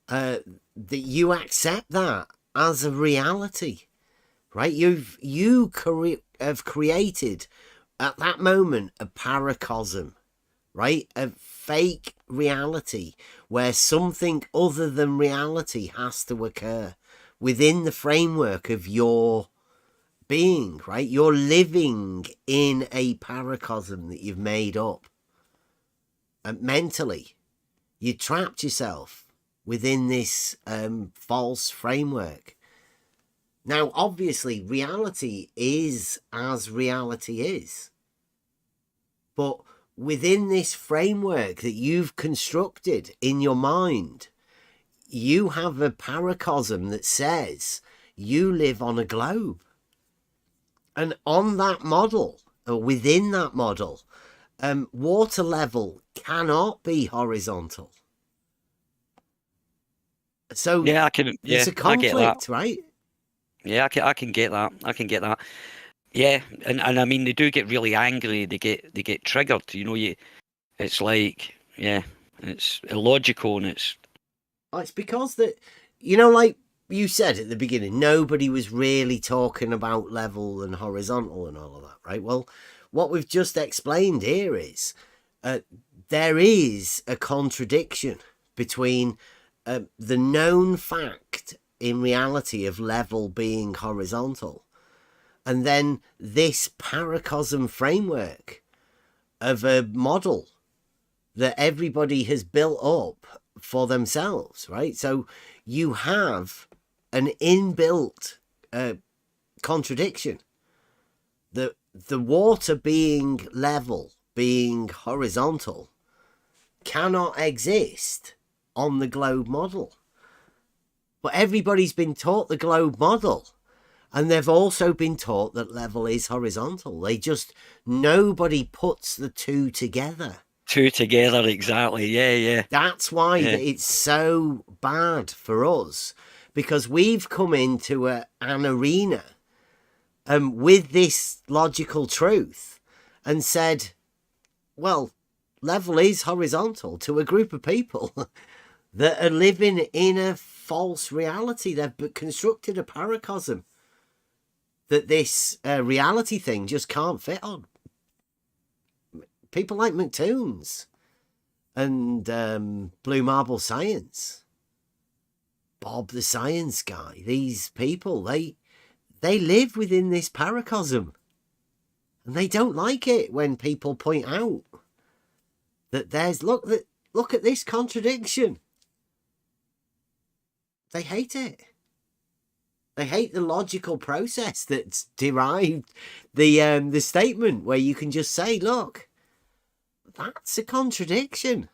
that you accept that as a reality. Right, you have created at that moment a paracosm, right? A fake reality where something other than reality has to occur within the framework of your being, right? You're living in a paracosm that you've made up. And mentally, you trapped yourself within this false framework. Now, obviously, reality is as reality is. But within this framework that you've constructed in your mind, you have a paracosm that says you live on a globe. And on that model, or within that model, water level cannot be horizontal. So yeah, I can. There's a conflict, right? Yeah, I can get that. I can get that. Yeah, and I mean, they do get really angry. They get triggered. It's like, yeah, it's illogical, and it's because that, like you said at the beginning, nobody was really talking about level and horizontal and all of that, right? Well, what we've just explained here is there is a contradiction between the known fact in reality of level being horizontal, and then this paracosm framework of a model that everybody has built up for themselves, right? So you have an inbuilt contradiction. The water being level, being horizontal, cannot exist on the globe model. But everybody's been taught the globe model, and they've also been taught that level is horizontal. Nobody puts the two together. Two together, exactly. Yeah. That's why it's so bad for us, because we've come into an arena with this logical truth and said, well, level is horizontal to a group of people that are living in a false reality. They've constructed a paracosm that this reality thing just can't fit on. People like McToons and Blue Marble Science, Bob the Science Guy. These people, they live within this paracosm, and they don't like it when people point out that there's look at this contradiction. They hate it. They hate the logical process that's derived the statement where you can just say, look, that's a contradiction.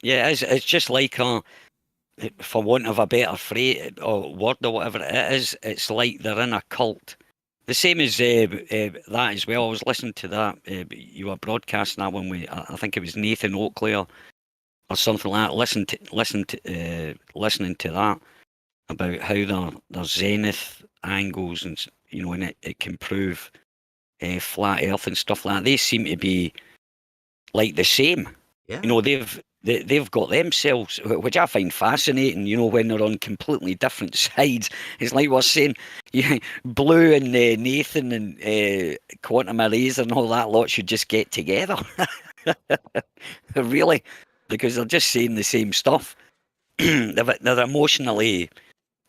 Yeah, it's just like, for want of a better phrase or word or whatever it is, it's like they're in a cult. The same as that as well. I was listening to that. You were broadcasting that when I think it was Nathan Oakley or something like that. Listening to that about how their zenith angles and and it can prove flat Earth and stuff like that. They seem to be like the same. Yeah. They've got themselves, which I find fascinating. When they're on completely different sides. It's like we're saying, Blue and Nathan and quantum arrays and all that lot should just get together. Really, because they're just saying the same stuff. They're emotionally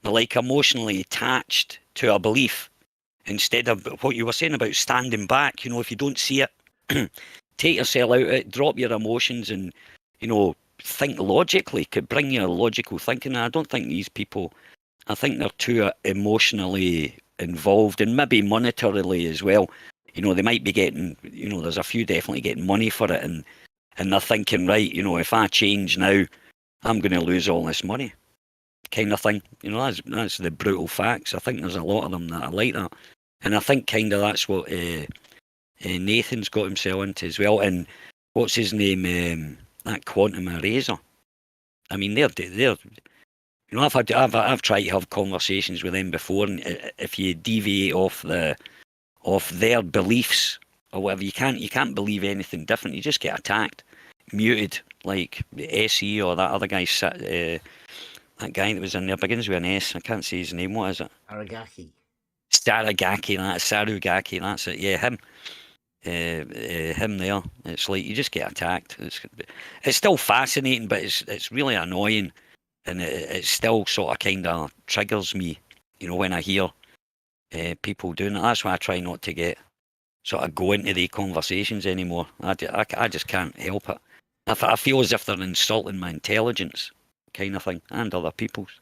attached to a belief instead of what you were saying about standing back. If you don't see it, take yourself out of it, drop your emotions, and think logically. Could bring your logical thinking. I don't think these people. I think they're too emotionally involved, and maybe monetarily as well. They might be getting. There's a few definitely getting money for it, and they're thinking, right, if I change now, I'm going to lose all this money, kind of thing. That's the brutal facts. I think there's a lot of them that are like that, and I think kind of that's what Nathan's got himself into as well. And what's his name? That quantum eraser. I mean, they're. I've tried to have conversations with them before, and if you deviate off their beliefs or whatever, you can't believe anything different. You just get attacked, muted, like SE or that other guy. That guy that was in there begins with an S. I can't say his name. What is it? Sarugaki. Sarugaki. That's it. Yeah, him. Him there. It's like you just get attacked. It's still fascinating, but it's really annoying, and it still sort of kind of triggers me. When I hear people doing it. That's why I try not to get sort of go into the conversations anymore. I just can't help it. I feel as if they're insulting my intelligence, kind of thing, and other people's.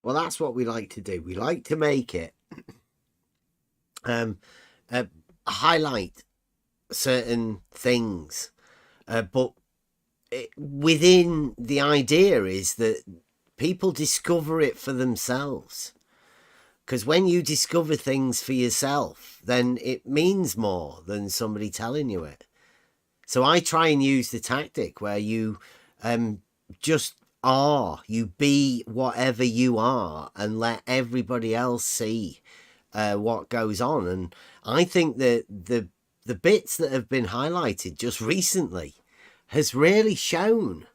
Well, that's what we like to do. We like to make it highlight certain things, but within the idea is that people discover it for themselves. Because when you discover things for yourself, then it means more than somebody telling you it. So I try and use the tactic where you just are, you be whatever you are, and let everybody else see what goes on. And I think that the bits that have been highlighted just recently has really shown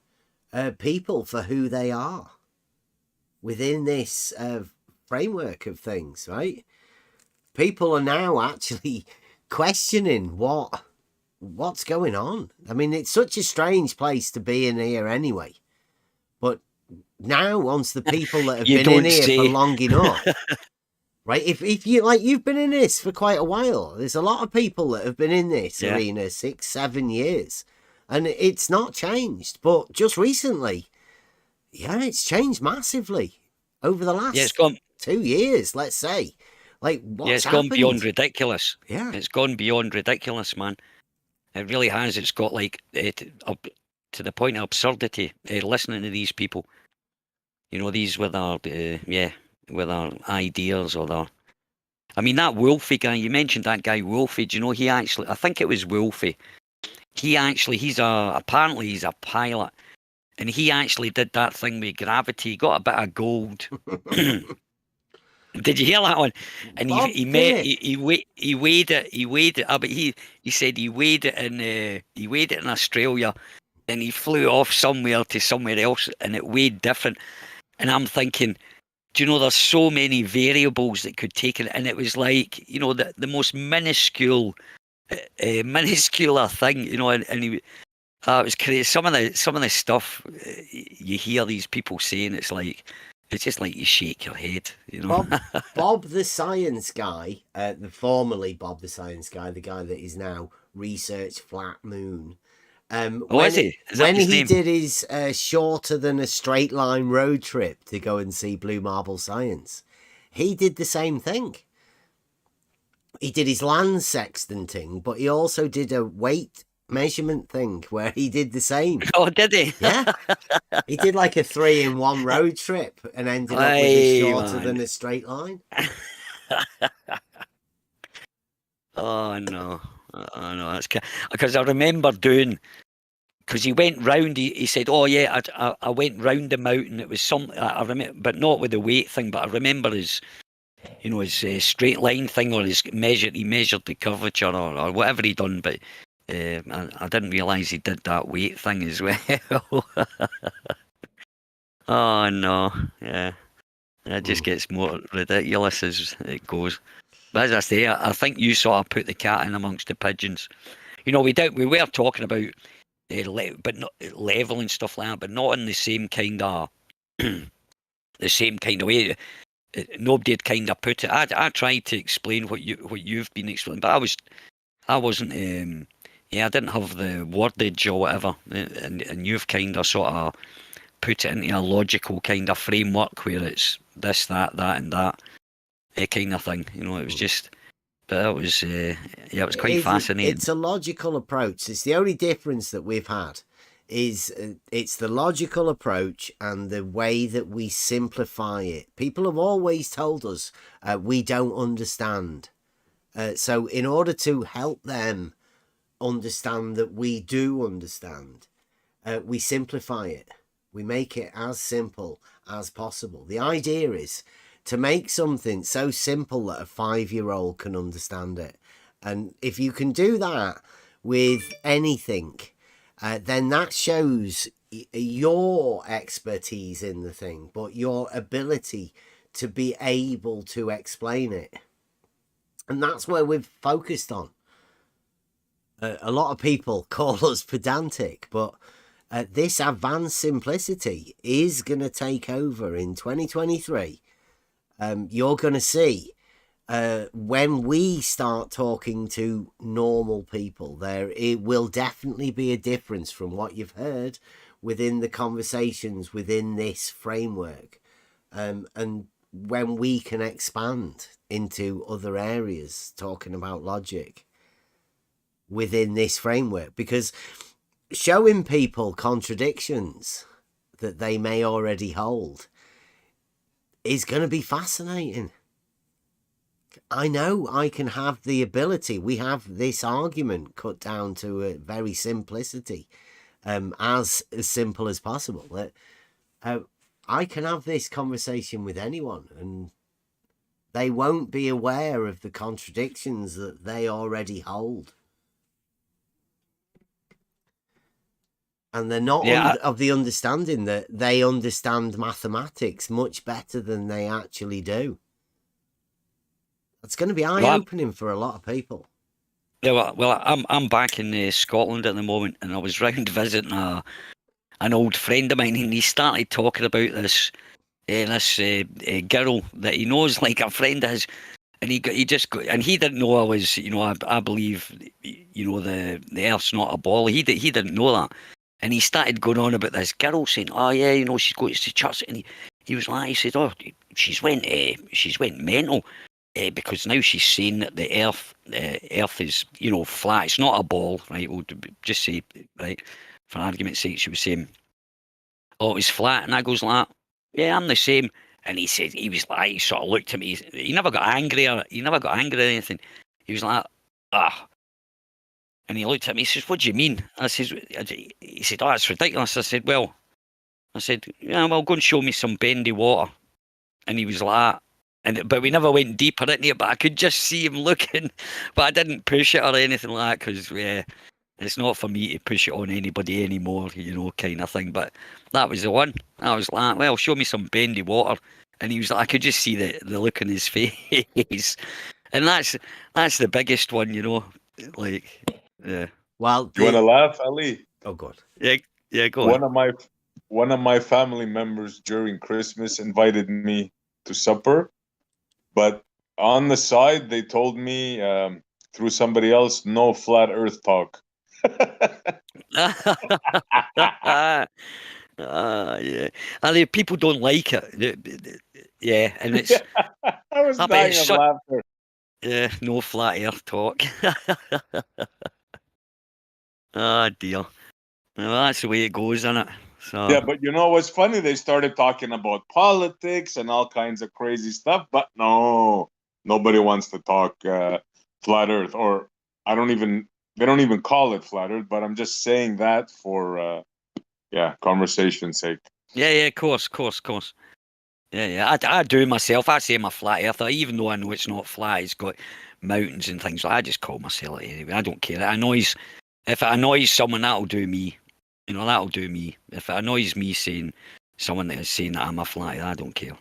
people for who they are within this framework of things, right? People are now actually questioning what's going on. I mean, it's such a strange place to be in here anyway. But now, once the people that have been in here for long enough, right? If you like, you've been in this for quite a while. There's a lot of people that have been in this arena 6-7 years, and it's not changed. But just recently, it's changed massively over the last 2 years, let's say. Like, what's happened? Gone beyond ridiculous. Yeah, it's gone beyond ridiculous, man. It really has. It's got like up to the point of absurdity. Listening to these people, these with our ideas or their. I mean, that Wolfie guy. You mentioned that guy Wolfie. Do you know he actually? I think it was Wolfie. Apparently he's a pilot, and he actually did that thing with gravity. He got a bit of gold. Did you hear that one? And he weighed it. But he said he weighed it in Australia, and he flew off somewhere to somewhere else, and it weighed different. And I'm thinking, do you know, there's so many variables that could take it, and it was like, you know, the most minuscule thing, you know, and it was crazy. Some of the stuff you hear these people saying, it's just like you shake your head, you know. Bob the science guy, formerly Bob the science guy, the guy that is now Research Flat Moon. Is he? Is that when his he name? did his shorter than a straight line road trip to go and see Blue Marble Science, he did the same thing. He did his land sextanting, but he also did a weight measurement thing where he did the same. Oh, did he? Yeah. He did like a 3-in-1 road trip and ended up with it shorter than a straight line. Oh no, that's because I remember doing, because he went round. He said, "Oh yeah, I went round the mountain. It was some I remember, but not with the weight thing. But I remember his, you know, his straight line thing, or he measured the curvature or whatever he done. But I didn't realise he did that weight thing as well. Oh no, yeah, it just gets more ridiculous as it goes. But as I say, I think you sort of put the cat in amongst the pigeons. You know, we were talking about, but not level and stuff like that, but not in the same kind of way. Nobody had kind of put it. I tried to explain what you've been explaining, but I wasn't. I didn't have the wordage or whatever, and you've kind of sort of put it into a logical kind of framework where it's this, that, and that. Kind of thing, you know. It was just, but it was, it was quite fascinating. It's a logical approach. It's the only difference that we've had is it's the logical approach and the way that we simplify it. People have always told us we don't understand. So in order to help them understand that we do understand, we simplify it. We make it as simple as possible. The idea is to make something so simple that a 5-year-old can understand it. And if you can do that with anything, then that shows your expertise in the thing, but your ability to be able to explain it. And that's where we've focused on. A lot of people call us pedantic, but this advanced simplicity is going to take over in 2023. You're going to see when we start talking to normal people, it will definitely be a difference from what you've heard within the conversations within this framework. And when we can expand into other areas talking about logic within this framework, because showing people contradictions that they may already hold is going to be fascinating. I know I can have the ability. We have this argument cut down to a very simplicity, as simple as possible. I can have this conversation with anyone and they won't be aware of the contradictions that they already hold. And they're not of the understanding that they understand mathematics much better than they actually do. It's going to be eye-opening for a lot of people. Yeah, well, I'm back in Scotland at the moment, and I was round visiting an old friend of mine, and he started talking about this girl that he knows, like a friend of his, and he didn't know I was, you know, I believe, you know, the Earth's not a ball. He didn't know that. And he started going on about this girl saying, "Oh yeah, you know, she's going to church," and he was like, he said, "Oh, she's went mental because now she's saying that the Earth is, you know, flat. It's not a ball, right? We'll just say, right, for argument's sake, she was saying, oh, it's flat," and I goes like, "Yeah, I'm the same." And he said, he was like, he sort of looked at me. He never got angry or anything. He was like, "Ah." And he looked at me, he says, "What do you mean?" He said, "Oh, it's ridiculous." I said, "Yeah, well, go and show me some bendy water." And he was like, but we never went deeper into it, but I could just see him looking, but I didn't push it or anything like that, because it's not for me to push it on anybody anymore, you know, kind of thing. But that was the one. I was like, "Well, show me some bendy water." And he was like, I could just see the look on his face. And that's the biggest one, you know. Like, yeah. Well, You want to laugh, Ali? Oh God. Yeah, go on. One of my family members during Christmas invited me to supper, but on the side they told me through somebody else, no flat Earth talk. Yeah. And people don't like it. Yeah, and it's. I was I bet dying it's of laughter. Yeah, no flat earth talk. Ah, dear. Well, that's the way it goes, isn't it? So. Yeah, but you know what's funny? They started talking about politics and all kinds of crazy stuff, but no, nobody wants to talk flat Earth, or they don't even call it flat Earth. But I'm just saying that for conversation's sake. Yeah, of course. Yeah. I do myself. I say I'm a flat earther, even though I know it's not flat. It's got mountains and things. I just call myself it anyway. I don't care. If it annoys someone, that'll do me. You know, that'll do me. If it annoys me saying someone that is saying that I'm a flat earther, I don't care.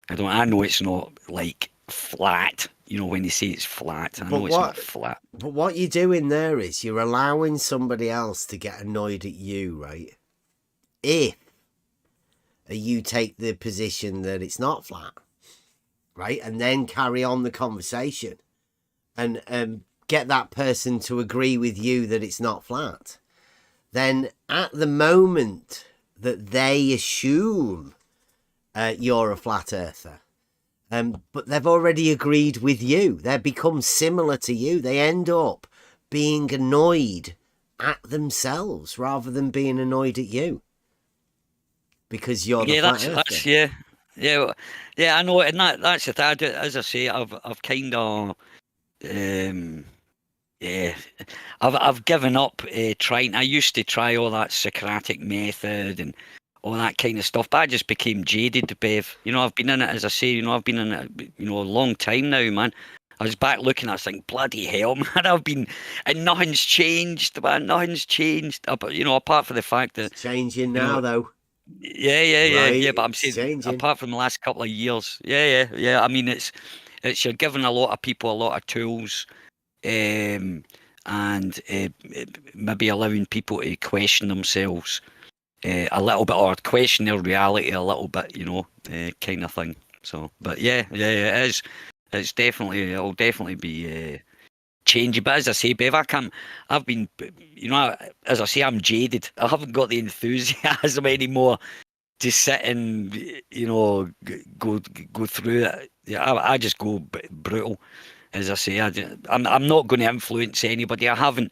I know it's not like flat. You know, when they say it's flat, I know it's not flat. But what you're doing there is you're allowing somebody else to get annoyed at you, right? If you take the position that it's not flat, right? And then carry on the conversation and get that person to agree with you that it's not flat. Then at the moment that they assume you're a flat earther, but they've already agreed with you, they become similar to you, they end up being annoyed at themselves rather than being annoyed at you. Because you're the flat earther. Yeah. I know, and that's the thing. As I say, I've kind of, I've given up trying. I used to try all that Socratic method and all that kind of stuff, but I just became jaded, Bev. You know, I've been in it, as I say. You know, I've been in it, a long time now, man. I was back looking, I was thinking, bloody hell, man, and nothing's changed, man. Nothing's changed. You know, apart from the fact that it's changing now, though. Yeah. But I'm saying, apart from the last couple of years, yeah. I mean, it's you're giving a lot of people a lot of tools, and maybe allowing people to question themselves a little bit, or question their reality a little bit, you know, kind of thing. So, but yeah, it is. It'll definitely be changing. But as I say, Bev, I've been, you know, as I say, I'm jaded. I haven't got the enthusiasm anymore to sit and, you know, go through it. Yeah, I just go brutal. As I say, I'm not going to influence anybody. I've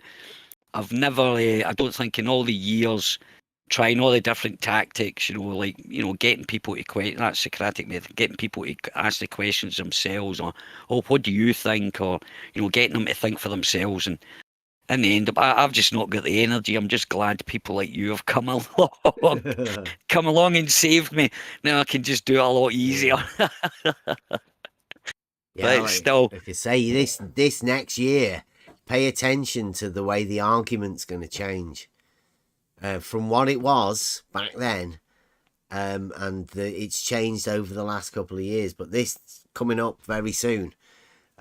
never, I don't think in all the years, trying all the different tactics, you know, like, you know, getting people to question, that Socratic method, getting people to ask the questions themselves, or, oh, what do you think? Or, you know, getting them to think for themselves. And in the end, I've just not got the energy. I'm just glad people like you have come along and saved me. Now I can just do it a lot easier. Yeah, but still, if you say this next year, pay attention to the way the argument's going to change. From what it was back then, it's changed over the last couple of years. But this coming up very soon,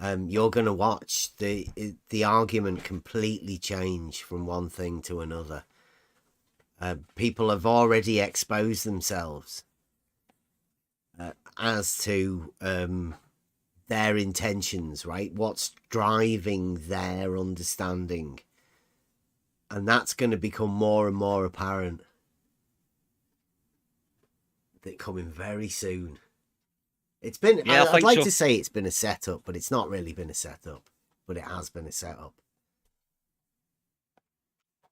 you're going to watch the argument completely change from one thing to another. People have already exposed themselves as to their intentions, right? What's driving their understanding. And that's going to become more and more apparent. That coming very soon. It's been, yeah, I'd like to say it's been a setup, but it's not really been a setup. But it has been a setup.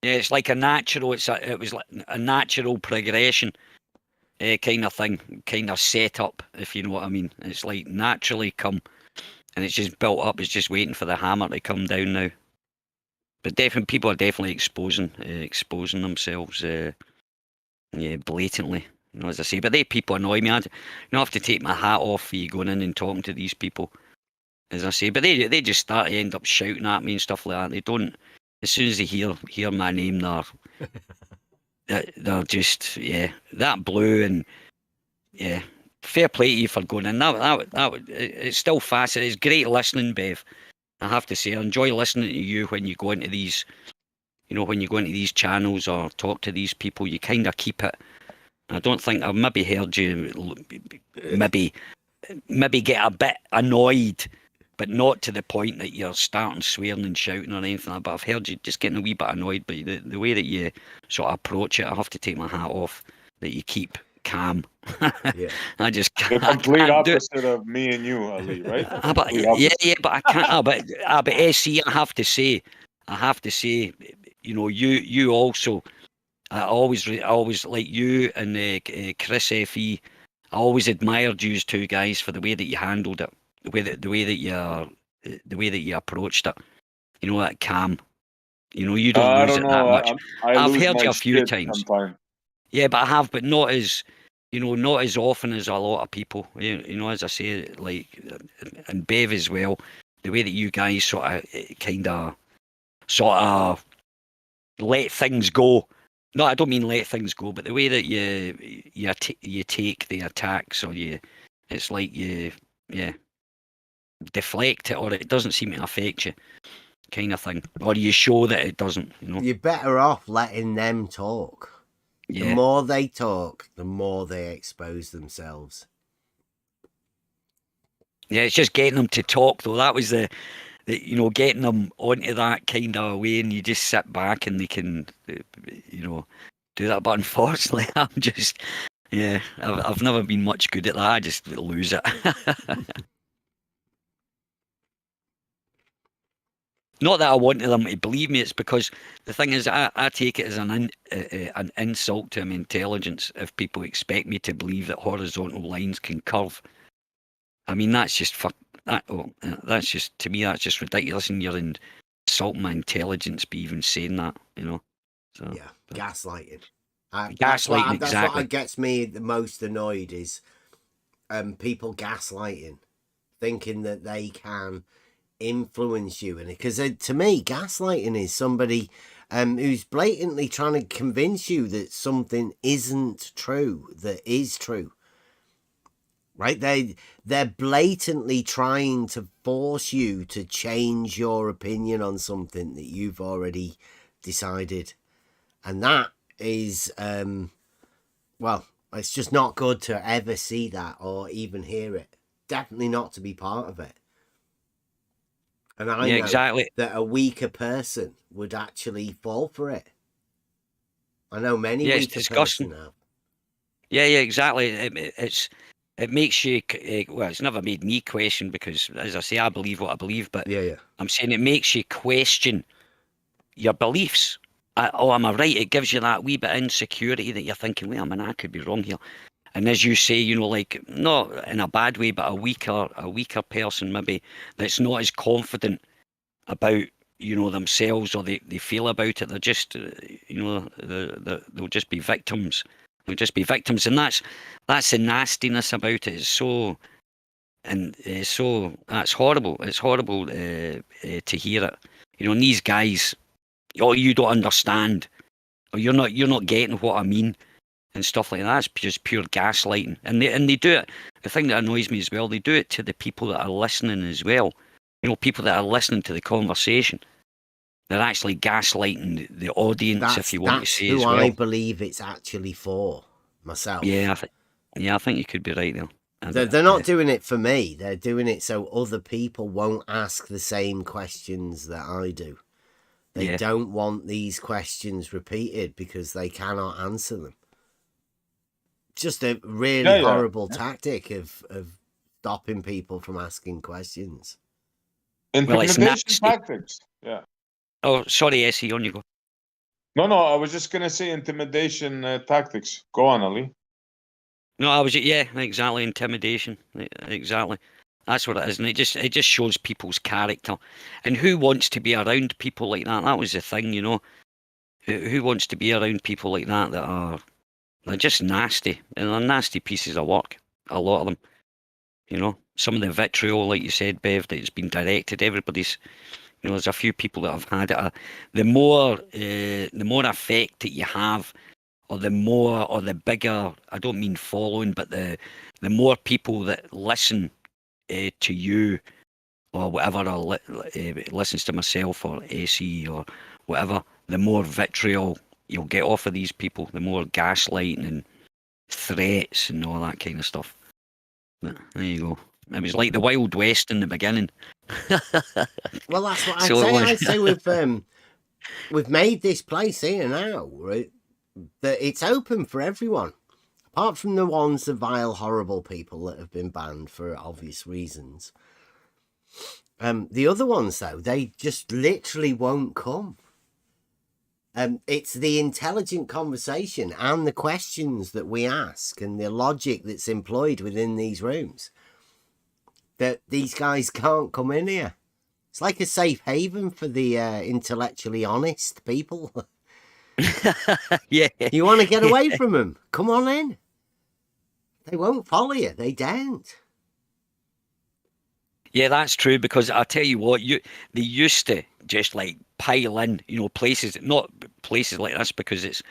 Yeah, it's like a natural, it was like a natural progression kind of thing, kind of setup, if you know what I mean. It's like naturally come, and it's just built up. It's just waiting for the hammer to come down now. But people are definitely exposing themselves, blatantly. You know, as I say, but people annoy me. I have to take my hat off for you going in and talking to these people, as I say. But they just start to end up shouting at me and stuff like that. They don't. As soon as they hear my name, they're just that blue, and fair play to you for going in. It's still fascinating. It's great listening, Bev. I have to say, I enjoy listening to you when you go into these, when you go into these channels or talk to these people. You kind of keep it. I don't think I've maybe heard you maybe get a bit annoyed, but not to the point that you're starting swearing and shouting or anything like that. But I've heard you just getting a wee bit annoyed. But the way that you sort of approach it, I have to take my hat off that you keep calm. Yeah. I just The can't. complete I can't do it. opposite of me and you, Ali, right? But I can't. But SC, I have to say, you also. I always like you and Chris Fe. I always admired you two guys for the way that you handled it, the way that you approached it. That calm. You don't I lose don't it that know. much. I I've lose heard my you a few shit times. sometimes. Yeah, but not as not as often as a lot of people. As I say, like, and Bev as well. The way that you guys sort of let things go. No, I don't mean let things go, but the way that you take the attacks, or it's like you deflect it, or it doesn't seem to affect you, kind of thing, or you show that it doesn't. You're better off letting them talk. Yeah. The more they talk, the more they expose themselves. Yeah, it's just getting them to talk, though. That was the getting them onto that kind of way, and you just sit back and they can, do that. But unfortunately, I'm just, I've never been much good at that. I just lose it. Not that I wanted them to believe me. It's because the thing is, I take it as an insult to my intelligence if people expect me to believe that horizontal lines can curve. I mean, that's just that's just, to me, that's just ridiculous, and you're insulting my intelligence by even saying that, So, yeah, gaslighting. That's what exactly. gets me the most annoyed is people gaslighting, thinking that they can influence you in it. Because to me, gaslighting is somebody who's blatantly trying to convince you that something isn't true, that is true. Right? They're blatantly trying to force you to change your opinion on something that you've already decided. And that is, it's just not good to ever see that or even hear it. Definitely not to be part of it. And I know exactly. that a weaker person would actually fall for it. I know many weaker disgusting. person have. Yeah, exactly. It makes you, well, it's never made me question, because, as I say, I believe what I believe, but Yeah. I'm saying it makes you question your beliefs. Am I right? It gives you that wee bit of insecurity that you're thinking, wait a minute, I could be wrong here. And as you say, like, not in a bad way, but a weaker person maybe that's not as confident about, themselves, or they feel about it. They're just, they'll just be victims. They'll just be victims, and that's the nastiness about it. It's so, and that's horrible. It's horrible to hear it. And these guys, you don't understand, or you're not getting what I mean, and stuff like that. It's just pure gaslighting, and they do it. The thing that annoys me as well, they do it to the people that are listening as well. People that are listening to the conversation. They're actually gaslighting the audience, if you want to say as well. That's who I believe it's actually for, myself. Yeah, I think you could be right there. They're not doing it for me. They're doing it so other people won't ask the same questions that I do. They don't want these questions repeated because they cannot answer them. Just a really horrible tactic of stopping people from asking questions. Intimidation tactics. Yeah. Oh, sorry, Essie, on you go. No, I was just gonna say intimidation tactics. Go on, Ali. No, exactly, intimidation. Exactly. That's what it is, and it just shows people's character. And who wants to be around people like that? That was the thing, Who wants to be around people like that they're just nasty, and they're nasty pieces of work, a lot of them. Some of the vitriol, like you said, Bev, that's been directed, everybody's, there's a few people that have had it. The more effect that you have or the more, or the bigger, I don't mean following, but the more people that listen to you or whatever, or listens to myself or AC or whatever, the more vitriol you'll get off of these people, the more gaslighting and threats and all that kind of stuff. But there you go. It was like the Wild West in the beginning. Well, that's what So it was. I'd say we've made this place here now, right? That it's open for everyone, apart from the ones, the vile, horrible people that have been banned for obvious reasons. The other ones, though, they just literally won't come. It's the intelligent conversation and the questions that we ask and the logic that's employed within these rooms that these guys can't come in here. It's like a safe haven for the intellectually honest people. Yeah. You want to get away from them? Come on in. They won't follow you. They don't. Yeah, that's true, because I tell you what, they used to just like pile in, places, not places like this, because it's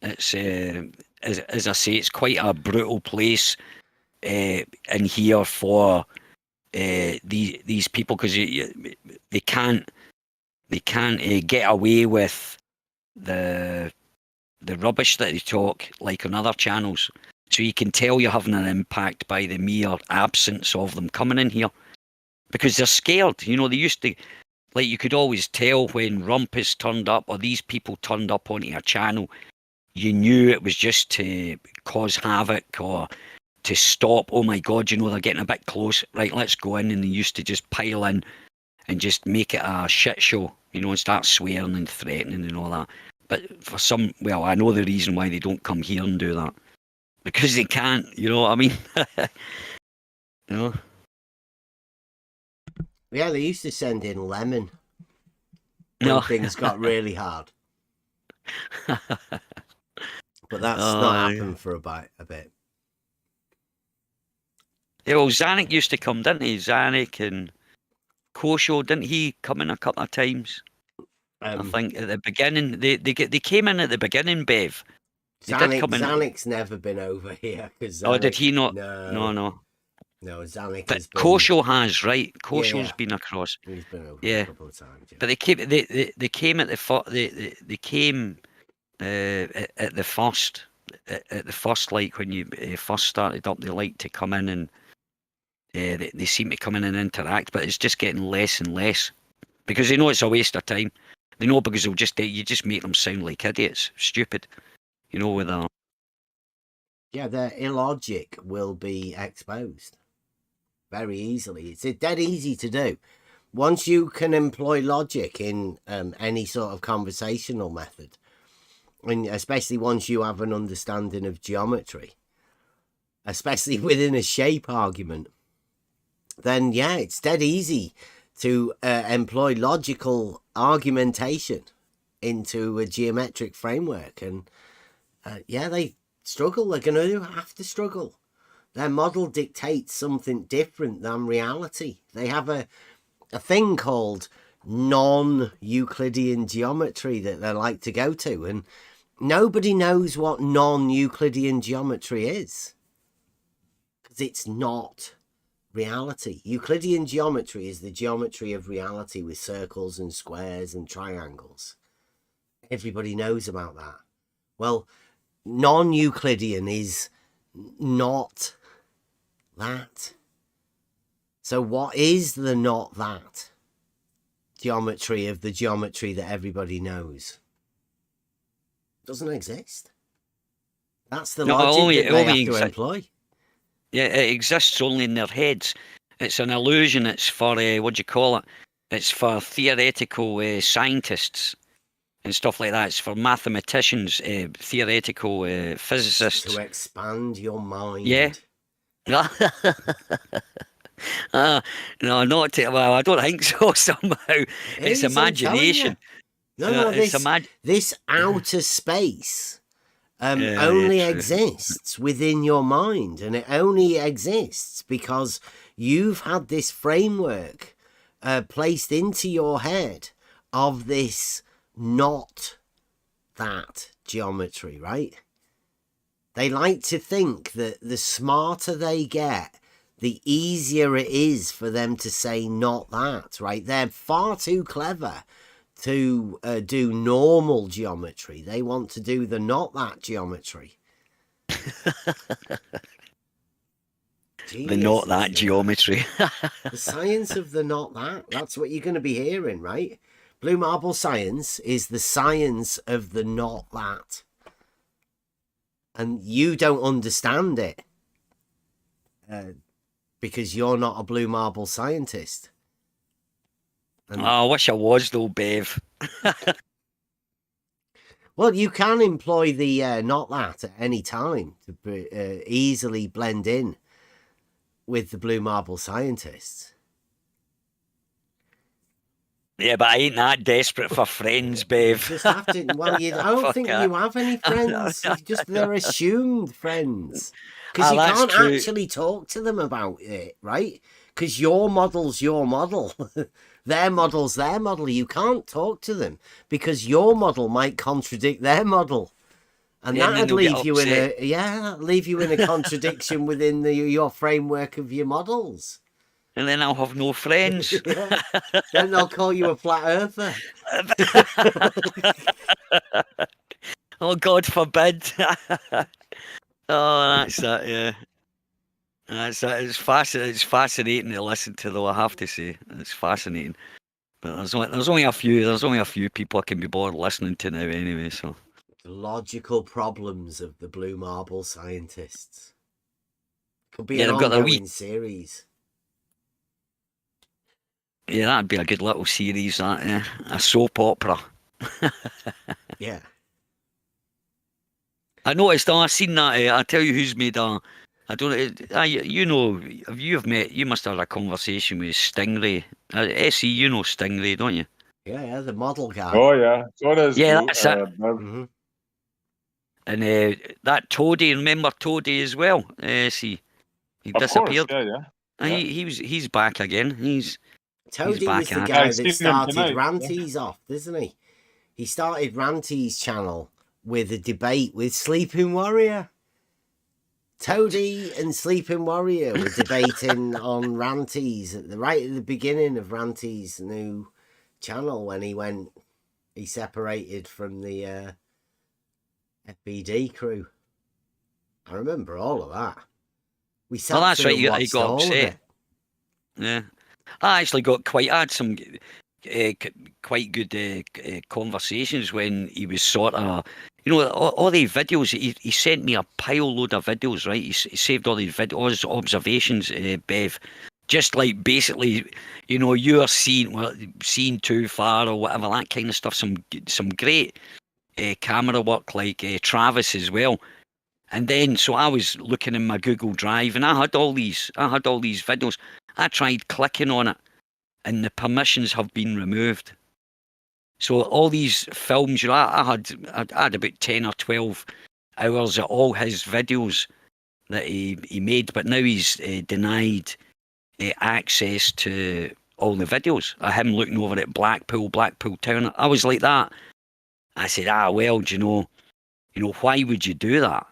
as I say, it's quite a brutal place in here for these people, because they can't get away with the rubbish that they talk like on other channels. So you can tell you're having an impact by the mere absence of them coming in here, because they're scared. They used to, like, you could always tell when Rumpus turned up or these people turned up onto a channel, you knew it was just to cause havoc or to stop. Oh my God, they're getting a bit close. Right, let's go in. And they used to just pile in and just make it a shit show, and start swearing and threatening and all that. But for I know the reason why they don't come here and do that. Because they can't, you know what I mean? Yeah, they used to send in Lemon when things got really hard. But that's not happened for a bit. Yeah, well, Zanuck used to come, didn't he? Zanuck and Kosho, didn't he come in a couple of times? I think at the beginning, they came in at the beginning, Bev. Zanuck's never been over here. Did he not? No, Zanuck but has been... Kosho has, right? Kosho's been across. He's been over a couple of times. Yeah. But they came at they came at the first, like when you first started up, they like to come in and they seem to come in and interact, but it's just getting less and less because they know it's a waste of time. They know because you just make them sound like idiots, stupid, with their... Yeah, their illogic will be exposed very easily. It's dead easy to do. Once you can employ logic in any sort of conversational method, and especially once you have an understanding of geometry, especially within a shape argument, then yeah, it's dead easy to employ logical argumentation into a geometric framework. And they struggle. They're going to have to struggle. Their model dictates something different than reality. They have a thing called non-Euclidean geometry that they like to go to, and nobody knows what non-Euclidean geometry is because it's not reality. Euclidean geometry is the geometry of reality with circles and squares and triangles. Everybody knows about that. Well, non-Euclidean is not that. So what is the not that geometry of the geometry that everybody knows? It doesn't exist. That's the logic that they have to employ. Yeah, it exists only in their heads. It's an illusion. It's for, what do you call it? It's for theoretical scientists and stuff like that. It's for mathematicians, theoretical physicists. To expand your mind. Yeah. No, not to, well, I don't think so, somehow. It's imagination. No, this outer space only exists within your mind, and it only exists because you've had this framework placed into your head of this not that geometry, right? They like to think that the smarter they get, the easier it is for them to say not that, right? They're far too clever to do normal geometry. They want to do the not that geometry. The not that geometry. The science of the not that. That's what you're going to be hearing, right? Blue marble science is the science of the not that. And you don't understand it because you're not a blue marble scientist. And, I wish I was, though, Bev. well, you can employ the not that at any time to easily blend in with the blue marble scientists. Yeah, but I ain't that desperate for friends, Bev. You just have to. Well, I don't think you have any friends. They're assumed friends because you can't actually talk to them about it, right? Because your model's your model, their model's their model. You can't talk to them because your model might contradict their model, and that'd leave you in a contradiction within your framework of your models. And then I'll have no friends. Yeah. Then they'll call you a flat earther. Oh, God forbid. Oh, that's that, yeah. That's that. It's fascinating to listen to, though, I have to say. It's fascinating. But there's only a few people I can be bothered listening to now anyway, so. The logical problems of the blue marble scientists. Could be an ongoing series. Yeah, that'd be a good little series, that, yeah. A soap opera. Yeah. I noticed, I seen that, I'll tell you who's made a, I don't know, you know, if you have met, you must have had a conversation with Stingray. SE, you know Stingray, don't you? Yeah, the model guy. Oh, yeah. So does that's it. Mm-hmm. And that Toady, remember Toady as well? SE. He disappeared. Course, yeah. He's back again. Toady was the guy that started Ranties off, isn't he? He started Ranties channel with a debate with Sleeping Warrior. Toady and Sleeping Warrior were debating on Ranties right at the beginning of Ranties' new channel when he separated from the FBD crew. I remember all of that. We sat that's right. You got upset. Yeah. I actually had some quite good conversations when he was sort of, all the videos. He sent me a pile load of videos, right? He saved all these videos, all his observations, Bev. Just like basically, you're seeing too far or whatever, that kind of stuff. Some great camera work, like Travis as well. And then, so I was looking in my Google Drive, and I had all these videos. I tried clicking on it, and the permissions have been removed. So all these films, I had about 10 or 12 hours of all his videos that he made, but now he's denied access to all the videos of him looking over at Blackpool Town. I was like that. I said, well, why would you do that?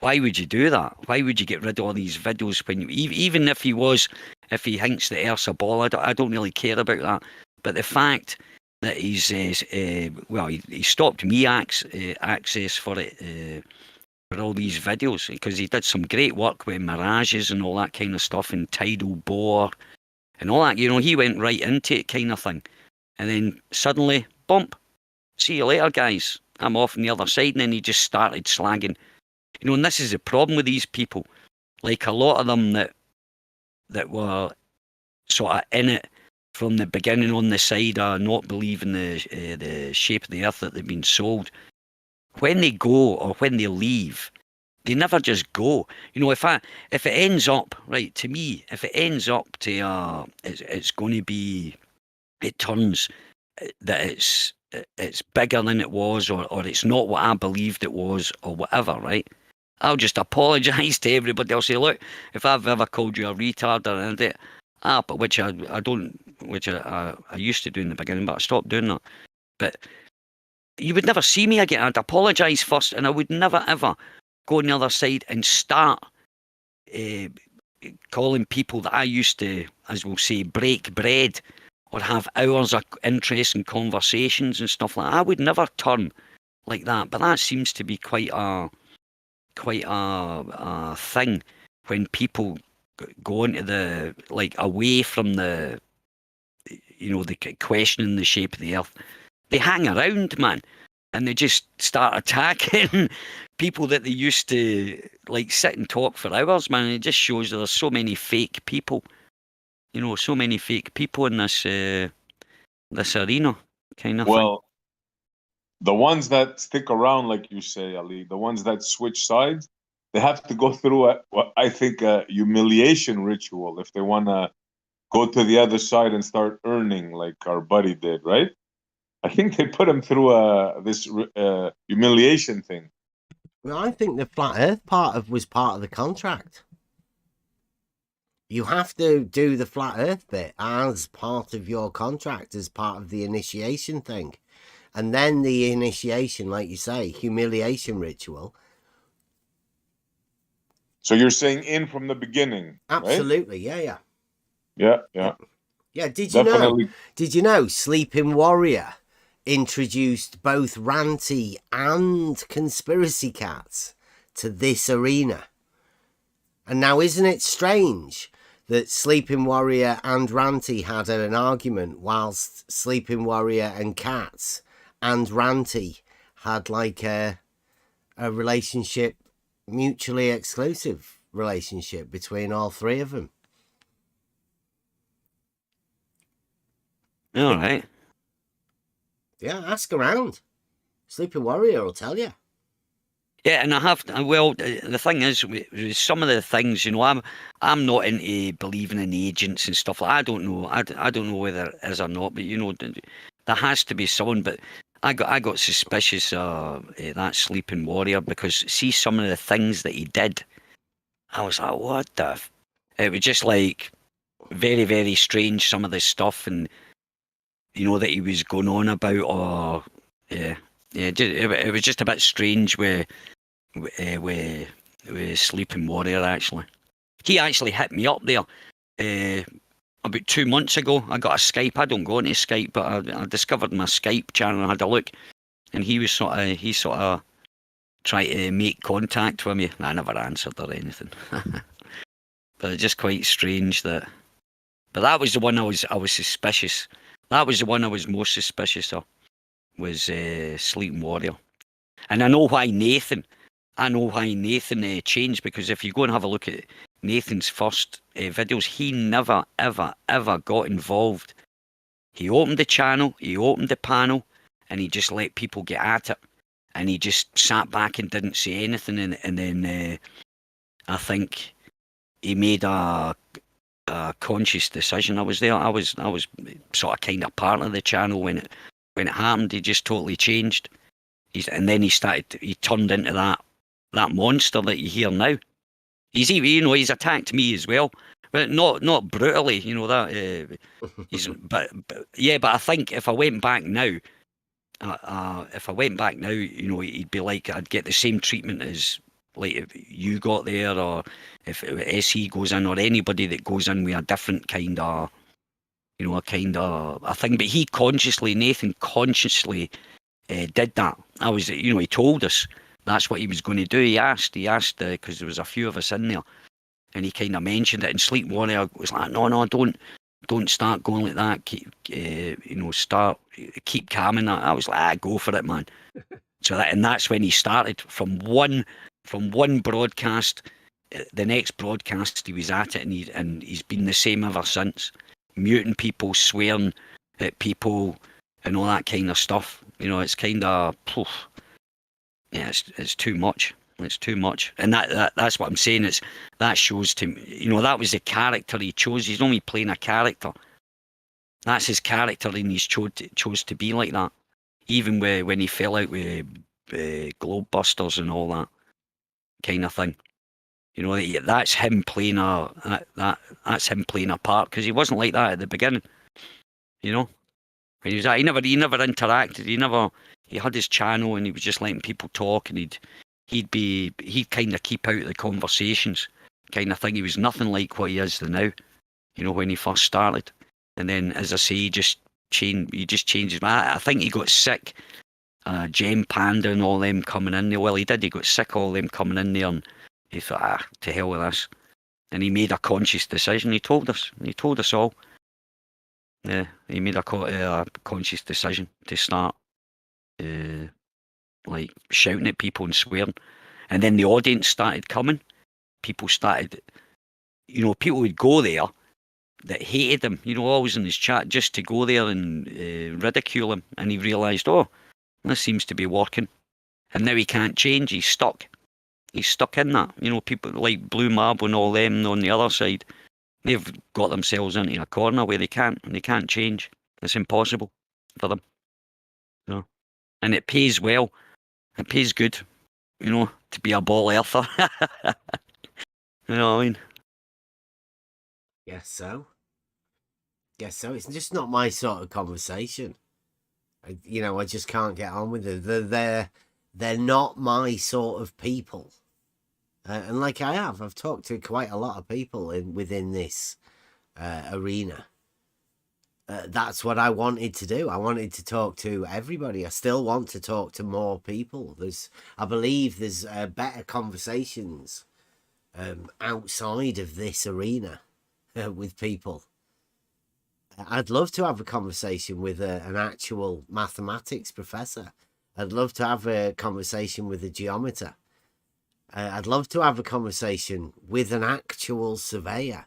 Why would you do that? Why would you get rid of all these videos when even if he thinks the Earth's a ball, I don't really care about that. But the fact that he stopped me access for it for all these videos, because he did some great work with mirages and all that kind of stuff, and tidal bore and all that. He went right into it, kind of thing. And then suddenly, bump, see you later, guys. I'm off on the other side. And then he just started slagging. And this is the problem with these people. Like a lot of them that were sort of in it from the beginning on the side of not believing the shape of the Earth that they've been sold. When they go or when they leave, they never just go. If it ends up, right, to me, if it ends up to it's going to be, it turns that it's bigger than it was, or it's not what I believed it was, or whatever, right? I'll just apologise to everybody. I'll say, look, if I've ever called you a retard or anything, but which I don't, which I used to do in the beginning, but I stopped doing that. But you would never see me again. I'd apologise first, and I would never ever go on the other side and start calling people that I used to, as we'll say, break bread or have hours of interesting conversations and stuff like that. I would never turn like that, but that seems to be quite a thing when people go into the, like, away from the, you know, the questioning the shape of the earth. They hang around, man, and they just start attacking people that they used to, like, sit and talk for hours, man. It just shows that there's so many fake people, you know, so many fake people in this this arena kind of thing. Well, the ones that stick around, like you say, Ali, the ones that switch sides, they have to go through what I think a humiliation ritual if they want to go to the other side and start earning like our buddy did, right? I think they put him through this humiliation thing. Well, I think the flat Earth was part of the contract. You have to do the flat Earth bit as part of your contract, as part of the initiation thing. And then the initiation, like you say, humiliation ritual. So you're saying in from the beginning, absolutely, right? Yeah. Yeah. Did you know Sleeping Warrior introduced both Ranty and Conspiracy Cats to this arena? And now, isn't it strange that Sleeping Warrior and Ranty had an argument, whilst Sleeping Warrior and Cats and Ranty had like a relationship, mutually exclusive relationship between all three of them? All right. Yeah, ask around. Sleeping Warrior will tell you. Yeah, and I have. Well, the thing is, with some of the things, you know, I'm not into believing in agents and stuff. I don't know. I don't know whether it is or not. But you know, there has to be someone. But I got suspicious of that Sleeping Warrior, because see some of the things that he did, I was like, what the? It was just like very, very strange. Some of the stuff, and you know, that he was going on about, or it was just a bit strange with Sleeping Warrior. Actually, he actually hit me up there about 2 months ago. I got a Skype. I don't go into Skype, but I discovered my Skype channel and had a look, and he sort of tried to make contact with me. I never answered or anything, but it's just quite strange that. But that was the one I was suspicious. That was the one I was most suspicious of, was Sleeping Warrior. And I know why Nathan changed, because if you go and have a look at Nathan's first videos, he never, ever, ever got involved. He opened the channel, he opened the panel, and he just let people get at it. And he just sat back and didn't say anything. And then I think he made a conscious decision. I was there. I was sort of kind of part of the channel when it happened. He just totally changed. And then he turned into that monster that you hear now. He's even, you know, he's attacked me as well, but not brutally, you know, that. But I think if I went back now, you know, he'd be like, I'd get the same treatment as like if you got there, or if SE goes in, or anybody that goes in with a different kind of, you know, a kind of a thing. But Nathan consciously did that. You know, he told us that's what he was going to do. He asked because there was a few of us in there, and he kind of mentioned it. And Sleep Warrior was like, no, don't start going like that. Keep calm. And I was like, go for it, man. So that's when he started from one broadcast. The next broadcast he was at it, and he's been the same ever since, muting people, swearing at people, and all that kind of stuff. You know, it's kind of, it's too much. It's too much, and that's what I'm saying. That shows to me, you know, that was the character he chose. He's only playing a character. That's his character, and he's chose to be like that. Even when he fell out with Globebusters and all that kind of thing. You know, that's him playing that's him playing a part, because he wasn't like that at the beginning. You know, when he never interacted. He had his channel, and he was just letting people talk, and he'd kind of keep out of the conversations, kind of thing. He was nothing like what he is now, you know, when he first started. And then, as I say, he just changed his mind. I think he got sick. Gem Panda and all them coming in there. Well, he did. He got sick of all them coming in there, and he thought, to hell with this. And he made a conscious decision. He told us. He told us all. Yeah, he made a conscious decision to start, like shouting at people and swearing. And then the audience started coming. People started, you know, people would go there that hated him, you know, always in his chat, just to go there and ridicule him. And he realised, oh, this seems to be working. And now he can't change. He's stuck. He's stuck in that. You know, people like Blue Marble and all them on the other side, they've got themselves into a corner where they can't change. It's impossible for them. You know? And it pays well. It pays good, you know, to be a ball earther. You know what I mean? Guess so. It's just not my sort of conversation. I just can't get on with it. They're not my sort of people. And like I've talked to quite a lot of people within this arena. That's what I wanted to do. I wanted to talk to everybody. I still want to talk to more people. I believe there's better conversations outside of this arena with people. I'd love to have a conversation with an actual mathematics professor. I'd love to have a conversation with a geometer. I'd love to have a conversation with an actual surveyor.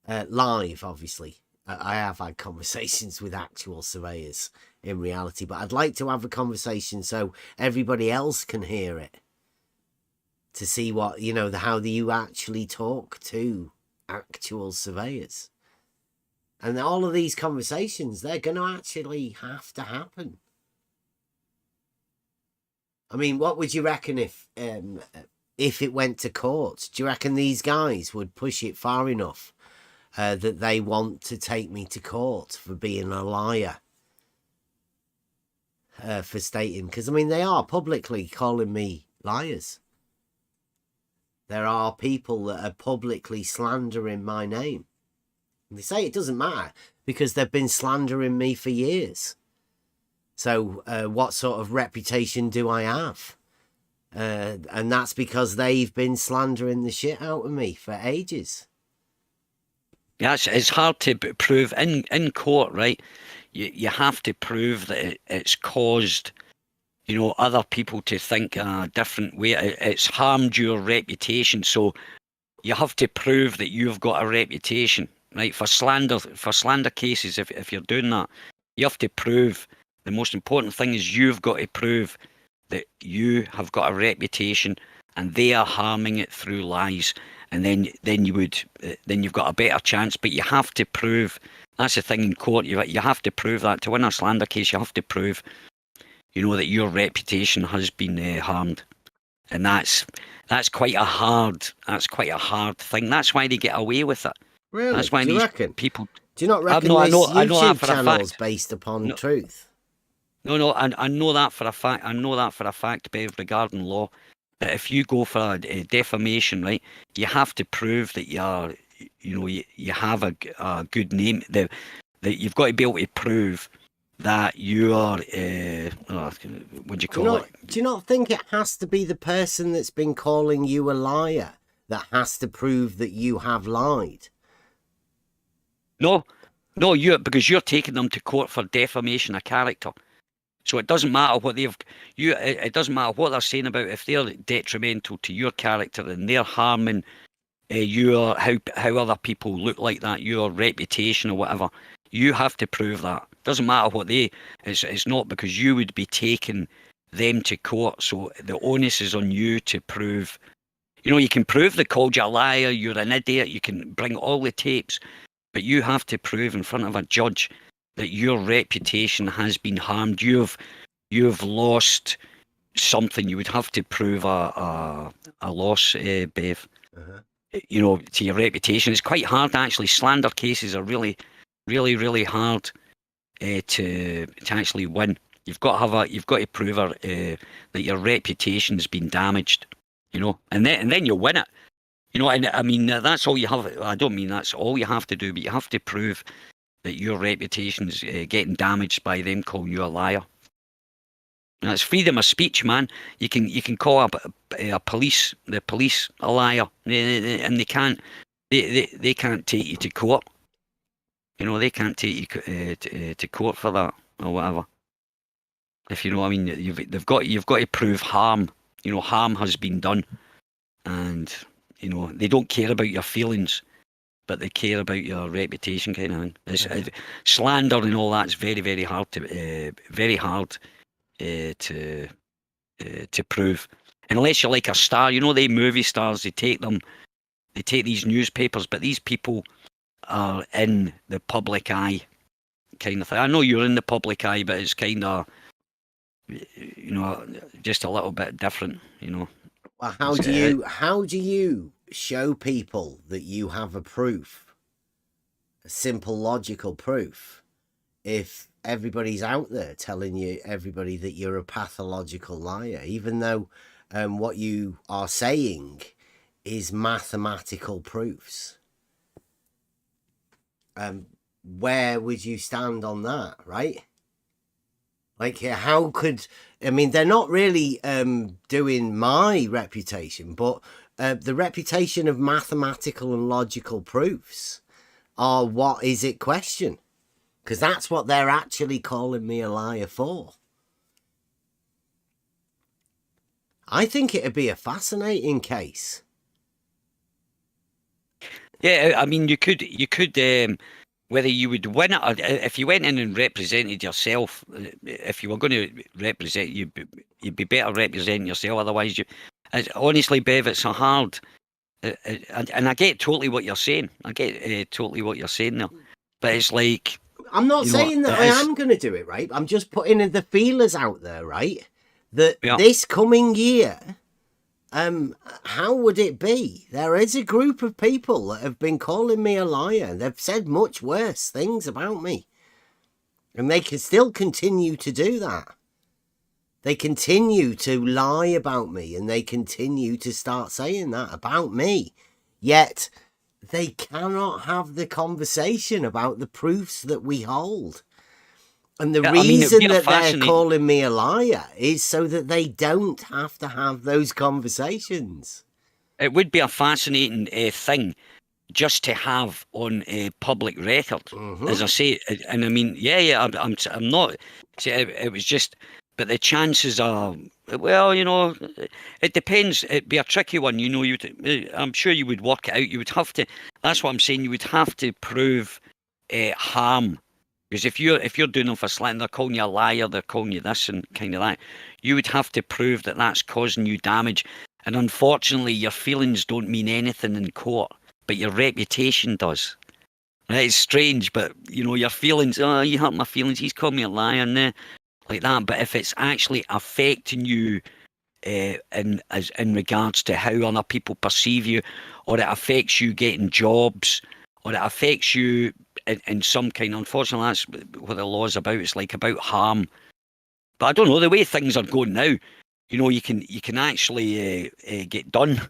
Live, obviously. I have had conversations with actual surveyors in reality, but I'd like to have a conversation so everybody else can hear it. To see what, how do you actually talk to actual surveyors. And all of these conversations, they're going to actually have to happen. I mean, what would you reckon if it went to court? Do you reckon these guys would push it far enough that they want to take me to court for being a liar? For stating, because I mean, they are publicly calling me liars. There are people that are publicly slandering my name. And they say it doesn't matter because they've been slandering me for years. So what sort of reputation do I have? And that's because they've been slandering the shit out of me for ages. Yeah, it's hard to prove in court, right? You have to prove that it's caused, other people to think a different way. It's harmed your reputation. So you have to prove that you've got a reputation, right? For slander cases, if you're doing that, you have to prove. The most important thing is you've got to prove that you have got a reputation and they are harming it through lies. And then you've got a better chance. But you have to prove. That's the thing in court. You have to prove that to win a slander case. You have to prove, that your reputation has been harmed, and that's quite a hard thing. That's why they get away with it. Really? That's why do you reckon? People. Do you not reckon I this know YouTube channel is based upon truth? No, I know that for a fact. I know that for a fact, Bev, regarding law. That if you go for a defamation, right, you have to prove that you have a good name. That you've got to be able to prove that you are. What do you call it? Do you not think it has to be the person that's been calling you a liar that has to prove that you have lied? No, because you're taking them to court for defamation of character. So it doesn't matter what it doesn't matter what they're saying about if they're detrimental to your character and they're harming how other people look like that, your reputation or whatever. You have to prove that. Doesn't matter what it's not because you would be taking them to court. So the onus is on you to prove. You can prove they called you a liar, you're an idiot. You can bring all the tapes, but you have to prove in front of a judge that your reputation has been harmed. You've lost something. You would have to prove a loss, Bev. Uh-huh. To your reputation. It's quite hard actually. Slander cases are really, really, really hard to actually win. You've got to prove that your reputation's been damaged, you know, and then you'll win it. You know, and I mean, that's all you have. I don't mean that's all you have to do, but you have to prove that your reputation's getting damaged by them calling you a liar. And it's freedom of speech, man. You can call the police a liar, and they can't take you to court. You know, they can't take you to court for that or whatever. If you know what I mean, you've got to prove harm. You know, harm has been done, and you know they don't care about your feelings, but they care about your reputation, kind of thing. Slander and all that's very, very hard to prove, unless you're like a star. You know, they movie stars. They take these newspapers, but these people are in the public eye, kind of thing. I know you're in the public eye, but it's kind of, you know, just a little bit different, you know. Well, how do you show people that you have a proof, a simple logical proof, if everybody's out there telling everybody that you're a pathological liar, even though what you are saying is mathematical proofs? Where would you stand on that, right? Like, how could, I mean, they're not really doing my reputation, but the reputation of mathematical and logical proofs are what is at question. Because that's what they're actually calling me a liar for. I think it'd be a fascinating case. Yeah, I mean, you could, whether you would win it, or if you went in and represented yourself, if you were going to represent, you'd be better representing yourself. Otherwise, honestly, Bev, it's a hard, and I get totally what you're saying. I get totally what you're saying there, but it's like, I'm not saying that I am going to do it, right? I'm just putting the feelers out there, right? That this coming year, how would it be? There is a group of people that have been calling me a liar. They've said much worse things about me. And they can still continue to do that. They continue to lie about me, and they continue to start saying that about me. Yet they cannot have the conversation about the proofs that we hold. And the reason that they're calling me a liar is so that they don't have to have those conversations. It would be a fascinating thing just to have on a public record, as I say. And I mean, I'm not. See, it was just, but the chances are, well, you know, it depends. It'd be a tricky one, you know. I'm sure you would work it out. You would have to. That's what I'm saying. You would have to prove harm. Because if you're doing them for slander, they're calling you a liar, they're calling you this and kind of that, you would have to prove that that's causing you damage. And unfortunately, your feelings don't mean anything in court, but your reputation does. Right? It's strange, but you know, your feelings, oh, you hurt my feelings, he's called me a liar, and like that. But if it's actually affecting you in regards to how other people perceive you, or it affects you getting jobs, or it affects you in some kind, unfortunately, that's what the law is about. It's like about harm. But I don't know, the way things are going now, you know, you can actually get done.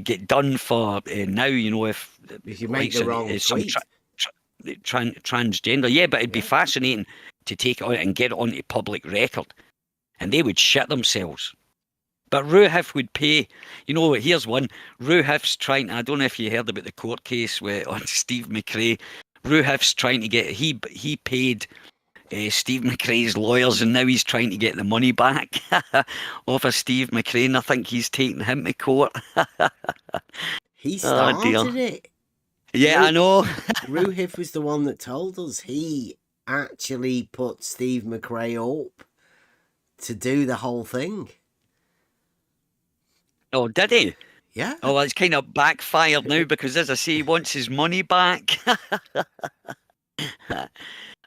Get done for now, you know, if you make the wrong tweet. Transgender, yeah, but it'd be fascinating to take it out and get it onto public record, and they would shit themselves. But Ruhif would pay. You know, here's one. Ruhif's trying. I don't know if you heard about the court case on Steve McRae. Ruhif's trying to get. He paid Steve McRae's lawyers, and now he's trying to get the money back off of Steve McRae. And I think he's taking him to court. He started it. Yeah, I know. Ruhif was the one that told us. He actually put Steve McRae up to do the whole thing. Oh, did he? Yeah. Oh, well, it's kind of backfired now because, as I say, he wants his money back. That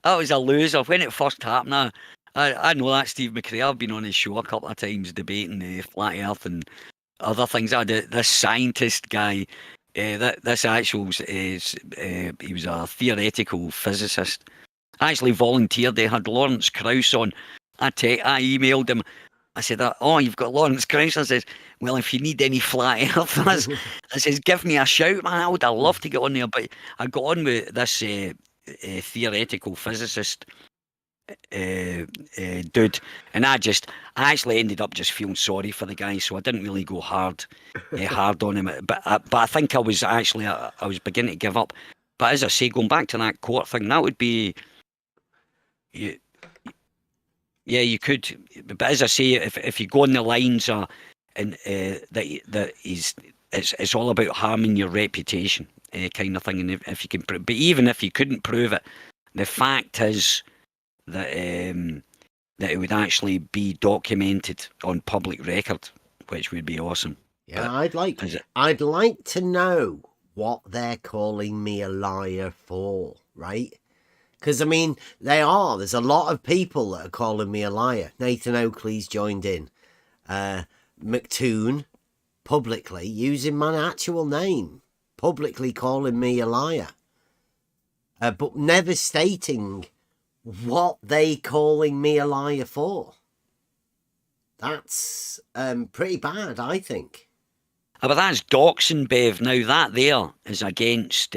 was a loser when it first happened. I know that Steve McRae. I've been on his show a couple of times debating flat Earth and other things. This scientist guy, this actual he was a theoretical physicist, I actually volunteered. They had Lawrence Krauss on. I emailed him. I said, "Oh, you've got Lawrence Krauss." I says, "Well, if you need any flat earthers," I says, "give me a shout, man. I would have loved to get on there." But I got on with this theoretical physicist dude, and I actually ended up just feeling sorry for the guy, so I didn't really go hard on him. But I think I was actually I was beginning to give up. But as I say, going back to that court thing, that would be. Yeah, you could, but as I say, if you go on the lines and that it's all about harming your reputation, kind of thing. And if you can, but even if you couldn't prove it, the fact is that that it would actually be documented on public record, which would be awesome. Yeah, but I'd like to know what they're calling me a liar for, right? Because, I mean, there's a lot of people that are calling me a liar. Nathan Oakley's joined in. McToon, publicly, using my actual name, publicly calling me a liar. But never stating what they calling me a liar for. That's pretty bad, I think. But that's doxing, Bev. Now that there is against...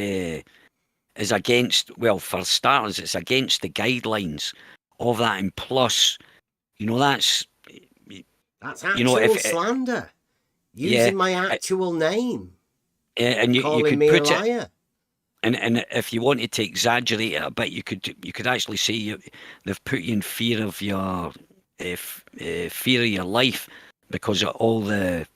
well, for starters, it's against the guidelines of that, and plus, that's actual slander. Using my actual name. And you calling could me put a liar. And if you wanted to exaggerate it a bit, you could actually say they've put you in fear of your life because of all they're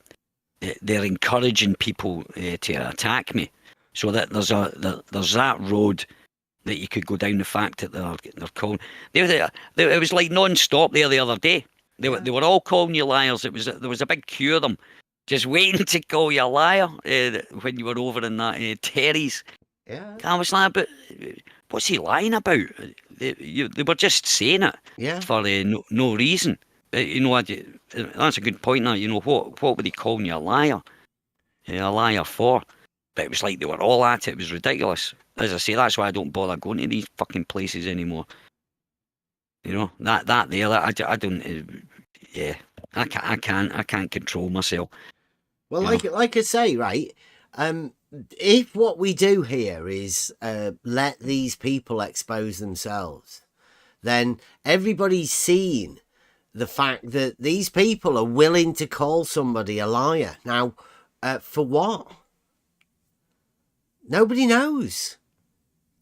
encouraging people to attack me. So that there's that road that you could go down. The fact that they're calling it was like non-stop there the other day. They were all calling you liars. There was a big queue of them just waiting to call you a liar when you were over in that Terry's. Yeah. I was like, but what's he lying about? They were just saying it for no reason. That's a good point. Now what were they calling you a liar? A liar for? But it was like they were all at it. It was ridiculous. As I say, that's why I don't bother going to these fucking places anymore. That there. I don't. I can't control myself. Well, like I say, right. If what we do here is let these people expose themselves, then everybody's seen the fact that these people are willing to call somebody a liar. Now, for what? Nobody knows.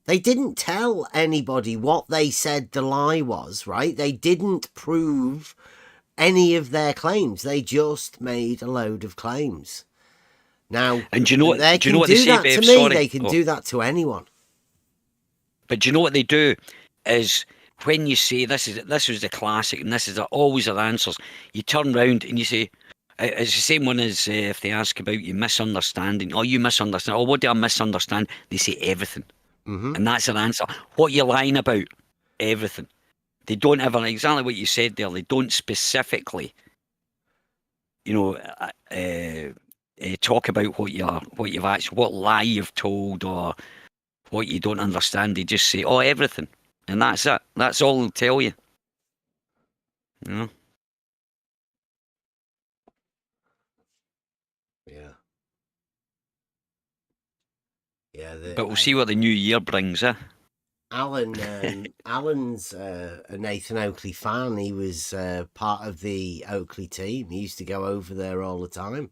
They didn't tell anybody what they said the lie was, right? They didn't prove any of their claims. They just made a load of claims. Now, and do you know what? They do you know what can they do say, that Bev? to me. Sorry. They can do that to anyone. But do you know what they do is when you say this was the classic and this is always their answers, you turn round and you say, it's the same one as if they ask about you misunderstanding. Oh, you misunderstand. Oh, what do I misunderstand? They say everything. Mm-hmm. And that's their answer. What you're lying about? Everything. They don't ever, exactly what you said there, they don't specifically, talk about what lie you've told or what you don't understand. They just say, oh, everything. And that's it. That's all they'll tell you. Yeah. Yeah. But we'll see what the new year brings, eh? Alan's a Nathan Oakley fan. He was part of the Oakley team. He used to go over there all the time.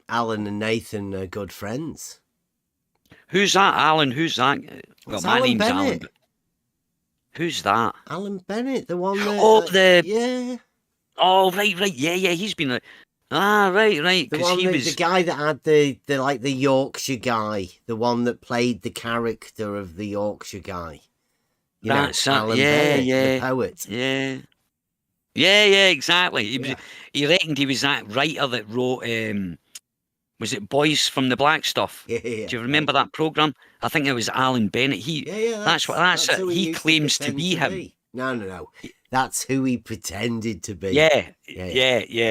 Alan and Nathan are good friends. Who's that, Alan? Who's that? Well, my name's Bennett. Alan. But who's that? Alan Bennett, the one that... yeah. Oh, right. Yeah, he's been... right. The guy that had the Yorkshire guy, the one that played the character of the Yorkshire guy. Alan Bennett, the poet. Yeah, exactly. He reckoned he was that writer that wrote, was it Boys from the Black Stuff? Yeah. Do you remember that programme? I think it was Alan Bennett. That's it. He claims to be him. No. That's who he pretended to be. Yeah,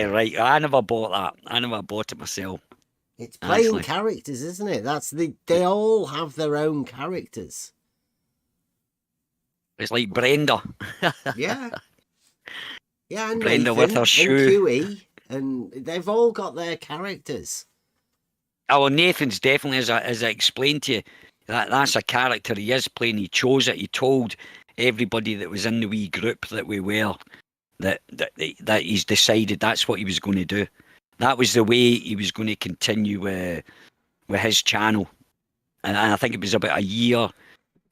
right. I never bought that. I never bought it myself. It's playing characters, isn't it? They all have their own characters. It's like Brenda. Yeah. Yeah, and Brenda Nathan with her and shoe. QE, and they've all got their characters. Oh, Nathan's definitely, as I explained to you, that's a character he is playing. He chose it. He told everybody that was in the wee group that we were that he's decided that's what he was going to do. That was the way he was going to continue with his channel. And I think it was about a year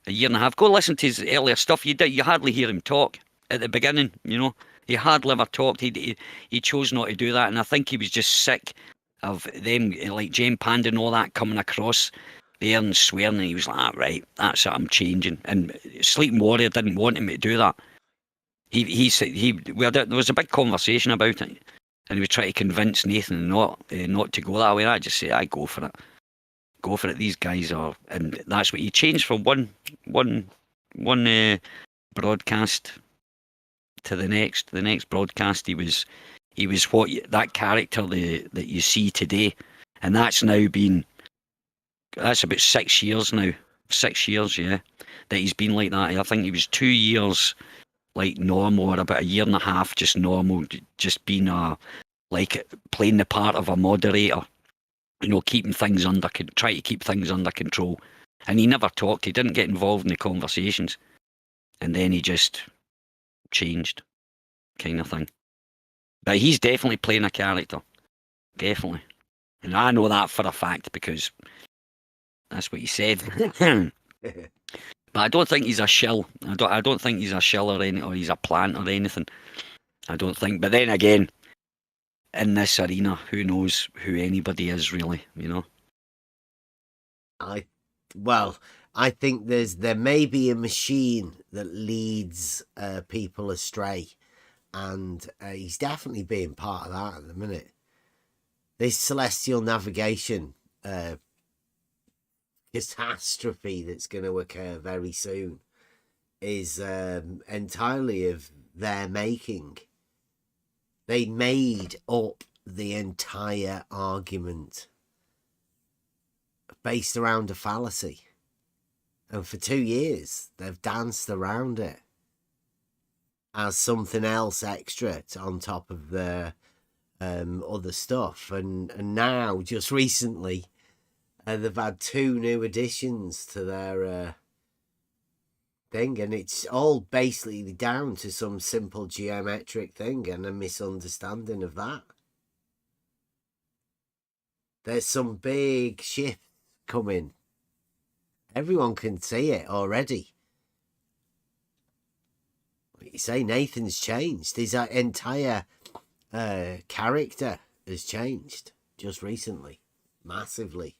and a half. Go listen to his earlier stuff. You hardly hear him talk at the beginning. You know, he hardly ever talked. He chose not to do that, and I think he was just sick of them, like Jane Panda and all that, coming across there and swearing. And he was like, right, that's it, I'm changing. And Sleeping Warrior didn't want him to do that. He said there was a big conversation about it, and he was trying to convince Nathan not to go that way. And I just say, I go for it. Go for it. These guys are, and that's what he changed from one broadcast to the next. The next broadcast, he was that character that you see today, and that's about 6 years now. 6 years, yeah, that he's been like that. I think he was 2 years like normal, or about a year and a half just normal, just being playing the part of a moderator. You know, keeping things try to keep things under control. And he never talked. He didn't get involved in the conversations. And then he just changed, kind of thing. But he's definitely playing a character. Definitely. And I know that for a fact because that's what he said. But I don't think he's a shill. I don't think he's a shill or he's a plant or anything. I don't think. But then again, in this arena, who knows who anybody is really, you know? I think there may be a machine that leads people astray, and he's definitely being part of that at the minute. This celestial navigation catastrophe that's going to occur very soon is entirely of their making. They made up the entire argument based around a fallacy. And for 2 years, they've danced around it as something else extra on top of their other stuff. And now, just recently, they've had 2 new additions to their thing, and it's all basically down to some simple geometric thing and a misunderstanding of that. There's some big shift coming. Everyone can see it already. Like you say, Nathan's changed. His entire character has changed just recently, massively.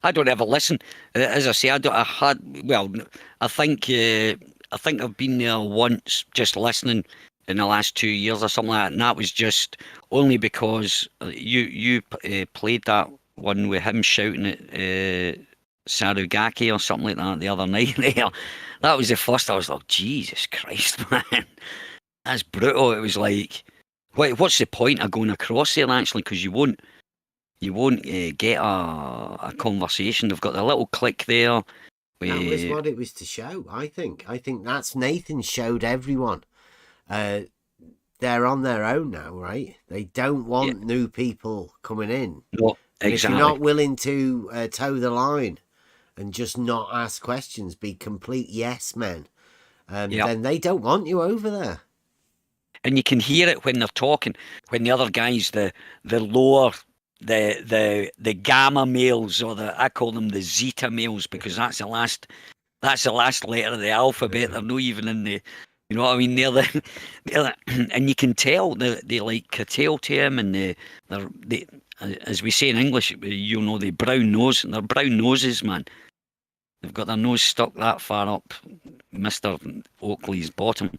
I don't ever listen. As I say, I think I've been there once, just listening in the last 2 years or something like that, and that was just only because you played that one with him shouting at Sarugaki or something like that the other night there. That was the first. I was like, Jesus Christ, man, that's brutal. It was like, what's the point of going across there actually? Because you won't get a conversation. They've got the little click there. That was what it was to show, I think. I think that's Nathan showed everyone. They're on their own now, right? They don't want new people coming in. No, exactly. If you're not willing to toe the line and just not ask questions, be complete yes men, then they don't want you over there. And you can hear it when they're talking, when the other guys, the lower, the gamma males, or I call them the zeta males, because that's the last letter of the alphabet. They're not even in the, you know what I mean? They're and you can tell they like curtail to him, and they as we say in English, you know, they brown nose, and they're brown noses, man. They've got their nose stuck that far up Mr. Oakley's bottom,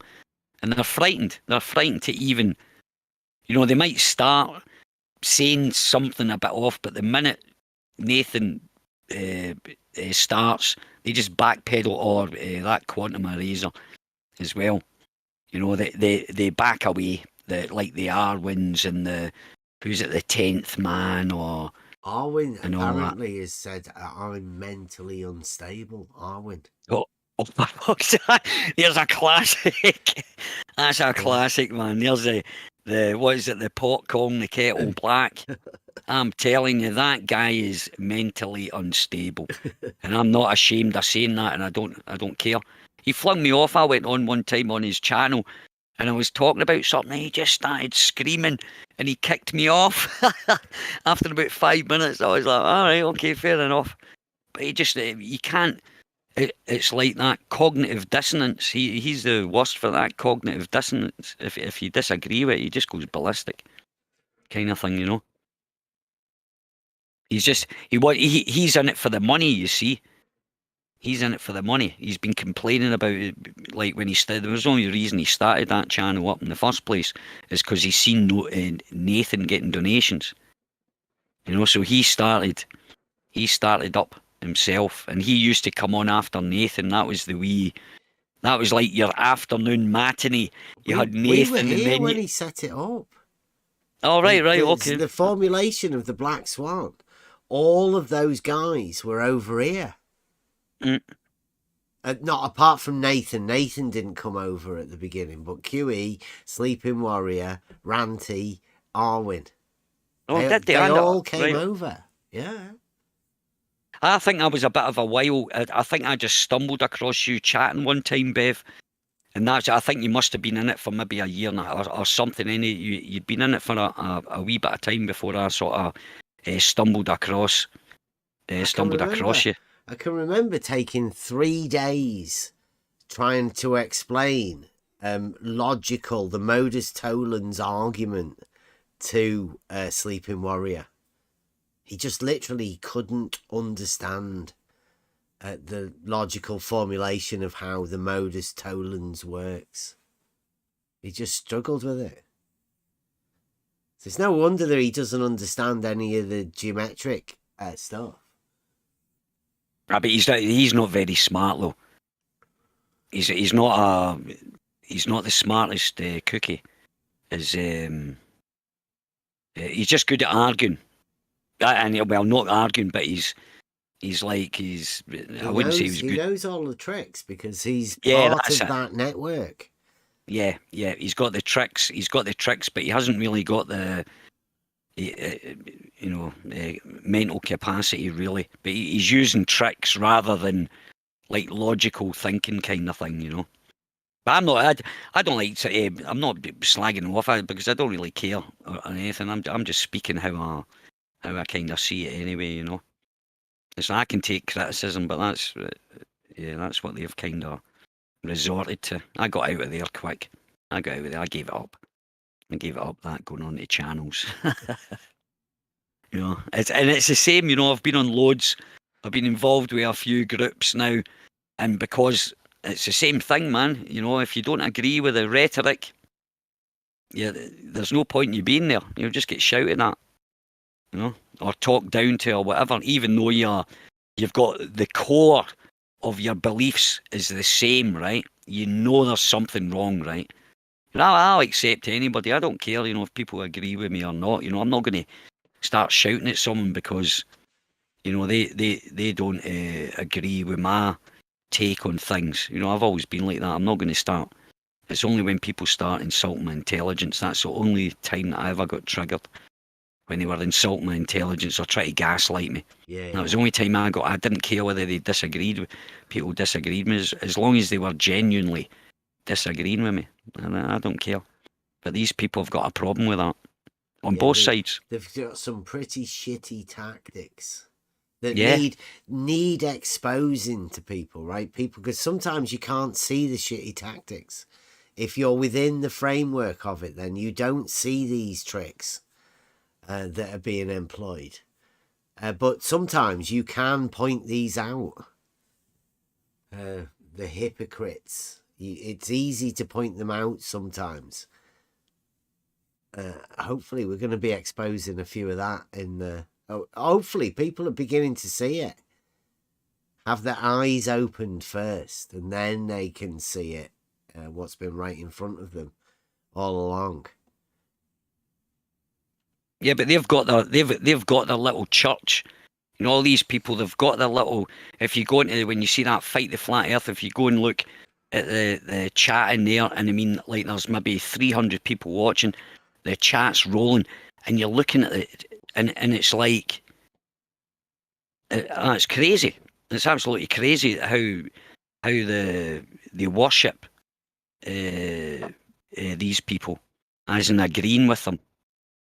and they're frightened. They're frightened to even, you know, they might start saying something a bit off, but the minute Nathan starts, they just backpedal, or that quantum eraser as well. You know, they back away, like the Arwins and who's it, the 10th Man, or Arwin and all that. apparently has said I'm mentally unstable. Arwin. Oh, there's a classic. That's a classic, man. There's the what is it? The pot calling the kettle black. I'm telling you, that guy is mentally unstable, and I'm not ashamed of saying that, and I don't care. He flung me off. I went on one time on his channel, and I was talking about something. He just started screaming, and he kicked me off. After about 5 minutes, I was like, "All right, okay, fair enough." But he can't. It's like that cognitive dissonance. He's the worst for that cognitive dissonance. If you disagree with it, he just goes ballistic, kind of thing, you know. He's in it for the money, you see. He's in it for the money. He's been complaining about it, like when he started. There was only reason he started that channel up in the first place is because he's seen Nathan getting donations. You know, so he started up himself, and he used to come on after Nathan. That was like your afternoon matinee. You had Nathan, we were and here then when he set it up. Oh, right, okay. The formulation of the Black Swan, all of those guys were over here. Not apart from Nathan. Nathan didn't come over at the beginning, but QE, Sleeping Warrior, Ranty, Arwin. They all came over. Yeah. I think I was a bit of a while. I think I just stumbled across you chatting one time, Bev. And I think you must have been in it for maybe a year now or something. You'd been in it for a wee bit of time before I sort of stumbled across you. I can remember taking 3 days trying to explain the modus tollens argument to Sleeping Warrior. He just literally couldn't understand the logical formulation of how the modus tollens works. He just struggled with it. So it's no wonder that he doesn't understand any of the geometric stuff. But he's not very smart though. He's not the smartest cookie. He's just good at arguing. And well, not arguing, but I wouldn't say he's good. He knows all the tricks because he's part of that network. Yeah, he's got the tricks. But he hasn't really got the mental capacity really. But he's using tricks rather than like logical thinking kind of thing, you know. But I'm not. I don't like to. I'm not slagging him off because I don't really care or anything. I'm just speaking how I kind of see it anyway, you know. So I can take criticism, but that's what they've kind of resorted to. I got out of there quick. I gave it up. That going on to channels. You know, it's the same. You know, I've been on loads. I've been involved with a few groups now, and because it's the same thing, man. You know, if you don't agree with the rhetoric, there's no point in you being there. You'll just get shouted at, you know, or talked down to or whatever. Even though you've got the core of your beliefs is the same, right? You know there's something wrong, right? And I'll accept anybody. I don't care, you know, if people agree with me or not. You know, I'm not going to start shouting at someone because, you know, they don't agree with my take on things. You know, I've always been like that. I'm not going to start. It's only when people start insulting my intelligence. That's the only time that I ever got triggered. When they were insulting my intelligence or trying to gaslight me. Yeah. That was the only time I didn't care whether they disagreed with people disagreed with me as long as they were genuinely disagreeing with me. And I don't care. But these people have got a problem with that. On both sides. They've got some pretty shitty tactics that need exposing to people, right? Because sometimes you can't see the shitty tactics. If you're within the framework of it, then you don't see these tricks that are being employed. But sometimes you can point these out. The hypocrites. It's easy to point them out sometimes. Hopefully we're going to be exposing a few of that hopefully people are beginning to see it. Have their eyes opened first, and then they can see it, what's been right in front of them all along. Yeah, but they've got their little church. You know, all these people, they've got their little. If you go into when you see that Fight the Flat Earth, if you go and look at the chat in there, and I mean, like there's maybe 300 people watching, the chat's rolling, and you're looking at it, and it's like, it's crazy. It's absolutely crazy how they worship these people, as in agreeing with them.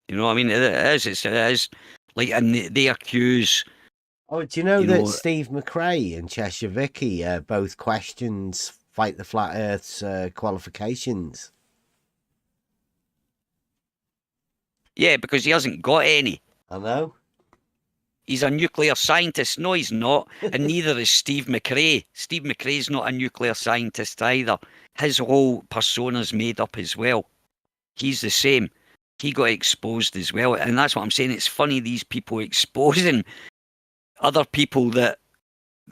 You know what I mean? It is like, and they accuse. Oh, do you know that Steve McRae and Cheshire Vicky both questions Fight the Flat Earth's qualifications? Yeah, because he hasn't got any. I know. He's a nuclear scientist. No, he's not. And neither is Steve McRae. Steve McRae's not a nuclear scientist either. His whole persona's made up as well. He's the same. He got exposed as well. And that's what I'm saying. It's funny, these people exposing other people that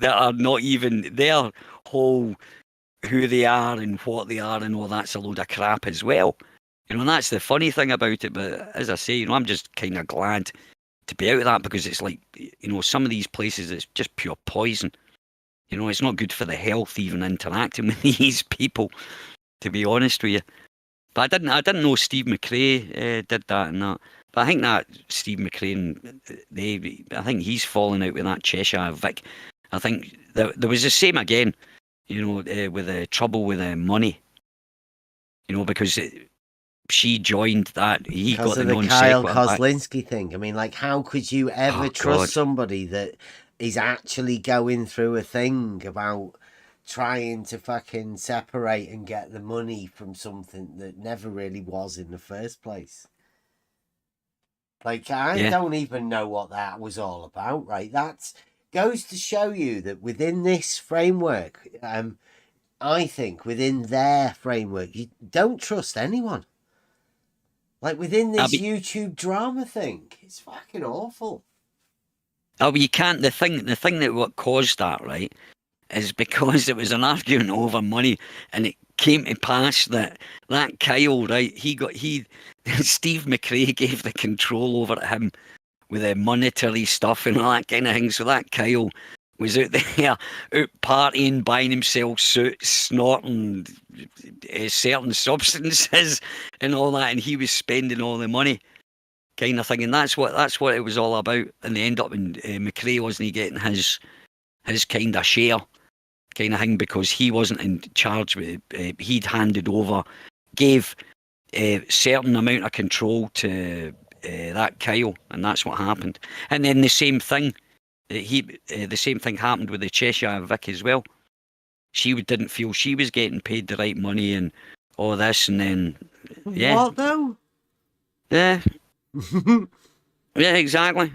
are not even their whole who they are and what they are and all that's a load of crap as well. You know, and that's the funny thing about it. But as I say, you know, I'm just kind of glad to be out of that, because it's like, you know, some of these places, it's just pure poison. You know, it's not good for the health even interacting with these people, to be honest with you. But I didn't know Steve McRae did that and that. But I think that Steve McRae, I think he's falling out with that Cheshire Vic. I think there was the same again, you know, with the trouble with money. You know, because she joined that. He because got of the Kyle Kozlinski thing. I mean, like, how could you ever trust God. somebody that is actually going through a thing about trying to fucking separate and get the money from something that never really was in the first place? Like, I don't even know what that was all about, right? That goes to show you that within this framework, I think within their framework, you don't trust anyone. Like, within this YouTube drama thing, it's fucking awful. Oh, but you can't. The thing that what caused that, right, is because it was an argument over money, and it came to pass that Kyle, right, Steve McRae gave the control over to him with the monetary stuff and all that kind of thing. So that Kyle was out there, out partying, buying himself suits, snorting certain substances and all that, and he was spending all the money, kind of thing. And that's what it was all about. And they end up in McRae wasn't getting his kind of share, kind of thing, because he wasn't in charge. He'd handed over, gave a certain amount of control to that Kyle, and that's what happened. And then the same thing. The same thing happened with the Cheshire Vic as well. She didn't feel she was getting paid the right money and all this, and then what though? Yeah, yeah, exactly.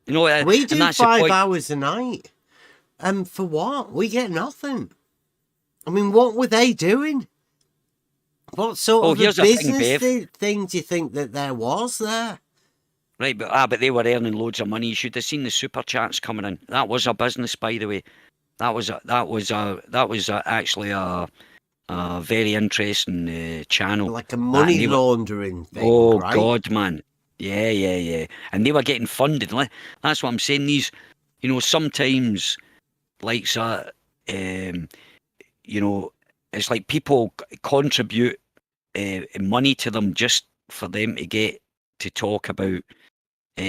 You know, we do 5 hours a night, and for what? We get nothing. I mean, what were they doing? What sort of a business thing do you think that there was there? Right, but they were earning loads of money. You should have seen the super chats coming in. That was a business, by the way. That was actually a very interesting channel. Like a money laundering thing. Oh, right? God, man. Yeah. And they were getting funded. That's what I'm saying. These, you know, sometimes, like, you know, it's like people contribute money to them just for them to get to talk about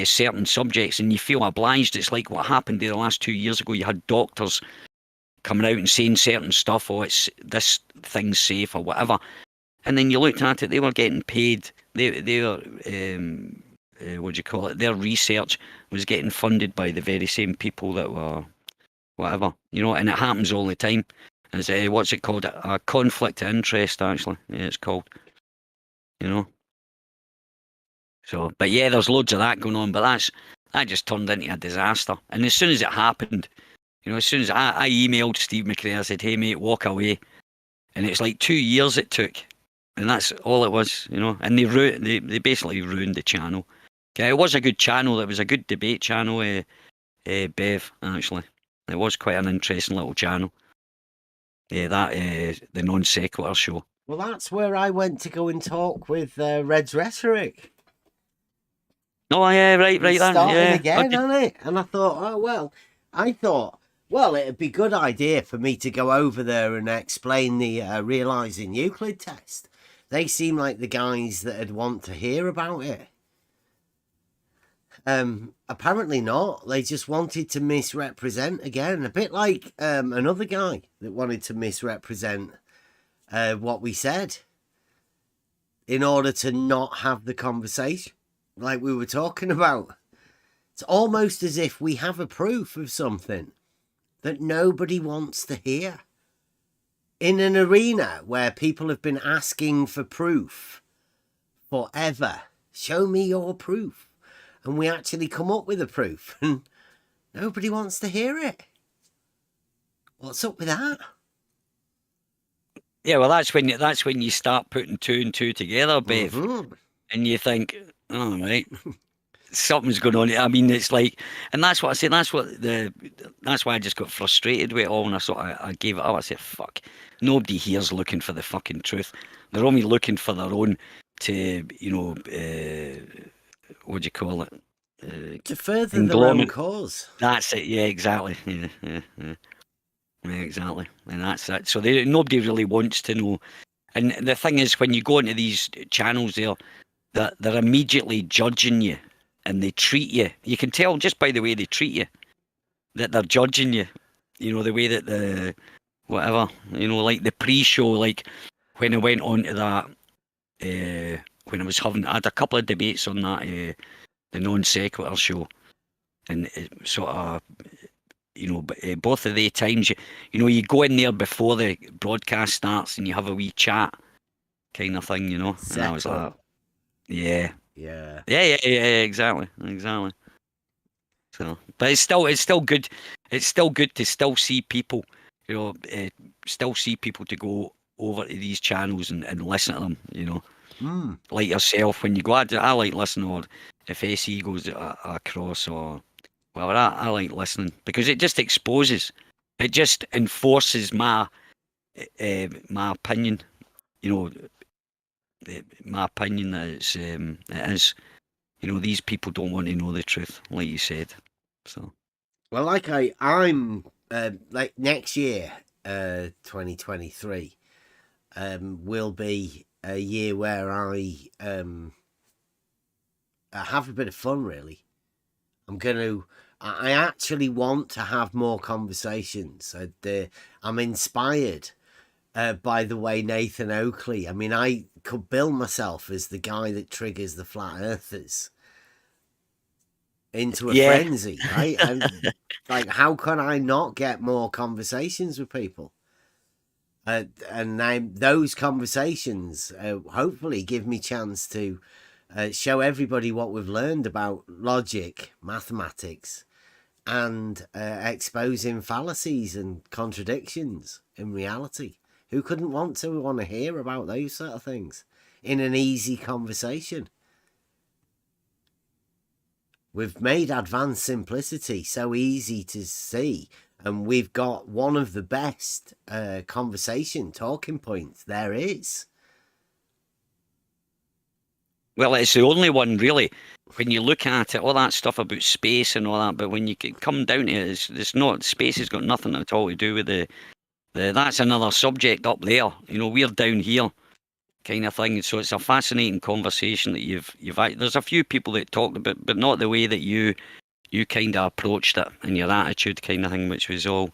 certain subjects, and you feel obliged. It's like what happened there the last 2 years ago. You had doctors coming out and saying certain stuff, oh, it's this thing's safe or whatever, and then you looked at it, they were getting paid. Their what do you call it? Their research was getting funded by the very same people that were whatever, you know. And it happens all the time. It's what's it called? A conflict of interest, actually. Yeah, it's called. You know. So, but yeah, there's loads of that going on, but that just turned into a disaster. And as soon as it happened, you know, as soon as I emailed Steve McRae, I said, hey mate, walk away. And it's like 2 years it took. And that's all it was, you know. And they basically ruined the channel. Okay, it was a good channel. It was a good debate channel, Bev, actually. It was quite an interesting little channel. Yeah, the Non Sequitur show. Well, that's where I went to go and talk with Red's Rhetoric. Oh yeah, right, It's then. starting Yeah. again, isn't it? And I thought, oh well. I thought, well, it'd be a good idea for me to go over there and explain the realizing Euclid test. They seem like the guys that'd want to hear about it. Apparently not. They just wanted to misrepresent again, a bit like another guy that wanted to misrepresent what we said in order to not have the conversation like we were talking about. It's almost as if we have a proof of something that nobody wants to hear. In an arena where people have been asking for proof forever, show me your proof. And we actually come up with a proof and nobody wants to hear it. What's up with that? Yeah, well, that's when you start putting two and two together, Bev, and you think, all right, something's going on. I mean, it's like, and that's what I said. That's why I just got frustrated with it all, and I gave it up. I said, fuck, nobody here's looking for the fucking truth. They're only looking for their own to, what do you call it? To further their own cause. That's it. Yeah, exactly. Yeah, exactly. And that's it. So nobody really wants to know. And the thing is, when you go into these channels there, that they're immediately judging you, and they treat you. You can tell just by the way they treat you that they're judging you. You know, the way that like the pre-show, like when I went on to that, when I had a couple of debates on that, the non sequitur show, and it sort of, both of the times you go in there before the broadcast starts and you have a wee chat, kind of thing, And I was like, yeah, exactly. So, but it's still good. It's still good to still see people, still see people to go over to these channels and listen to them, like yourself. When you go, I like listening, or if SE goes across, or well, I like listening because it just exposes, it just enforces my opinion, my opinion that it is. These people don't want to know the truth, like you said. So, well, like I'm like next year, 2023, will be a year where I have a bit of fun. Really, I actually want to have more conversations. I'm inspired by the way Nathan Oakley. I mean, I could bill myself as the guy that triggers the flat earthers into a frenzy, right? And like, how can I not get more conversations with people? And those conversations hopefully give me chance to show everybody what we've learned about logic, mathematics, and exposing fallacies and contradictions in reality. Who couldn't want to hear about those sort of things in an easy conversation? We've made advanced simplicity so easy to see, and we've got one of the best conversation talking points there is. Well, it's the only one, really. When you look at it, all that stuff about space and all that, but when you come down to it, it's not, space has got nothing at all to do with that's another subject up there. We're down here, kind of thing. So it's a fascinating conversation that you've there's a few people that talked about, but not the way that you kind of approached it and your attitude, kind of thing, which was all.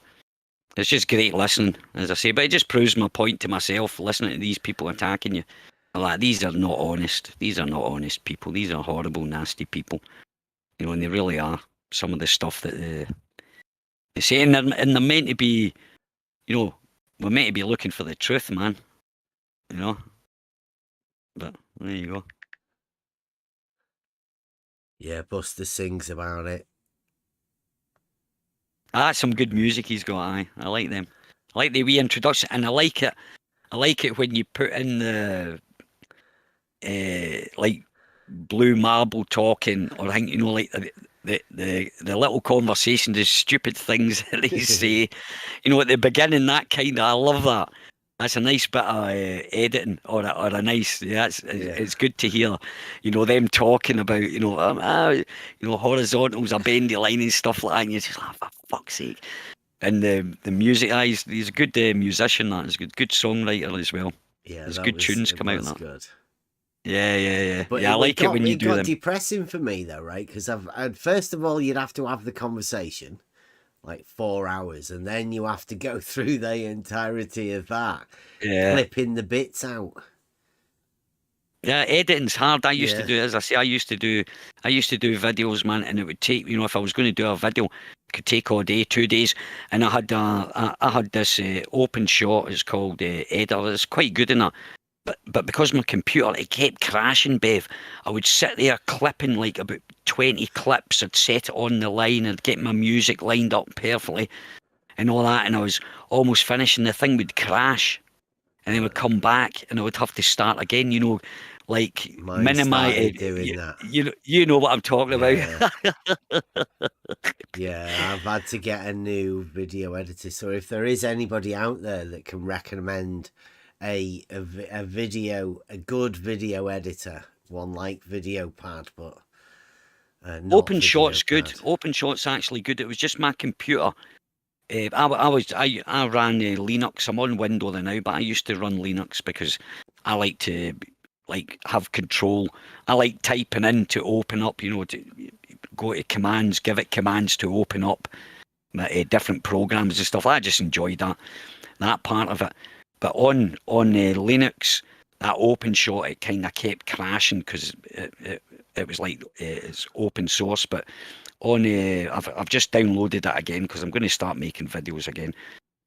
It's just great listening, as I say. But it just proves my point to myself, listening to these people attacking you. I'm like, these are not honest. These are not honest people. These are horrible, nasty people. And they really are. Some of the stuff that they say, and they're meant to be. We're meant to be looking for the truth, man. But there you go. Yeah, Buster sings about it. Some good music he's got. I like them. I like the wee introduction, and I like it. I like it when you put in the like Blue Marble talking, or I think like the little conversation, the stupid things that they say. At the beginning, that kind of, I love that. That's a nice bit of editing, or a nice. Yeah, it's good to hear, them talking about, horizontals or bendy line and stuff like that. And you're just like, for fuck's sake. And the music, he's a good musician. He's a good songwriter as well. Yeah, there's good tunes come out of that. Good. Yeah. But I like it when you do them. It got depressing for me though, right? Because first of all, you'd have to have the conversation, like 4 hours, and then you have to go through the entirety of that, clipping the bits out. Yeah, editing's hard. I used to do, as I say, I used to do videos, man, and it would take, if I was going to do a video, it could take all day, 2 days, and I had this open shot. It's called Editor. It's quite good in that. But because my computer, it kept crashing, Bev, I would sit there clipping like about 20 clips. I'd set it on the line. I'd get my music lined up perfectly and all that. And I was almost finished and the thing would crash. And then would come back and I would have to start again, like minimize doing that. You know what I'm talking about. Yeah, I've had to get a new video editor. So if there is anybody out there that can recommend a good video editor, one like VideoPad, but OpenShot's good. OpenShot's actually good. It was just my computer. I ran Linux. I'm on Windows now, but I used to run Linux because I like to have control. I like typing in to open up. To go to commands, give it commands to open up different programs and stuff. I just enjoyed that part of it. But on Linux, that OpenShot, it kind of kept crashing because it was like it's open source. But on I've just downloaded it again because I'm going to start making videos again.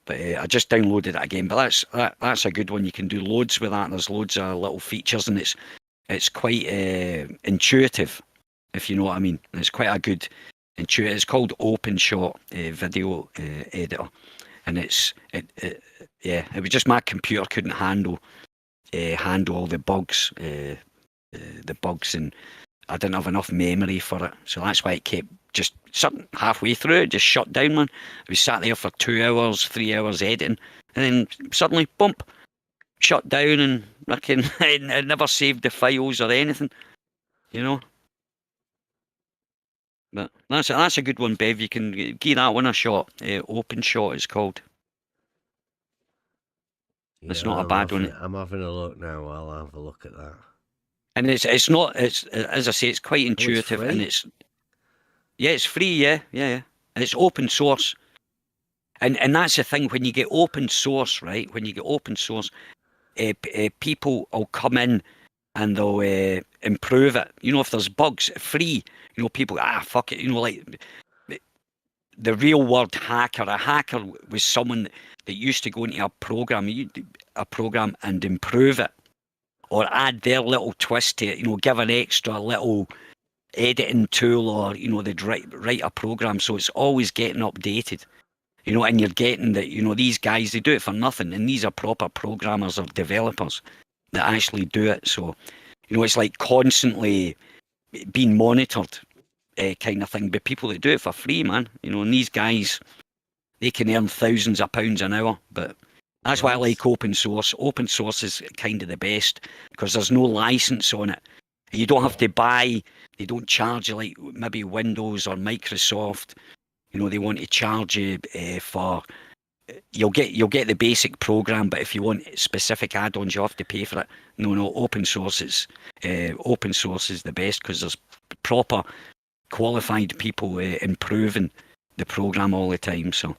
But I just downloaded it again. But that's a good one. You can do loads with that. There's loads of little features, and it's quite intuitive, if you know what I mean. It's quite a good intuitive. It's called OpenShot Video Editor, and it was just my computer couldn't handle all the bugs, and I didn't have enough memory for it, so that's why it kept just halfway through. It just shut down, man. We sat there for 2 hours, 3 hours editing, and then suddenly, bump, shut down, and it never saved the files or anything, But that's a good one, Bev. You can give that one a shot. OpenShot is called. It's not a bad one. I'm having a look now. I'll have a look at that. And it's as I say, it's quite intuitive, and it's free. Yeah. And it's open source. And that's the thing, when you get open source, right? When you get open source, people will come in and they'll improve it. If there's bugs, free. People fuck it. Like the real word hacker. A hacker was someone that used to go into a program and improve it, or add their little twist to it. Give an extra little editing tool, or they'd write a program, so it's always getting updated. And you're getting that. These guys, they do it for nothing, and these are proper programmers or developers that actually do it. So it's like constantly being monitored, kind of thing. But people that do it for free, man, and these guys, they can earn thousands of pounds an hour. But that's why I like open source. Open source is kind of the best because there's no license on it. You don't have to buy. They don't charge you like maybe Windows or Microsoft. They want to charge you for. You'll get the basic program, but if you want specific add-ons, you have to pay for it. No. Open source is the best because there's proper qualified people improving the program all the time. So,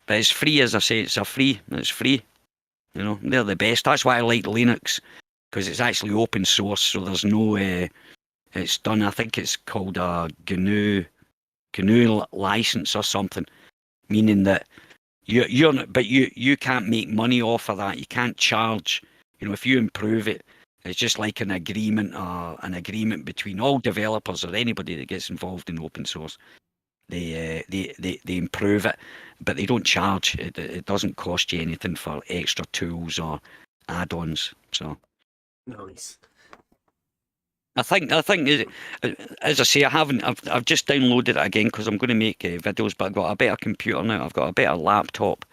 but it's free, as I say. It's free. They're the best. That's why I like Linux, because it's actually open source. So there's no. It's done. I think it's called a GNU license or something, meaning that you can't make money off of that. You can't charge. If you improve it, it's just like an agreement between all developers or anybody that gets involved in open source. They improve it, but they don't charge. It doesn't cost you anything for extra tools or add-ons. So nice. I think as I say, I've just downloaded it again because I'm going to make videos, but I've got a better computer now. I've got a better laptop,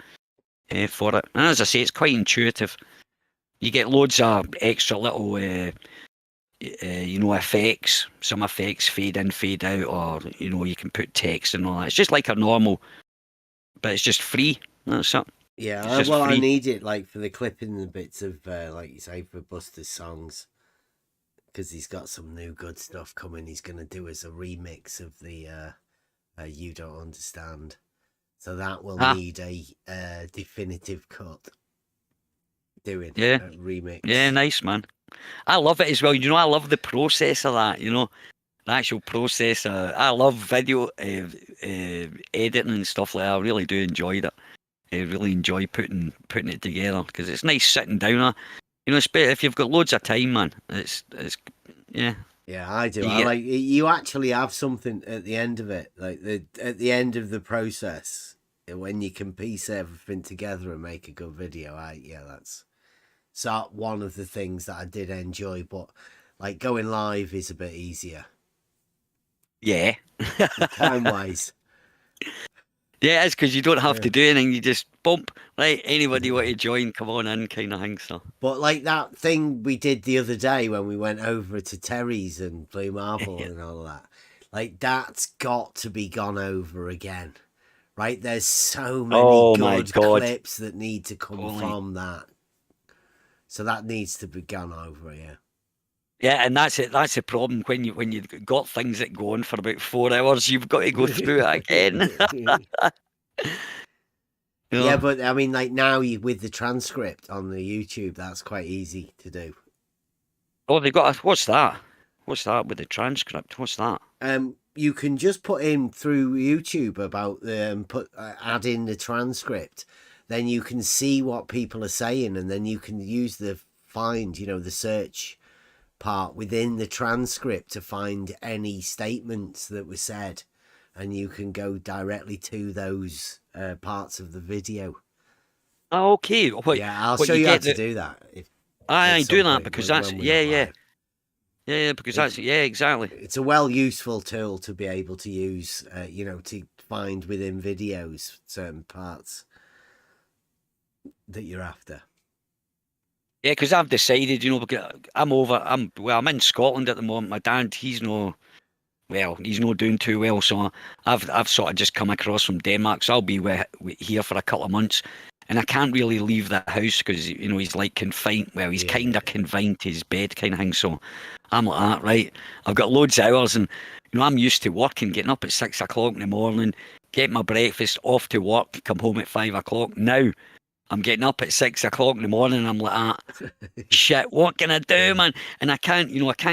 for it. And as I say, it's quite intuitive. You get loads of extra little, effects. Some effects fade in, fade out, or you can put text and all that. It's just like a normal, but it's just free. That's it. Yeah, well, I need it like for the clipping and bits of, like you say, for Buster's songs, because he's got some new good stuff coming. He's going to do as a remix of the "You Don't Understand," so that will need a definitive cut. Doing a remix. Yeah, nice, man. I love it as well. I love the process of that. The actual process. I love video editing and stuff like that. I really do enjoy that. I really enjoy putting it together because it's nice sitting down. If you've got loads of time, man. It's yeah. Yeah, I do. You actually have something at the end of it, like at the end of the process, when you can piece everything together and make a good video. That's one of the things that I did enjoy, but like going live is a bit easier. Yeah. Time wise. Yeah, it's because you don't have to do anything. You just bump, right? Anybody want to join, come on in, kind of thing. So. But like that thing we did the other day when we went over to Terry's and Blue Marble and all that, like that's got to be gone over again, right? There's so many good clips that need to come from that. So that needs to be gone over, yeah. Yeah, and that's it. That's the problem when you've got things that go on for about 4 hours. You've got to go through it again. Yeah, but I mean, like now with the transcript on the YouTube, that's quite easy to do. Oh, they got what's that? What's that with the transcript? What's that? You can just put in through YouTube about add in the transcript. Then you can see what people are saying, and then you can use the the search part within the transcript to find any statements that were said, and you can go directly to those parts of the video. Oh, okay. I'll show you how to do that. I do that because that's yeah, because that's exactly. It's a useful tool to be able to use, to find within videos certain parts that you're after. Yeah, because I've decided, because I'm in Scotland at the moment. My dad, he's not doing too well, so I've sort of just come across from Denmark, so I'll be here for a couple of months, and I can't really leave the house because he's like confined. Well, he's kind of confined to his bed, kind of thing. So I'm like that, right? I've got loads of hours, and I'm used to working, getting up at 6 o'clock in the morning, get my breakfast, off to work, come home at 5 o'clock. Now I'm getting up at 6 o'clock in the morning and I'm like, shit, what can I do, man? And I can't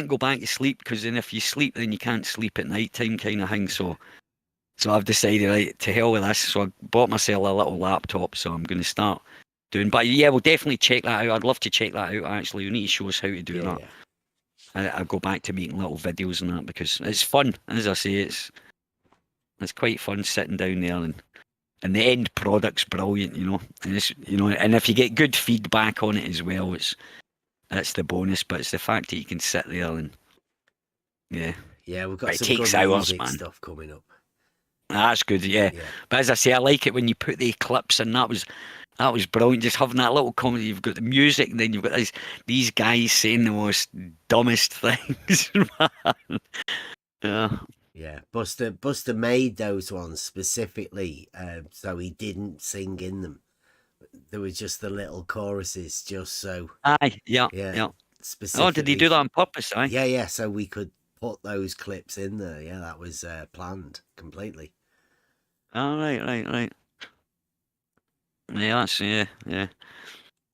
go back to sleep because then if you sleep, then you can't sleep at night time, kind of thing. So I've decided, right, to hell with this. So I bought myself a little laptop, so I'm going to start doing. But yeah, we'll definitely check that out. I'd love to check that out, actually. You need to show us how to do that. Yeah. I'll go back to making little videos and that because it's fun. As I say, it's quite fun sitting down there and the end product's brilliant, and it's, and if you get good feedback on it as well, that's the bonus. But it's the fact that you can sit there and we've got some good music stuff coming up. That's good, yeah. But as I say, I like it when you put the clips in. That was brilliant. Just having that little comedy. You've got the music, and then you've got these guys saying the most dumbest things. Yeah. Yeah, Buster made those ones specifically, so he didn't sing in them. There were just the little choruses, just so. Aye, yeah. Specifically. Oh, did he do that on purpose? Aye. Yeah. So we could put those clips in there. Yeah, that was planned completely. Oh, right. Yeah, that's yeah. Yeah,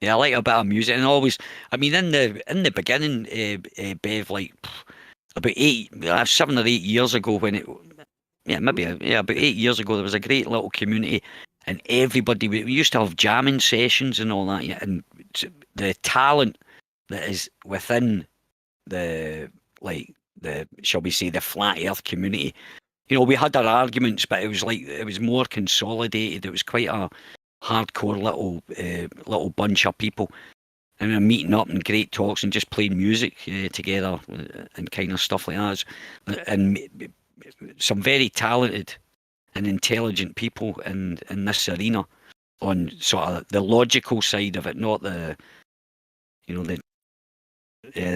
I like a bit of music, and always. I mean, in the beginning, Bev, like. About 7 or 8 years ago about 8 years ago, there was a great little community, and everybody, we used to have jamming sessions and all that, and the talent that is within shall we say, the flat earth community, we had our arguments, but it was more consolidated. It was quite a hardcore little bunch of people. And we're meeting up and great talks and just playing music together and kind of stuff like that. And some very talented and intelligent people in this arena. on sort of the logical side of it, not the, you know, the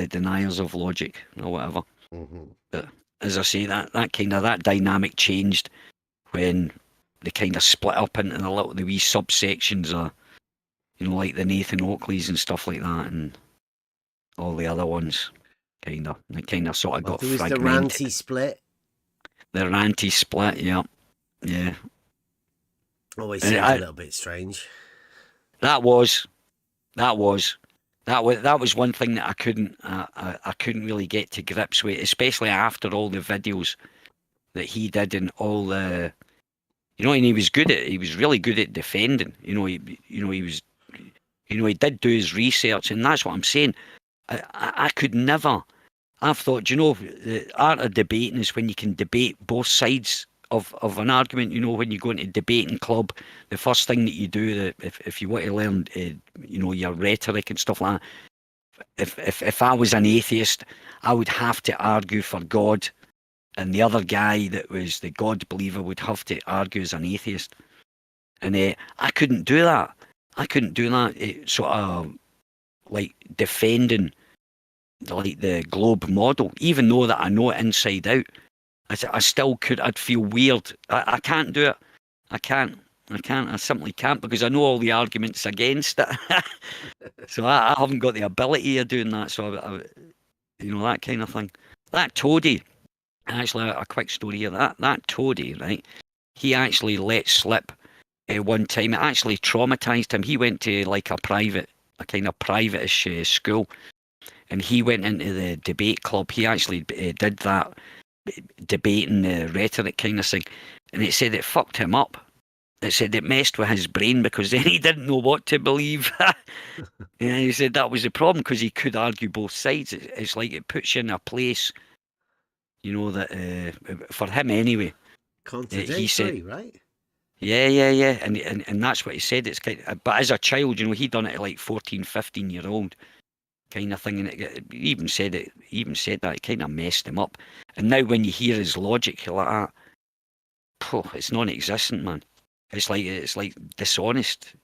deniers of logic or whatever. Mm-hmm. But as I say, that dynamic changed when they kind of split up into the wee subsections of, you know, like the Nathan Oakleys and stuff like that, and all the other ones. It kind of sort of got There was the fragmented. ranty split. The ranty split, yeah. Always seemed a little bit strange. That was one thing that I couldn't really get to grips with, especially after all the videos that he did and all the, you know, and he was really good at defending. He did do his research, and that's what I'm saying. I could never. I've thought, you know, the art of debating is when you can debate both sides of an argument. You know, when you go into a debating club, the first thing that you do, if you want to learn, you know, your rhetoric and stuff like that. If I was an atheist, I would have to argue for God, and the other guy that was the God believer would have to argue as an atheist. And I couldn't do that. Sort of like defending like the globe model, even though that I know it inside out. I still could. I'd feel weird. I can't do it. I can't. I simply can't, because I know all the arguments against it. So I haven't got the ability of doing that. So you know, that kind of thing. That toady. Actually, a quick story here. That toady, right? He actually let slip one time. It actually traumatized him. He went to like a kind of private-ish school, and he went into the debate club. He actually did that debating the rhetoric kind of thing, and it said it fucked him up. It said it messed with his brain, because then he didn't know what to believe. And he said that was the problem, because he could argue both sides. It's like it puts you in a place, you know, that for him anyway. Contradictory, he said, right? Yeah. And that's what he said. It's kind of, but as a child, you know, he done it at like 14, 15-year-old kind of thing, and he even said that it kind of messed him up. And now when you hear his logic, you're like, it's non-existent, man. It's like dishonest.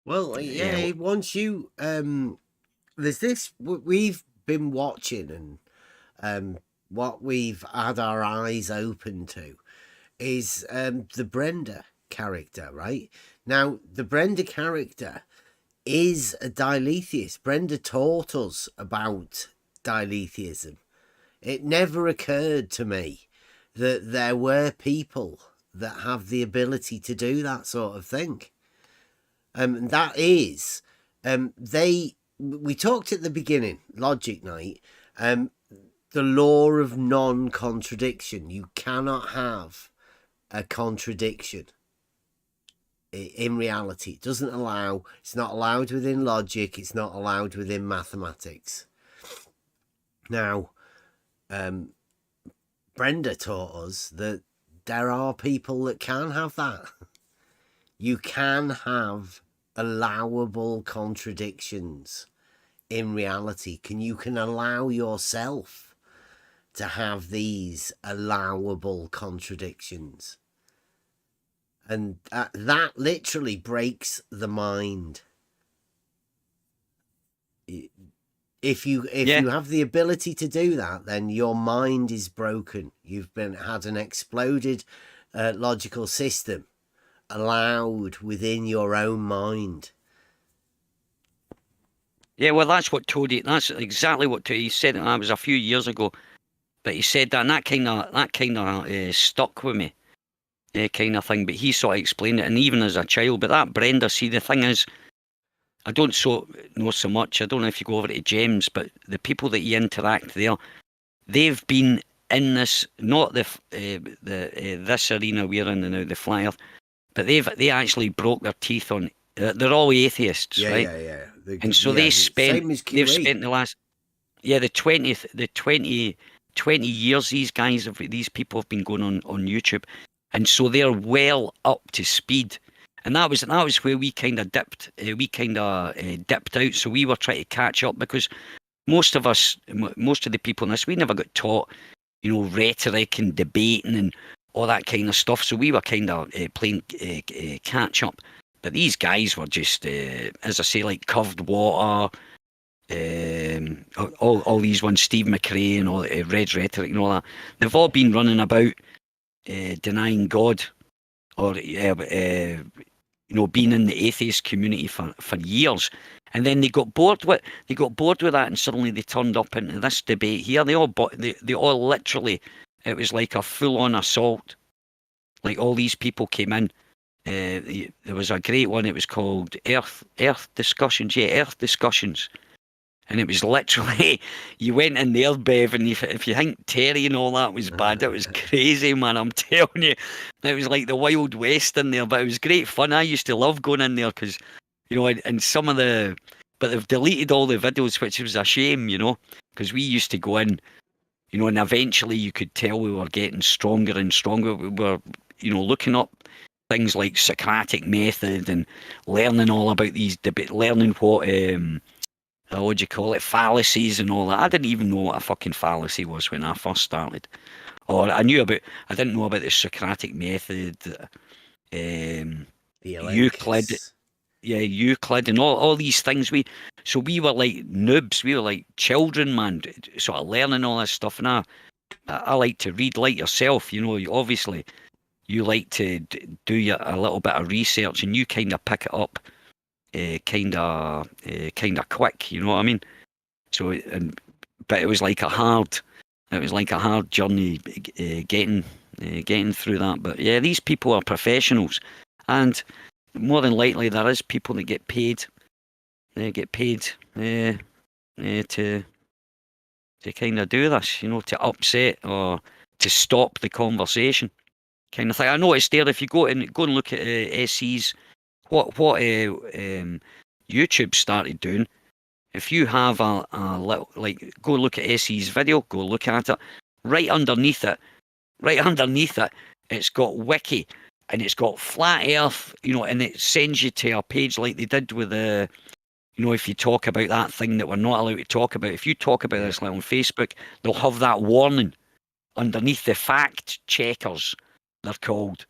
Well, yeah. Once you there's this we've been watching, and what we've had our eyes open to is the Brenda character, right? Now, the Brenda character is a diletheist. Brenda taught us about diletheism. It never occurred to me that there were people that have the ability to do that sort of thing. That is, we talked at the beginning, Logic Night, the law of non-contradiction. You cannot have a contradiction in reality. It doesn't allow, it's not allowed within logic, it's not allowed within mathematics. Now, Brenda taught us that there are people that can have that. You can have allowable contradictions in reality. You can allow yourself to have these allowable contradictions. And that literally breaks the mind. If you have the ability to do that, then your mind is broken. You've had an exploded logical system allowed within your own mind. Yeah, well, that's exactly what he said. And that was a few years ago, but he said that, and that kind of stuck with me. Kind of thing, but he sort of explained it, and even as a child. But that Brenda, see, the thing is, I don't know so much. I don't know if you go over to James, but the people that you interact there, they've been in this, not this arena we're in now, the Flat Earth, but they actually broke their teeth on. They're all atheists, right? Yeah. And so they've spent the last, the 20 years. These people have been going on YouTube. And so they're well up to speed, and that was where we kind of dipped. Dipped out. So we were trying to catch up, because most of the people in this, we never got taught, you know, rhetoric and debating and all that kind of stuff. So we were kind of playing catch up. But these guys were just, as I say, like Curved Water, all these ones, Steve McRae and all, Red Rhetoric and all that. They've all been running about denying God, or being in the atheist community for years. And then they got bored with that, and suddenly they turned up into this debate here. They all literally, it was like a full-on assault. Like, all these people came in. There was a great one. It was called Earth Discussions. Yeah, Earth Discussions. And it was literally, you went in there, Bev, and if you think Terry and all that was bad, it was crazy, man. I'm telling you, it was like the Wild West in there, but it was great fun. I used to love going in there because, and some of but they've deleted all the videos, which was a shame, because we used to go in, and eventually you could tell we were getting stronger and stronger. We were, looking up things like Socratic method and learning all about these learning what do you call it, fallacies and all that. I didn't even know what a fucking fallacy was when I first started. Or I didn't know about the Socratic method, The Euclid. Yeah, Euclid and all these things. We were like noobs. We were like children, man, sort of learning all this stuff. And I like to read like yourself, obviously. You like to do a little bit of research, and you kind of pick it up kind of quick, you know what I mean? So, but it was like a hard journey getting through that. But yeah, these people are professionals, and more than likely there is people that get paid. They get paid to kind of do this, to upset or to stop the conversation, kind of thing. I noticed there, if you go and look at SE's. What YouTube started doing, if you have a little, like, go look at SE's video, go look at it, right underneath it, it's got wiki, and it's got flat earth, and it sends you to a page like they did with if you talk about that thing that we're not allowed to talk about, if you talk about this like on Facebook, they'll have that warning underneath the fact checkers, they're called.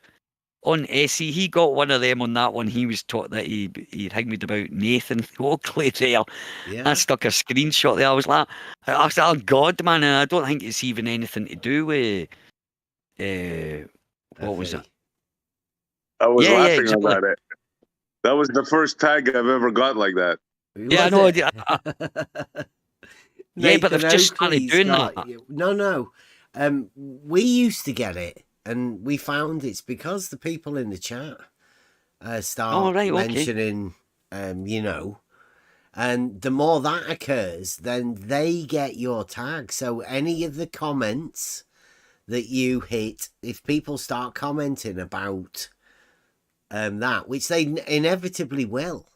On SE, he got one of them on that one. He was taught that he hanged about Nathan Oakley there. Yeah. I stuck a screenshot there. I was like, oh God, man, and I don't think it's even anything to do with what was it? I was laughing exactly. about it. That was the first tag I've ever got like that. Yeah, I know. Yeah, but they've just started doing that. No. We used to get it. And we found it's because the people in the chat start mentioning, and the more that occurs, then they get your tag. So any of the comments that you hit, if people start commenting about that, which they inevitably will,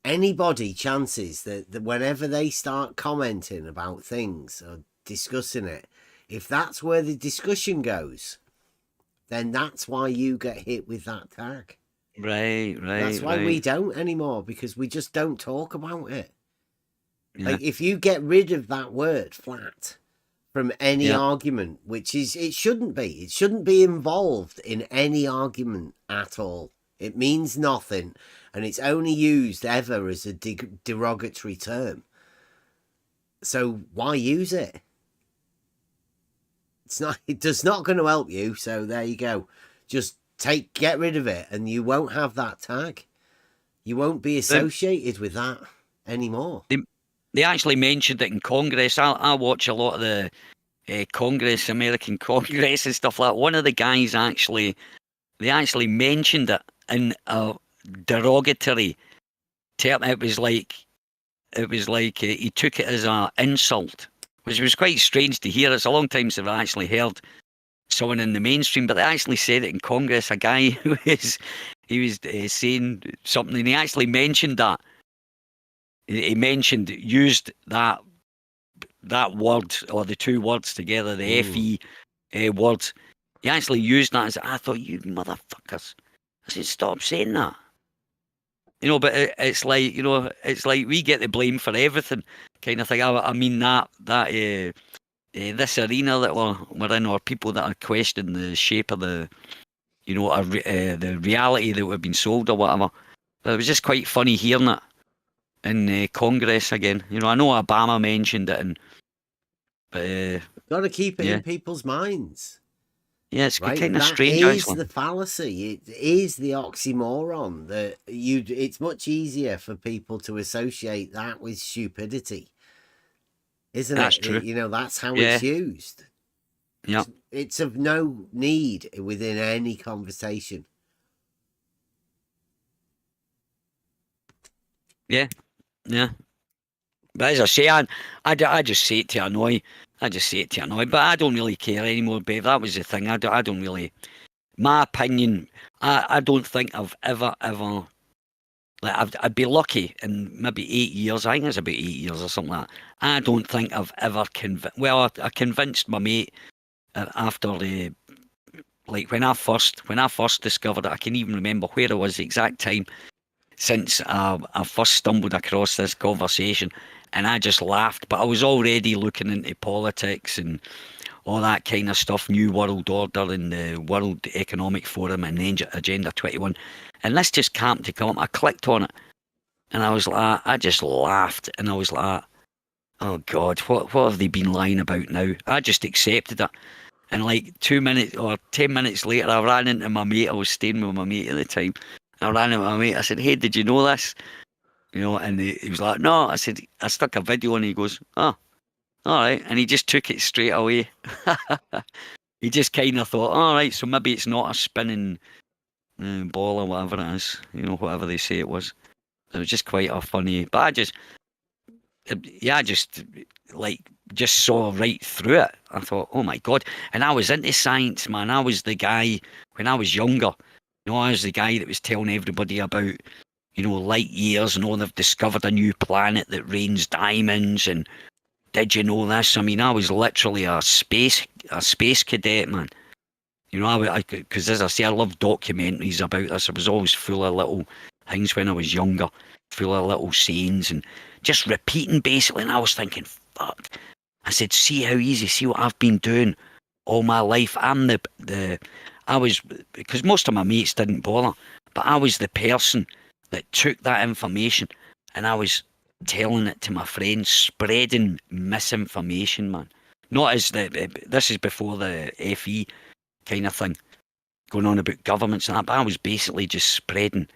anybody chances that whenever they start commenting about things or discussing it, if that's where the discussion goes, then that's why you get hit with that tag. Right. That's why we don't anymore, because we just don't talk about it. Yeah. Like, if you get rid of that word flat from any argument, which is, it shouldn't be involved in any argument at all. It means nothing, and it's only used ever as a derogatory term. So why use it? It does not going to help you. So there you go. Just get rid of it, and you won't have that tag. You won't be associated with that anymore. They actually mentioned it in Congress. I watch a lot of the Congress, American Congress and stuff like that. One of the guys they actually mentioned it in a derogatory term. It was like he took it as an insult, which was quite strange to hear. It's a long time since I've actually heard someone in the mainstream, but they actually said it in Congress. A guy who was saying something, and he actually mentioned that. He used that word, or the two words together, the FE word. He actually used that as, I thought, you motherfuckers. I said, stop saying that. But it's like, it's like we get the blame for everything, kind of thing. I mean that this arena that we're in, or people that are questioning the shape of the you know, the reality that we've been sold or whatever. But it was just quite funny hearing it in Congress again. You know, I know Obama mentioned it, but got to keep it yeah. in people's minds. Yeah, it's Right, kind of that strange, is actually. the fallacy. It is the oxymoron that it's much easier for people to associate that with stupidity, isn't That's it? true. You know, that's how Yeah. it's used. Yeah. It's of no need within any conversation. Yeah. Yeah. But as I say, I just say it to annoy. I just say it to annoy. But I don't really care anymore, babe. That was the thing. I don't really. My opinion, I don't think I've ever, like, I'd be lucky in maybe 8 years. I think it's about 8 years or something like that. I don't think I've ever I convinced my mate after the, like when I first discovered it. I can even remember where it was the exact time since I first stumbled across this conversation, and I just laughed. But I was already looking into politics and all that kind of stuff, New World Order and the World Economic Forum and Agenda 21. And this just happened to come up. I clicked on it and I was like, I just laughed and I was like, oh God, what have they been lying about now? I just accepted it. And like 2 minutes or 10 minutes later, I ran into my mate. I was staying with my mate at the time. I ran into my mate. I said, hey, did you know this? You know, and he was like, no. I said, I stuck a video and he goes, oh, all right. And he just took it straight away. He just kind of thought, all right, so maybe it's not a spinning ball or whatever it is, you know, whatever they say it was. It was just quite a funny, but I just just saw right through it. I thought, oh my God. And I was into science, man. I was the guy, when I was younger, you know, I was the guy that was telling everybody about, you know, light years and, oh, they've discovered a new planet that rains diamonds, and did you know this? I mean, I was literally a space cadet, man. You know, because as I say, I love documentaries about this. I was always full of little things when I was younger, full of little sayings and just repeating basically. And I was thinking, fuck. I said, see how easy, see what I've been doing all my life. Because most of my mates didn't bother, but I was the person that took that information and I was telling it to my friends, spreading misinformation, man. Not as this is before the FE kind of thing going on about governments and that, but I was basically just spreading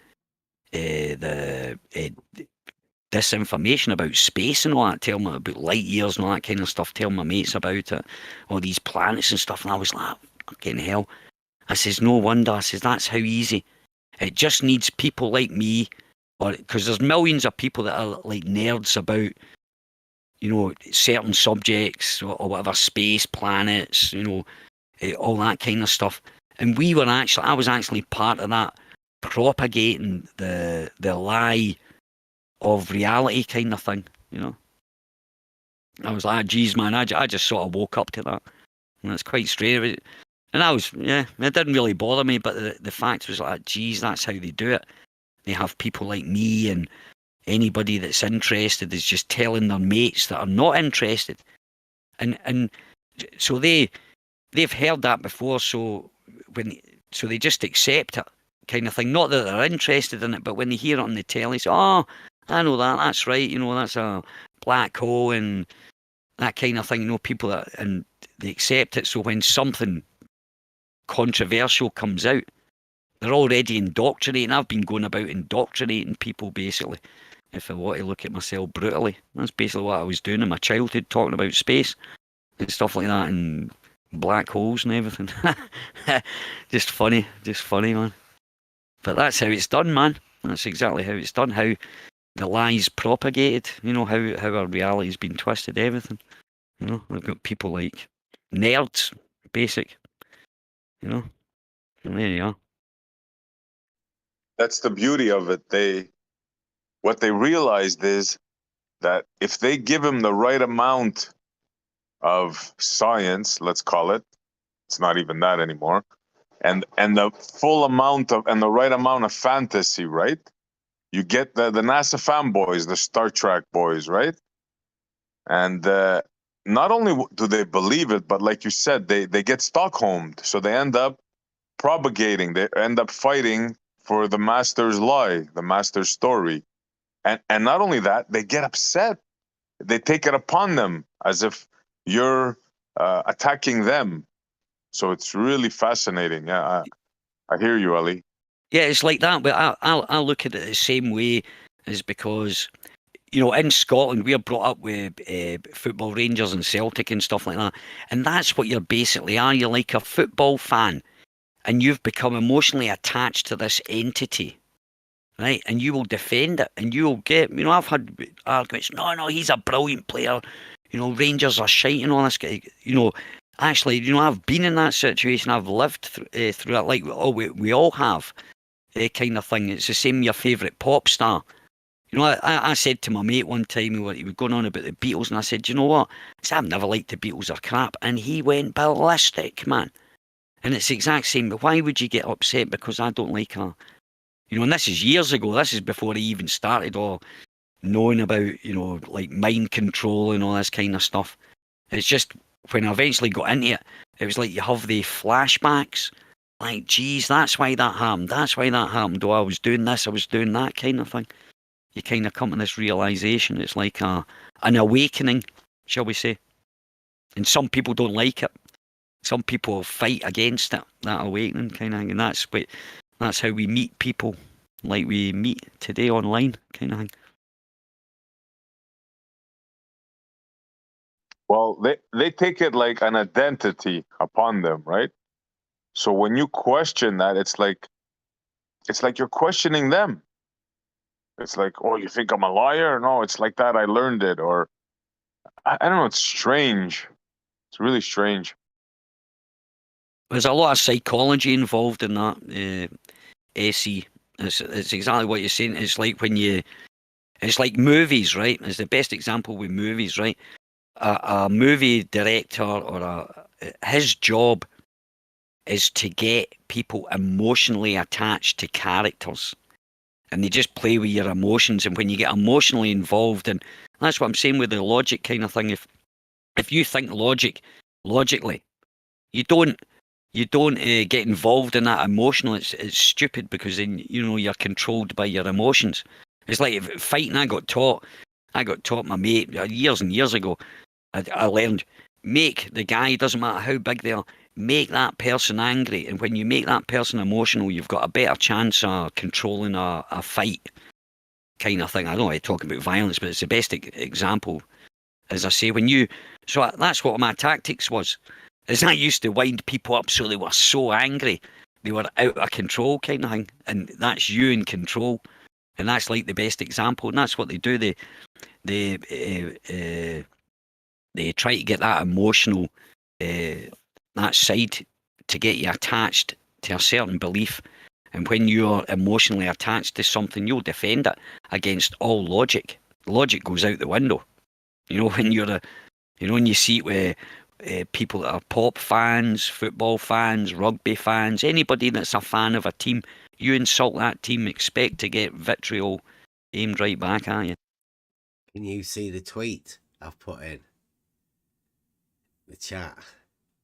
the disinformation about space and all that, telling me about light years and all that kind of stuff, telling my mates about it, all these planets and stuff, and I was like, fucking hell. I says, no wonder. I says, that's how easy. It just needs people like me, or because there's millions of people that are like nerds about, you know, certain subjects or whatever, space, planets, you know, all that kind of stuff. And I was actually part of that, propagating the lie of reality kind of thing, you know. I was like, geez, man, I just sort of woke up to that. And it's quite strange. And it didn't really bother me, but the fact was like, geez, that's how they do it. They have people like me, and anybody that's interested is just telling their mates that are not interested. And so they've heard that before, so they just accept it, kind of thing. Not that they're interested in it, but when they hear it on the telly, say, oh, I know that, that's right, you know, that's a black hole and that kind of thing, you know, and they accept it. So when something controversial comes out, they're already indoctrinating. I've been going about indoctrinating people, basically, if I want to look at myself brutally. That's basically what I was doing in my childhood, talking about space and stuff like that, and black holes and everything. just funny, man. But that's how it's done, man. That's exactly how it's done. How the lies propagated. You know, how our reality's been twisted. Everything. You know, we've got people like nerds, basic. You know, and there you are. That's the beauty of it. What they realized is that if they give him the right amount of science, let's call it, it's not even that anymore, and the full amount of and the right amount of fantasy, right? You get the NASA fanboys, the Star Trek boys, right? And not only do they believe it, but like you said, they get Stockholmed, so they end up propagating. They end up fighting for the master's lie, the master's story. And not only that, they get upset. They take it upon them as if you're attacking them. So it's really fascinating. Yeah, I hear you, Ali. Yeah, it's like that, but I look at it the same way, is because, you know, in Scotland we're brought up with football, Rangers and Celtic and stuff like that, and that's what you're basically are. You're like a football fan, and you've become emotionally attached to this entity, right? And you will defend it, and you will get, you know, I've had arguments. No, he's a brilliant player. You know, Rangers are shite and all this. You know, actually, you know, I've been in that situation. I've lived through it, like we all have. Kind of thing. It's the same with your favourite pop star. You know, I said to my mate one time, he was going on about the Beatles, and I said, you know what? I said, I've never liked the Beatles or crap. And he went ballistic, man. And it's the exact same. But why would you get upset because I don't like her? You know, and this is years ago. This is before I even started all knowing about, you know, like mind control and all this kind of stuff. It's just when I eventually got into it, it was like you have the flashbacks. Like, geez, that's why that happened. That's why that happened. Oh, I was doing this, I was doing that kind of thing. You kind of come to this realization. It's like an awakening, shall we say. And some people don't like it. Some people fight against it, that awakening kind of thing. And that's how we meet people like we meet today online kind of thing. Well, they take it like an identity upon them, right? So when you question that, it's like you're questioning them. It's like, oh, you think I'm a liar? No, it's like that. I learned it, or I don't know. It's strange. It's really strange. There's a lot of psychology involved in that. SE. It's exactly what you're saying. It's like it's like movies, right? It's the best example with movies, right? A movie director or his job is to get people emotionally attached to characters, and they just play with your emotions. And when you get emotionally involved, and that's what I'm saying with the logic kind of thing. If you think logically, you don't get involved in that emotional. It's stupid, because then, you know, you're controlled by your emotions. It's like fighting. I got taught my mate years and years ago. I learned, make the guy, doesn't matter how big they are, make that person angry, and when you make that person emotional, you've got a better chance of controlling a fight kind of thing. I don't want to talk about violence, but it's the best example. As I say, so that's what my tactics was. Is I used to wind people up so they were so angry, they were out of control kind of thing, and that's you in control, and that's like the best example, and that's what they do. They try to get that emotional, that side, to get you attached to a certain belief. And when you're emotionally attached to something, you'll defend it against all logic. Logic goes out the window. You know, when when you see it with people that are pop fans, football fans, rugby fans, anybody that's a fan of a team, you insult that team, expect to get vitriol aimed right back at you. Can you see the tweet I've put in the chat?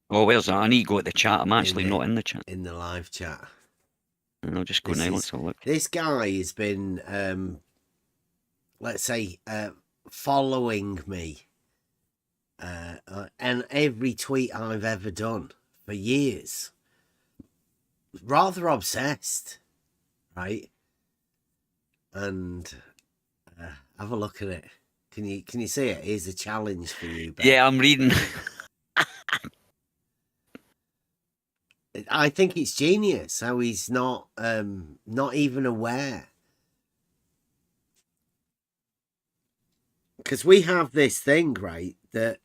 Oh, where's that? I need to go to the chat. I'm actually not in the chat. In the live chat. And I'll just go now. Let's have a look. This guy has been, let's say, following me. And every tweet I've ever done for years. Rather obsessed, right? And have a look at it. Can you see it? Here's a challenge for you, Ben. Yeah, I'm reading. I think it's genius how he's not even aware. Because we have this thing, right, that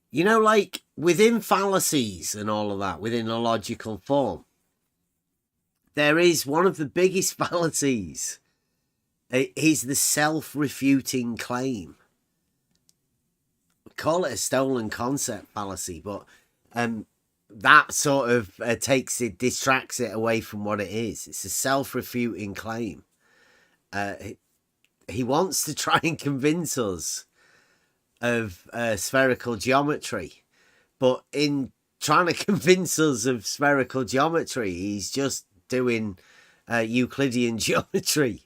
you know, like within fallacies and all of that, within a logical form, there is one of the biggest fallacies. It is the self-refuting claim. We call it a stolen concept fallacy, but that sort of distracts it away from what it is. It's a self-refuting claim. He wants to try and convince us of spherical geometry, but in trying to convince us of spherical geometry. He's just doing Euclidean geometry.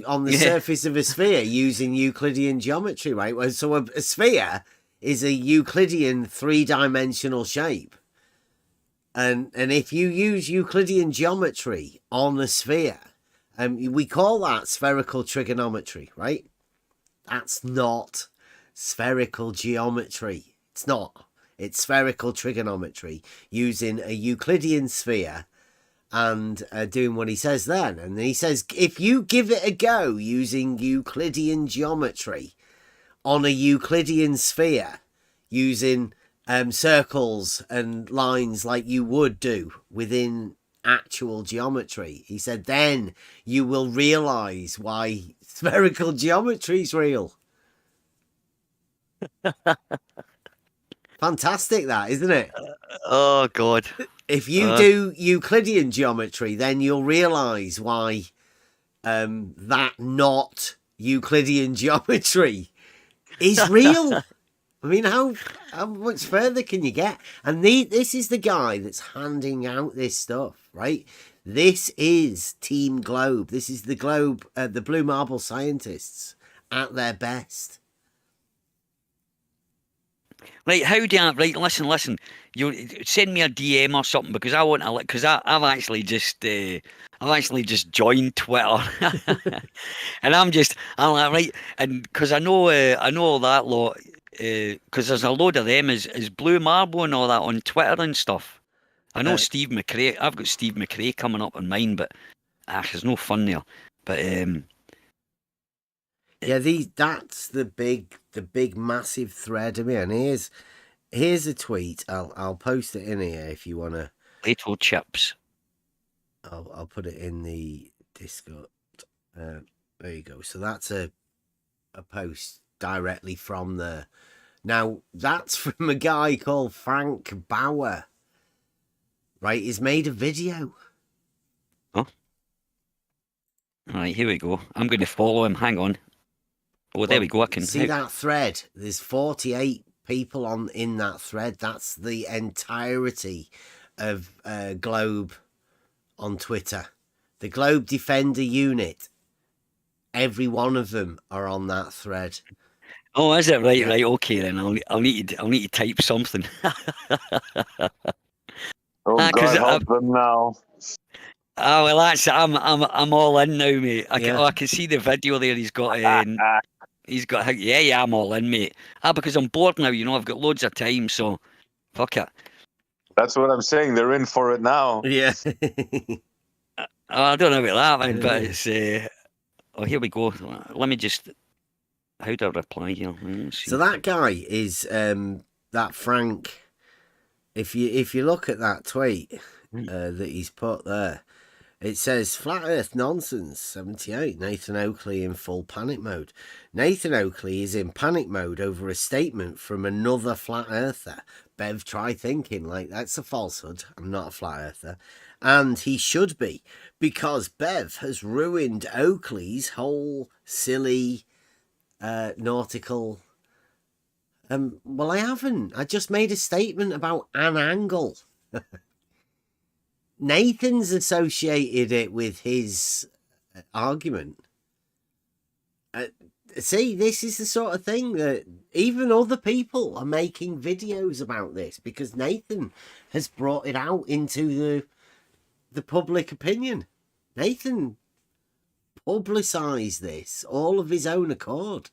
On the surface of a sphere using Euclidean geometry, right? So a sphere is a Euclidean 3-dimensional shape. And if you use Euclidean geometry on a sphere, we call that spherical trigonometry, right? That's not spherical geometry. It's not. It's spherical trigonometry using a Euclidean sphere and doing what he says then. And he says, if you give it a go using Euclidean geometry on a Euclidean sphere, using circles and lines like you would do within actual geometry, he said, then you will realize why spherical geometry is real. Fantastic, that, isn't it? Oh, God. If you do Euclidean geometry, then you'll realize why that not Euclidean geometry is real. I mean, how much further can you get? And this is the guy that's handing out this stuff, right? This is Team Globe. This is the Globe, the Blue Marble scientists at their best. Right, how do I, right, listen, you send me a DM or something, because I want to, because I've actually just joined Twitter. And I'm like, right, and because I know all that lot, because there's a load of them is Blue Marble and all that on Twitter and stuff. I know Steve McRae, I've got Steve McRae coming up on mine, but there's no fun there. But yeah, that's the big massive thread. I mean, here's a tweet. I'll post it in here if you wanna. Little chips. I'll put it in the Discord. There you go. So that's a post directly from the. Now that's from a guy called Frank Bauer. Right, he's made a video. Oh. All right, here we go. I'm going to follow him. Hang on. Oh, there we go. I can see that thread. There's 48 people in that thread. That's the entirety of Globe on Twitter. The Globe Defender unit. Every one of them are on that thread. Oh, is it right? Yeah. Right. Okay, then I'll need to type something. Oh God, help them now. Oh well, that's I'm all in now, mate. I can see the video there. He's got yeah, I'm all in, mate. Because I'm bored now. You know, I've got loads of time, so fuck it. That's what I'm saying. They're in for it now. Yeah. I don't know about that, man, but it's. Oh, here we go. Let me just. How do I reply here? So that guy is that Frank. If you look at that tweet that he's put there, it says Flat Earth Nonsense 78, Nathan Oakley in full panic mode. Nathan Oakley is in panic mode over a statement from another flat earther. Bev, try thinking like that's a falsehood. I'm not a flat earther. And he should be, because Bev has ruined Oakley's whole silly nautical. Well, I haven't. I just made a statement about an angle. Nathan's associated it with his argument. See, this is the sort of thing that even other people are making videos about this because Nathan has brought it out into the public opinion. Nathan publicised this all of his own accord.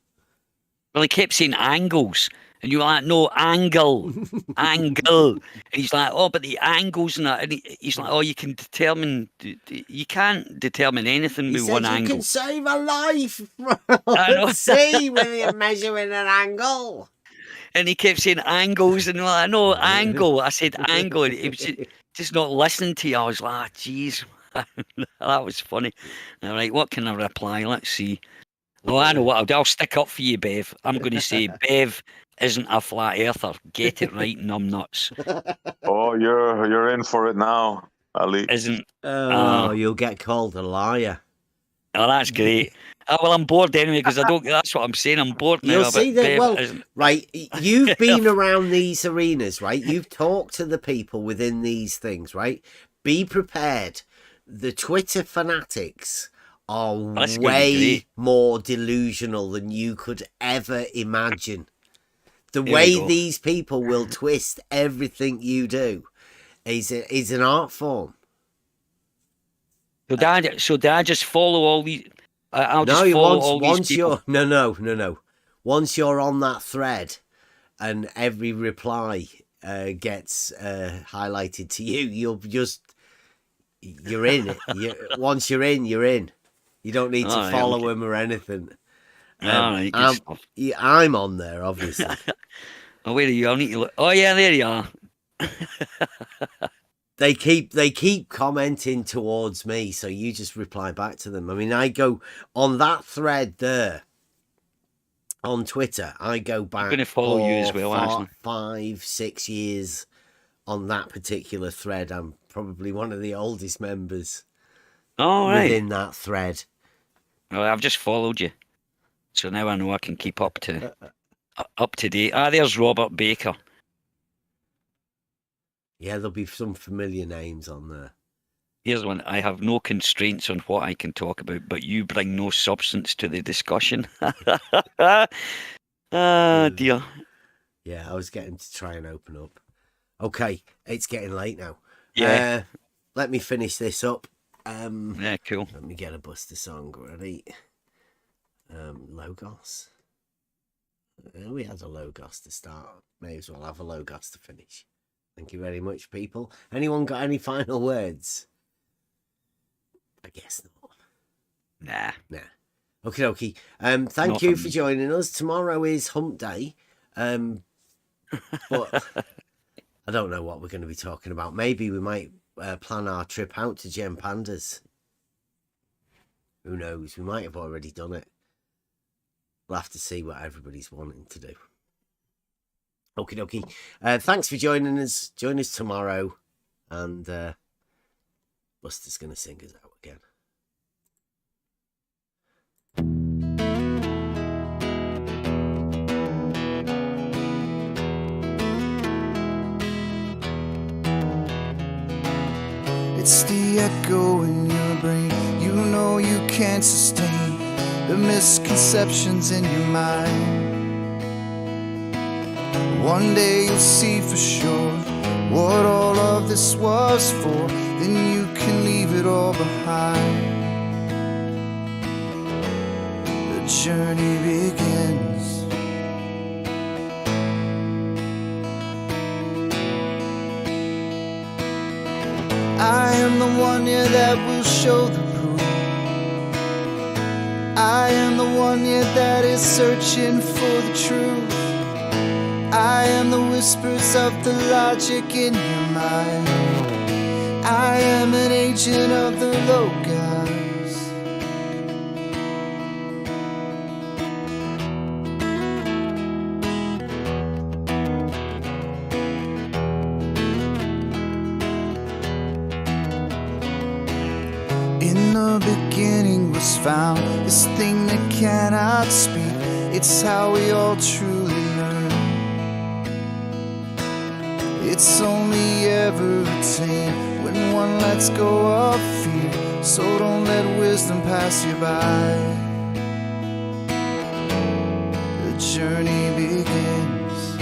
Well, he kept saying angles, and you were like, no, angle, angle. And he's like, oh, but the angles and that. And he's like, oh, you can't determine anything with one angle. You can save a life. See, when you're measuring an angle. And he kept saying angles, and like, no, angle. I said angle, and he was just not listening to you. I was like, geez, that was funny. All right, what can I reply? Let's see. Oh, I know what I'll do. I'll stick up for you, Bev. I'm going to say Bev isn't a flat earther. Get it right, numbnuts. Oh, you're in for it now, Ali. Isn't? You'll get called a liar. Oh, that's great. Well, I'm bored anyway because I don't. That's what I'm saying. I'm bored now. You'll see that. Bev Well, isn't. right. You've been around these arenas, right? You've talked to the people within these things, right? Be prepared. The Twitter fanatics are That's gonna be way great. more delusional than you could ever imagine. The There we way go. these people will twist everything you do is an art form. So did I just follow all these? I'll just No, follow all these people. no. Once you're on that thread, and every reply gets highlighted to you, you're in it. Once you're in, you're in. You don't need to All right, follow okay. him or anything. All right, good stuff. I'm on there, obviously. Oh, where are you? I'll need to look. Oh yeah, there you are. They keep commenting towards me, so you just reply back to them. I mean, I go on that thread there on Twitter. I go back. I'm going to follow you as well, actually. 5, 6 years on that particular thread. I'm probably one of the oldest members All right. within that thread. Well, I've just followed you, so now I know I can keep up to date. There's Robert Baker. Yeah, there'll be some familiar names on there. Here's one. I have no constraints on what I can talk about, but you bring no substance to the discussion. Ah, dear. Yeah, I was getting to try and open up. Okay, it's getting late now. Yeah. Let me finish this up. Yeah, cool. Let me get a Buster song ready. Logos. We had a Logos to start. May as well have a Logos to finish. Thank you very much, people. Anyone got any final words? I guess not. Nah. Okie dokie. Thank you for joining us. Tomorrow is Hump Day. But I don't know what we're going to be talking about. Maybe we might plan our trip out to Gem Pandas. Who knows? We might have already done it. We'll have to see what everybody's wanting to do. Okie dokie. Thanks for joining us. Join us tomorrow. And Buster's going to sing us out again. It's the echo in your brain. You know you can't sustain the misconceptions in your mind. One day you'll see for sure what all of this was for. Then you can leave it all behind. The journey begins. I am the one, yeah, that will show the proof. I am the one, yeah, that is searching for the truth. I am the whispers of the logic in your mind. I am an agent of the Logos. In the beginning was found this thing that cannot speak. It's how we all truly learn. It's only ever attained when one lets go of fear. So don't let wisdom pass you by. The journey begins.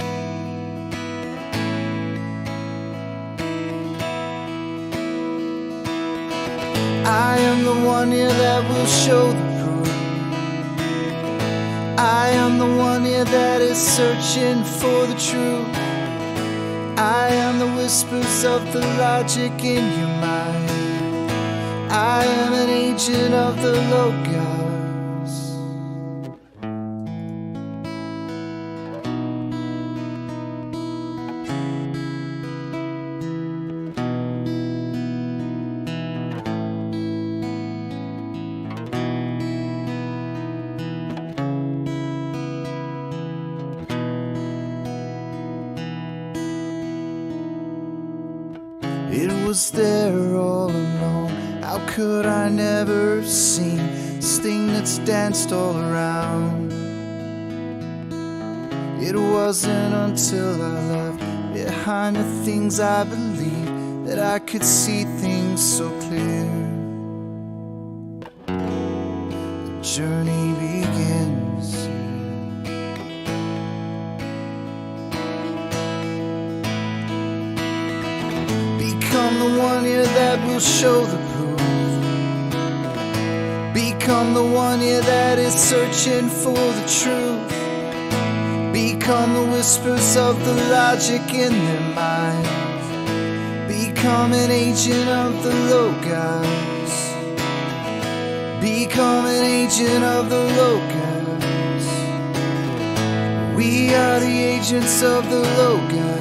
I am the one here that will show the proof. I am the one here that is searching for the truth. I am the whispers of the logic in your mind. I am an agent of the Logos. It was there all along. How could I never have seen? this thing that's danced all around. It wasn't until I left behind the things I believed that I could see things so clear. The journey begins. Become the one here that will show the proof. Become the one here that is searching for the truth. Become the whispers of the logic in their minds. Become an agent of the Logos. Become an agent of the Logos. We are the agents of the Logos.